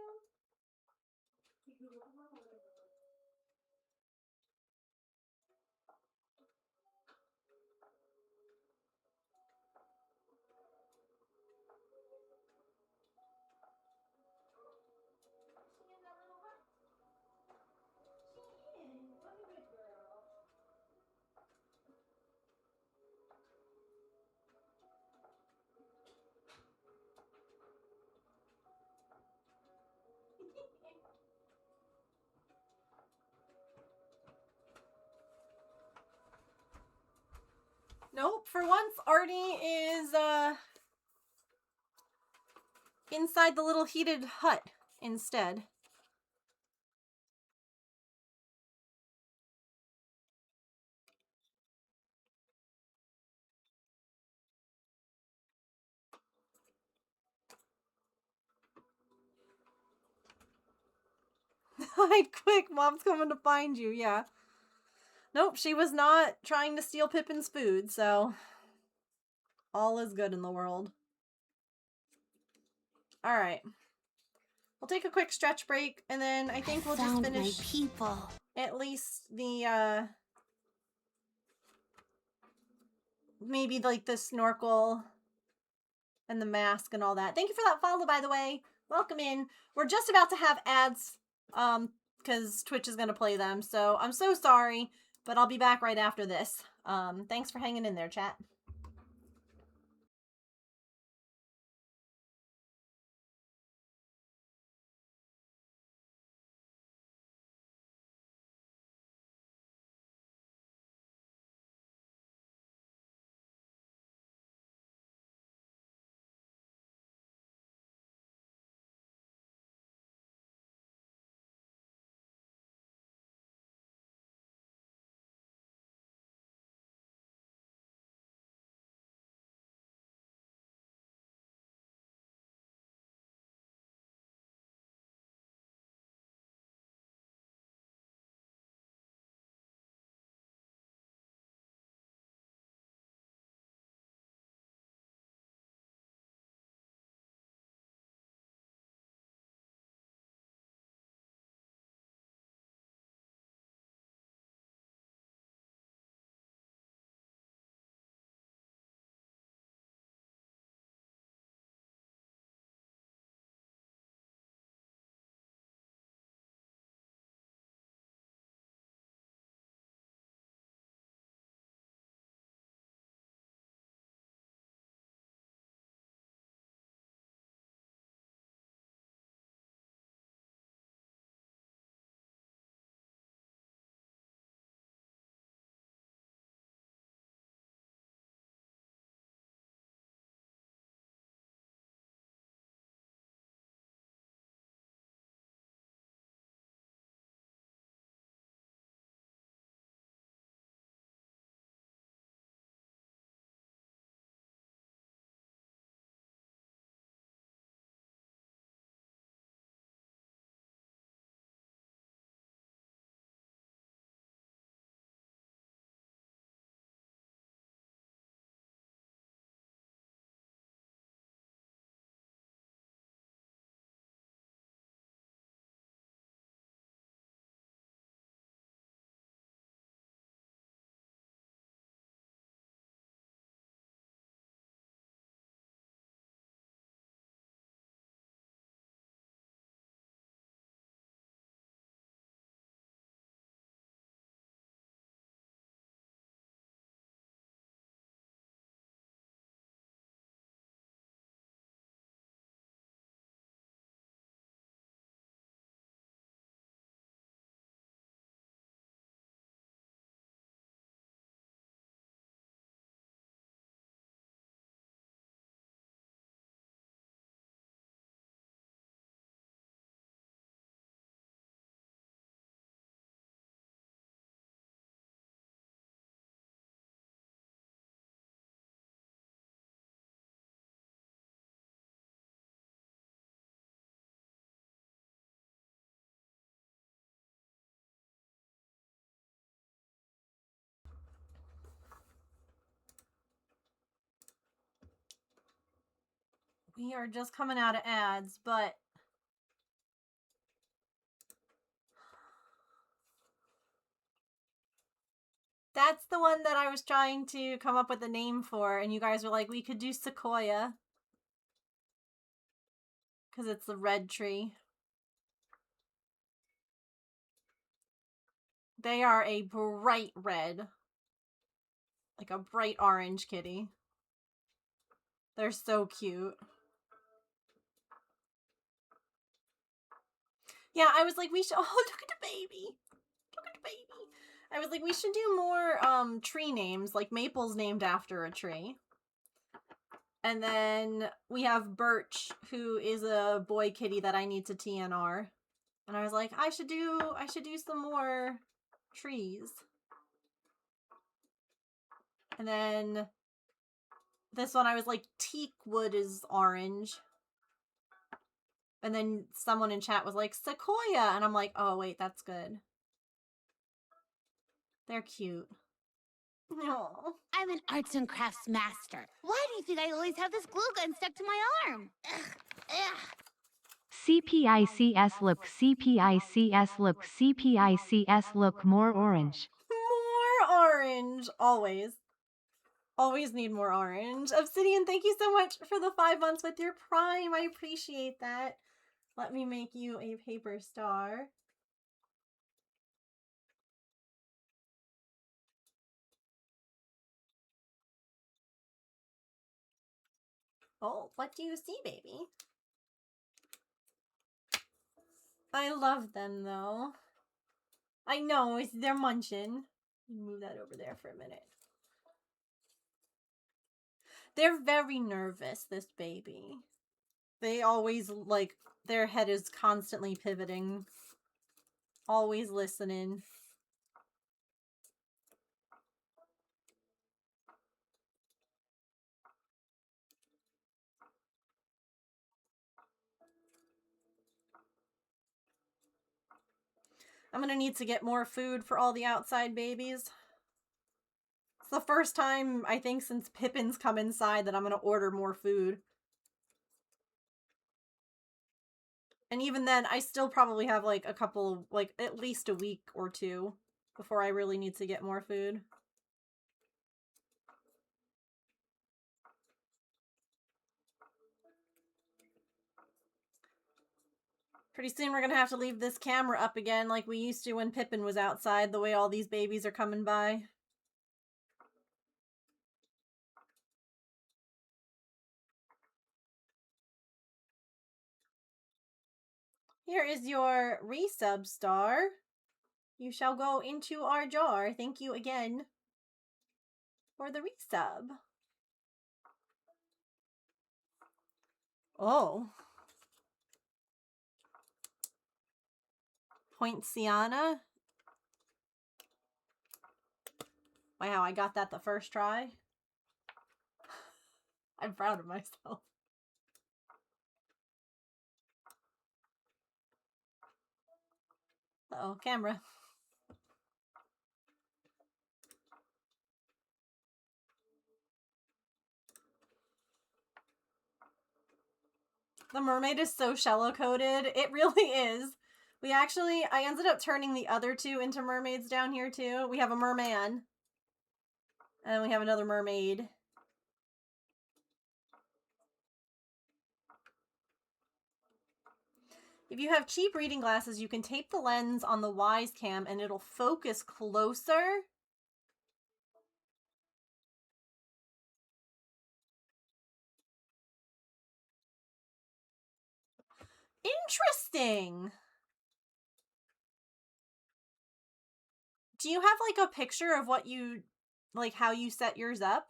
Nope, for once Artie is inside the little heated hut instead. Hide quick, Mom's coming to find you, yeah. Nope, she was not trying to steal Pippin's food, so all is good in the world. Alright. We'll take a quick stretch break, and then I think we'll just finish my people. At least the, maybe like the snorkel and the mask and all that. Thank you for that follow, by the way. Welcome in. We're just about to have ads, because Twitch is going to play them, so I'm so sorry, but I'll be back right after this. Thanks for hanging in there, chat. We are just coming out of ads, but that's the one that I was trying to come up with a name for, and you guys were like, we could do Sequoia. Because it's the red tree. They are a bright red. Like a bright orange kitty. They're so cute. Yeah, I was like, we should... Oh, look at the baby. Look at the baby. I was like, we should do more tree names. Like Maple's named after a tree. And then we have Birch, who is a boy kitty that I need to TNR. And I was like, I should do some more trees. And then this one I was like, teak wood is orange. And then someone in chat was like, Sequoia. And I'm like, oh wait, that's good. They're cute. No. I'm an arts and crafts master. Why do you think I always have this glue gun stuck to my arm? Ugh. Ugh. CPICS look, CPICS look, CPICS look more orange. More orange. Always. Always need more orange. Obsidian, thank you so much for the 5 months with your Prime. I appreciate that. Let me make you a paper star. Oh, what do you see, baby? I love them, though. I know, they're munching. Move that over there for a minute. They're very nervous, this baby. They always, like, their head is constantly pivoting. Always listening. I'm gonna need to get more food for all the outside babies. It's the first time, I think, since Pippin's come inside that I'm gonna order more food. And even then, I still probably have, like, a couple, like, at least a week or two before I really need to get more food. Pretty soon we're gonna have to leave this camera up again like we used to when Pippin was outside, the way all these babies are coming by. Here is your resub star. You shall go into our jar. Thank you again for the resub. Oh. Point Sienna. Wow, I got that the first try. I'm proud of myself. Uh-oh, camera. The mermaid is so shallow-coated. It really is. I ended up turning the other two into mermaids down here too. We have a merman. And we have another mermaid. If you have cheap reading glasses, you can tape the lens on the Wise Cam and it'll focus closer. Interesting. Do you have, like, a picture of what you, like, how you set yours up?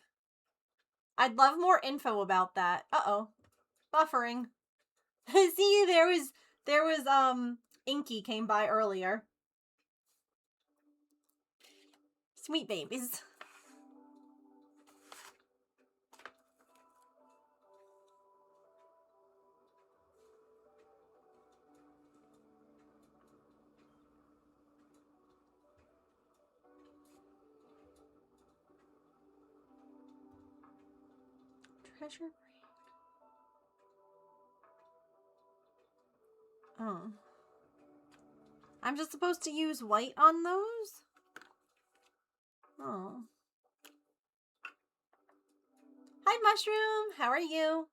I'd love more info about that. Uh-oh. Buffering. See, there was, Inky came by earlier. Sweet babies. Treasure. Oh. I'm just supposed to use white on those? Oh. Hi, Mushroom! How are you?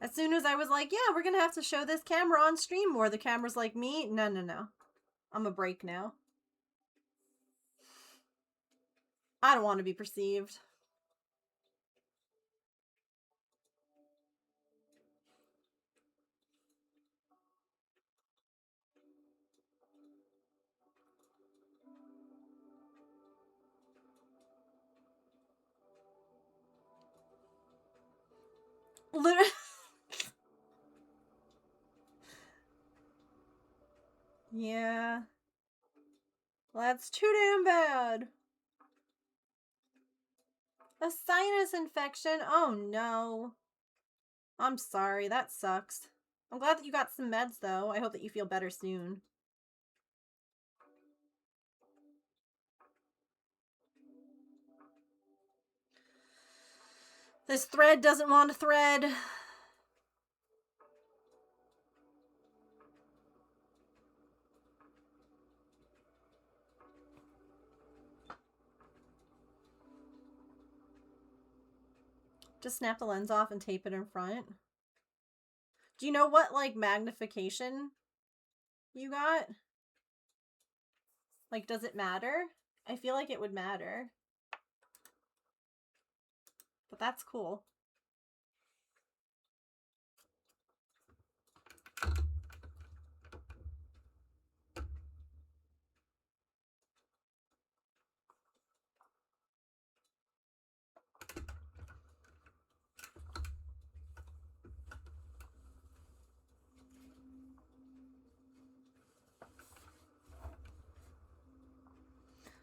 As soon as I was like, yeah, we're gonna have to show this camera on stream more, the camera's like, me? No, no, no. I'm a break now. I don't want to be perceived. Literally. Yeah. That's too damn bad. A sinus infection? Oh no. I'm sorry, that sucks. I'm glad that you got some meds though. I hope that you feel better soon. This thread doesn't want to thread. Just snap the lens off and tape it in front. Do you know what, like, magnification you got? Like, does it matter? I feel like it would matter. But that's cool.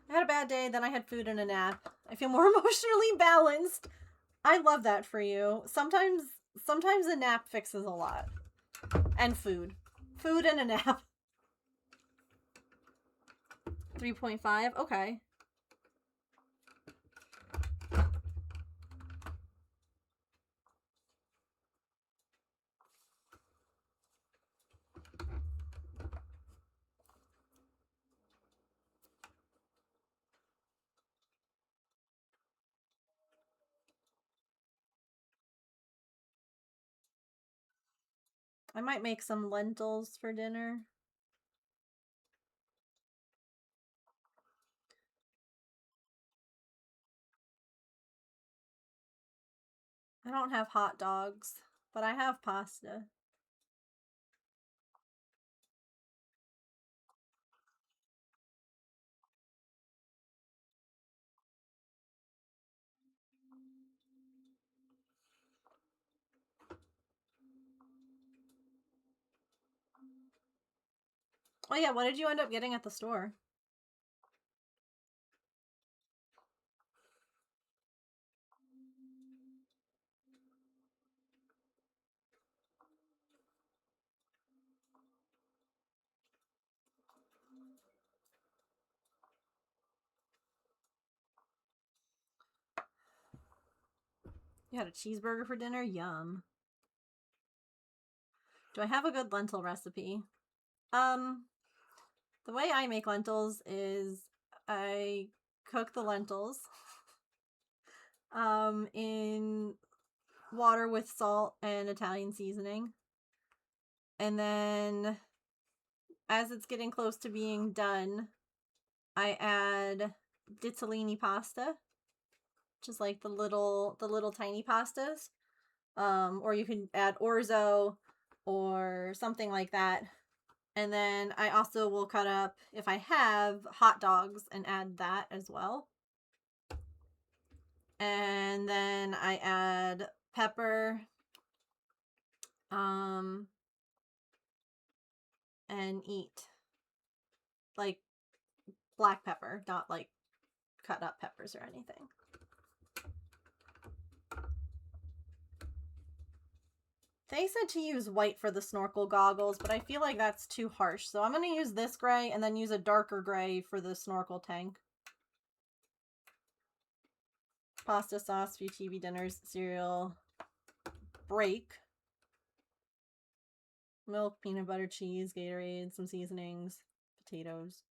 I had a bad day, then I had food and a nap. I feel more emotionally balanced. I love that for you. Sometimes a nap fixes a lot. And food. Food and a nap. 3.5? Okay. I might make some lentils for dinner. I don't have hot dogs, but I have pasta. Oh yeah, what did you end up getting at the store? You had a cheeseburger for dinner? Yum. Do I have a good lentil recipe? The way I make lentils is I cook the lentils in water with salt and Italian seasoning. And then as it's getting close to being done, I add ditalini pasta, which is like the little tiny pastas. Or you can add orzo or something like that. And then I also will cut up, if I have, hot dogs and add that as well. And then I add pepper, and eat. Like black pepper, not like cut up peppers or anything. They said to use white for the snorkel goggles, but I feel like that's too harsh. So I'm going to use this gray and then use a darker gray for the snorkel tank. Pasta sauce, few TV dinners, cereal, break. Milk, peanut butter, cheese, Gatorade, some seasonings, potatoes.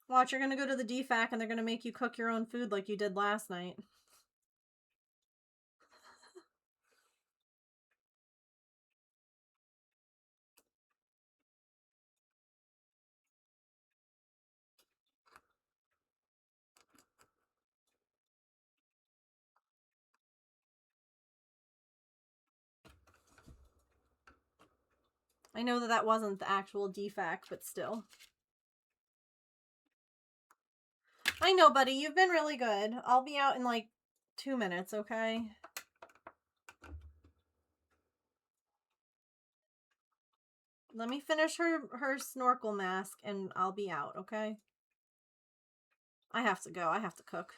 Watch, you're gonna go to the DFAC and they're gonna make you cook your own food like you did last night. I know that that wasn't the actual DFAC, but still. I know, buddy. You've been really good. I'll be out in like 2 minutes, okay? Let me finish her snorkel mask and I'll be out, okay? I have to go. I have to cook.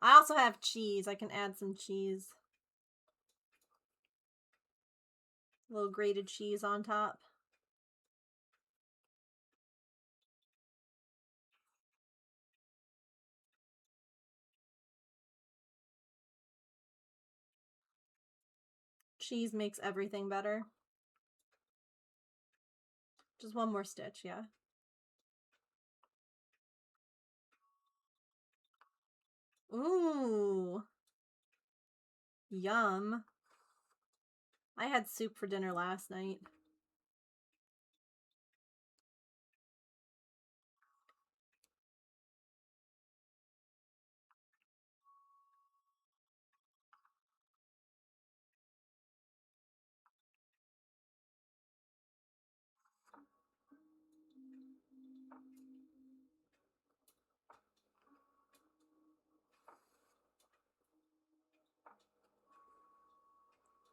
I also have cheese. I can add some cheese. A little grated cheese on top. Cheese makes everything better. Just one more stitch, yeah. Ooh. Yum. I had soup for dinner last night.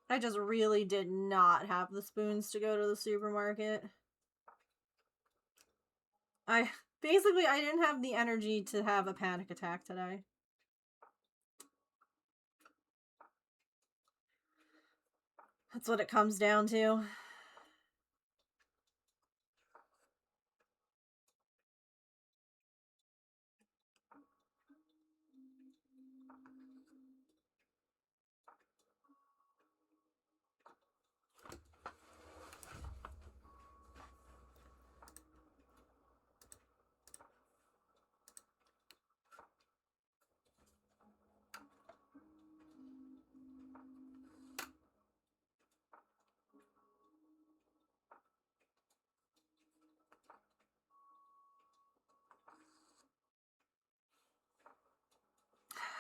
I just really did not have the spoons to go to the supermarket. I didn't have the energy to have a panic attack today. That's what it comes down to.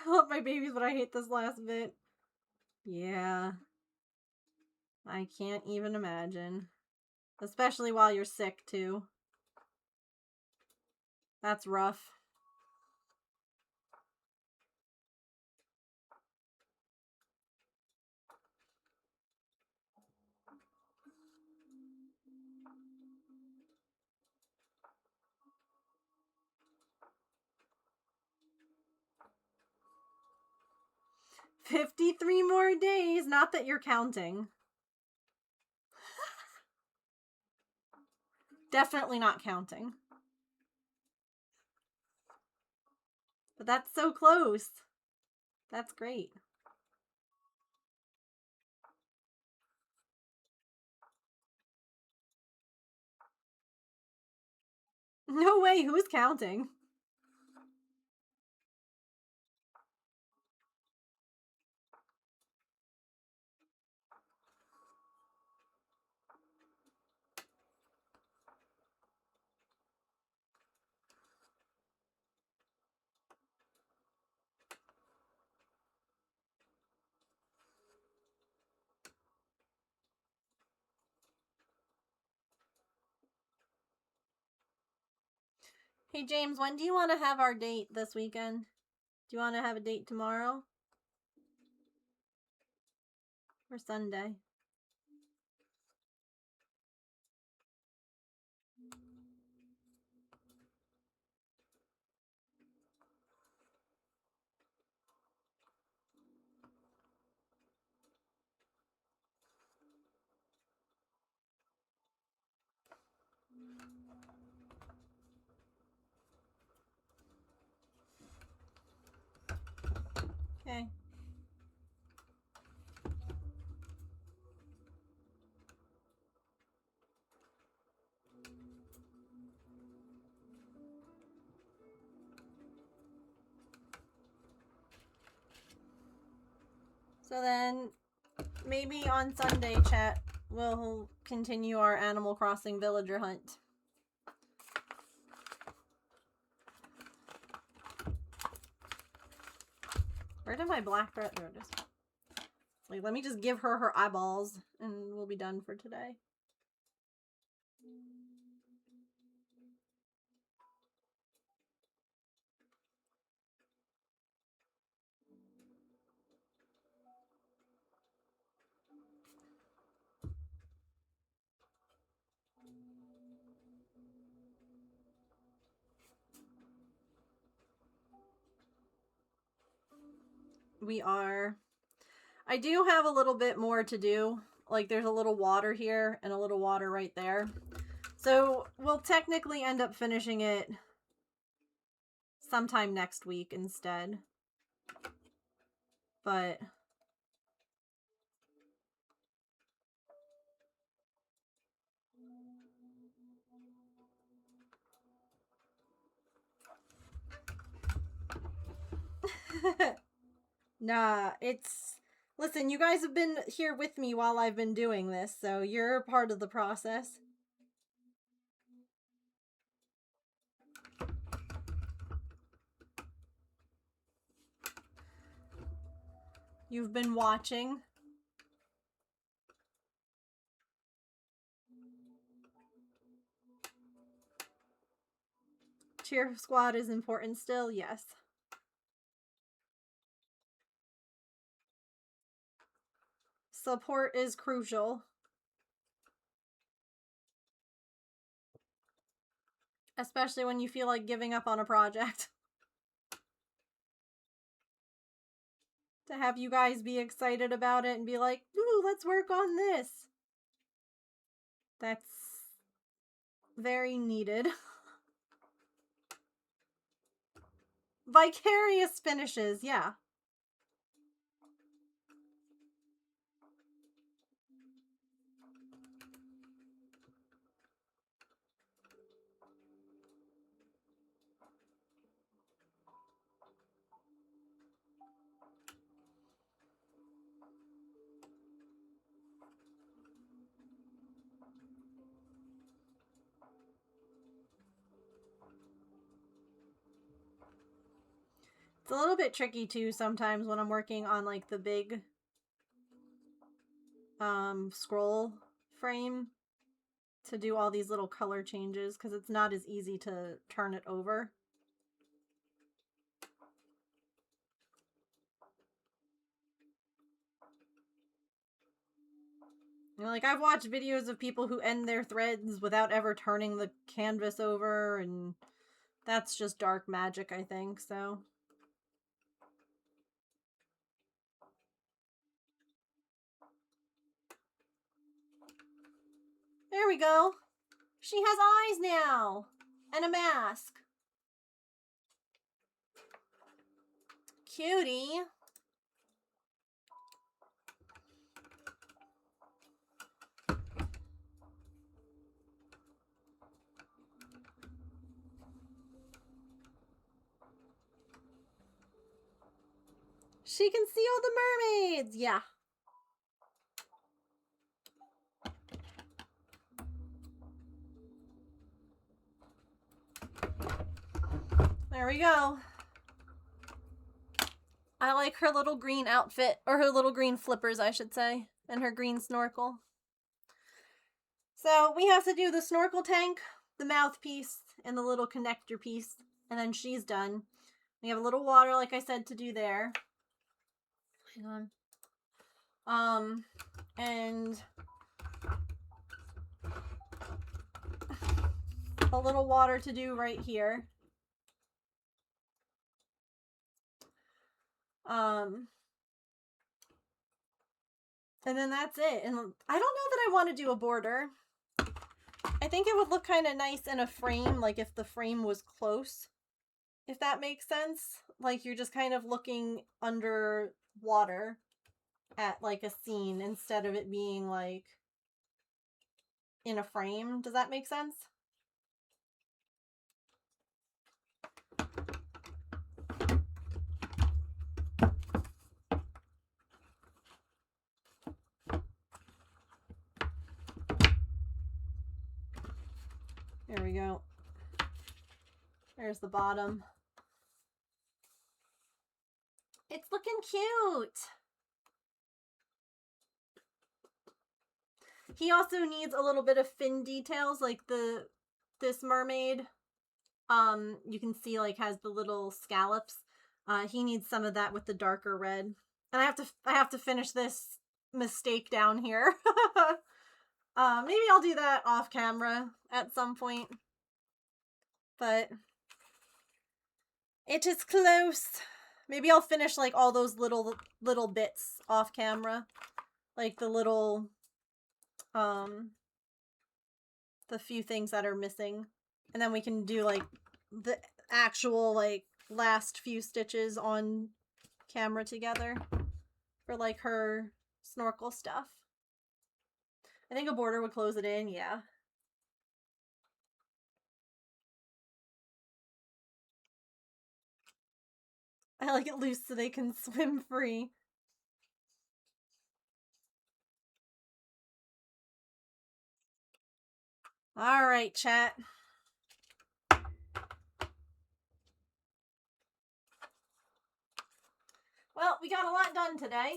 I love my babies, but I hate this last bit. Yeah. I can't even imagine. Especially while you're sick, too. That's rough. "53 more days. Not that you're counting. Definitely not counting. But that's so close. That's great. No way. Who's counting? Hey, James, when do you want to have our date this weekend? Do you want to have a date tomorrow? Or Sunday? Okay. So then, maybe on Sunday, chat, we'll continue our Animal Crossing villager hunt. Where did my black thread? There it is. Like, let me just give her her eyeballs, and we'll be done for today. We are. I do have a little bit more to do. Like, there's a little water here and a little water right there. So we'll technically end up finishing it sometime next week instead. But nah, it's... Listen, you guys have been here with me while I've been doing this, so you're part of the process. You've been watching. Cheer squad is important still, yes. Support is crucial. Especially when you feel like giving up on a project. To have you guys be excited about it and be like, ooh, let's work on this. That's very needed. Vicarious finishes, yeah. It's a little bit tricky too sometimes when I'm working on like the big scroll frame to do all these little color changes because it's not as easy to turn it over. You know, like I've watched videos of people who end their threads without ever turning the canvas over, and that's just dark magic, I think, so. There we go. She has eyes now. And a mask. Cutie. She can see all the mermaids. Yeah. There we go. I like her little green outfit, or her little green flippers, I should say, and her green snorkel. So we have to do the snorkel tank, the mouthpiece, and the little connector piece, and then she's done. We have a little water, like I said, to do there. Hang on. And a little water to do right here. And then that's it. And I don't know that I want to do a border. I think it would look kind of nice in a frame, like if the frame was close, if that makes sense. Like you're just kind of looking under water at like a scene instead of it being like in a frame. Does that make sense? There we go. There's the bottom. It's looking cute. He also needs a little bit of fin details, like this mermaid. You can see like has the little scallops. He needs some of that with the darker red. And I have to finish this mistake down here. Maybe I'll do that off camera at some point. But it is close. Maybe I'll finish like all those little bits off camera. Like the little the few things that are missing. And then we can do like the actual like last few stitches on camera together for like her snorkel stuff. I think a border would close it in, yeah. I like it loose so they can swim free. All right, chat. Well, we got a lot done today.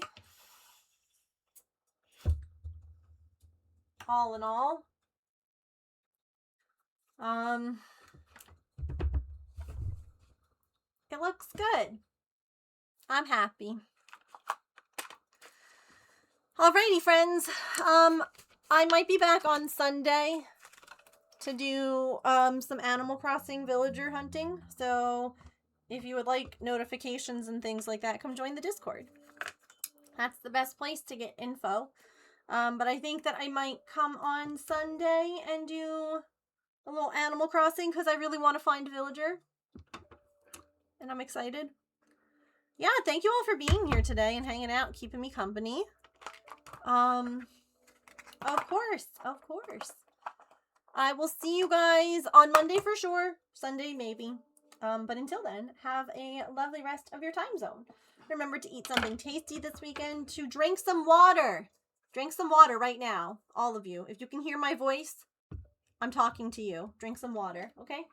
All in all. It looks good. I'm happy. Alrighty, friends. I might be back on Sunday to do some Animal Crossing villager hunting. So if you would like notifications and things like that, come join the Discord. That's the best place to get info. But I think that I might come on Sunday and do a little Animal Crossing because I really want to find a villager. And I'm excited. Yeah, thank you all for being here today and hanging out, keeping me company. Of course, of course. I will see you guys on Monday for sure. Sunday, maybe. But until then, have a lovely rest of your time zone. Remember to eat something tasty this weekend, to drink some water. Drink some water right now, all of you. If you can hear my voice, I'm talking to you. Drink some water, okay?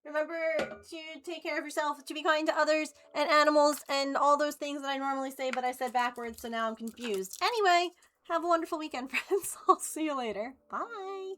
Remember to take care of yourself, to be kind to others and animals and all those things that I normally say, but I said backwards, so now I'm confused. Anyway, have a wonderful weekend, friends. I'll see you later. Bye.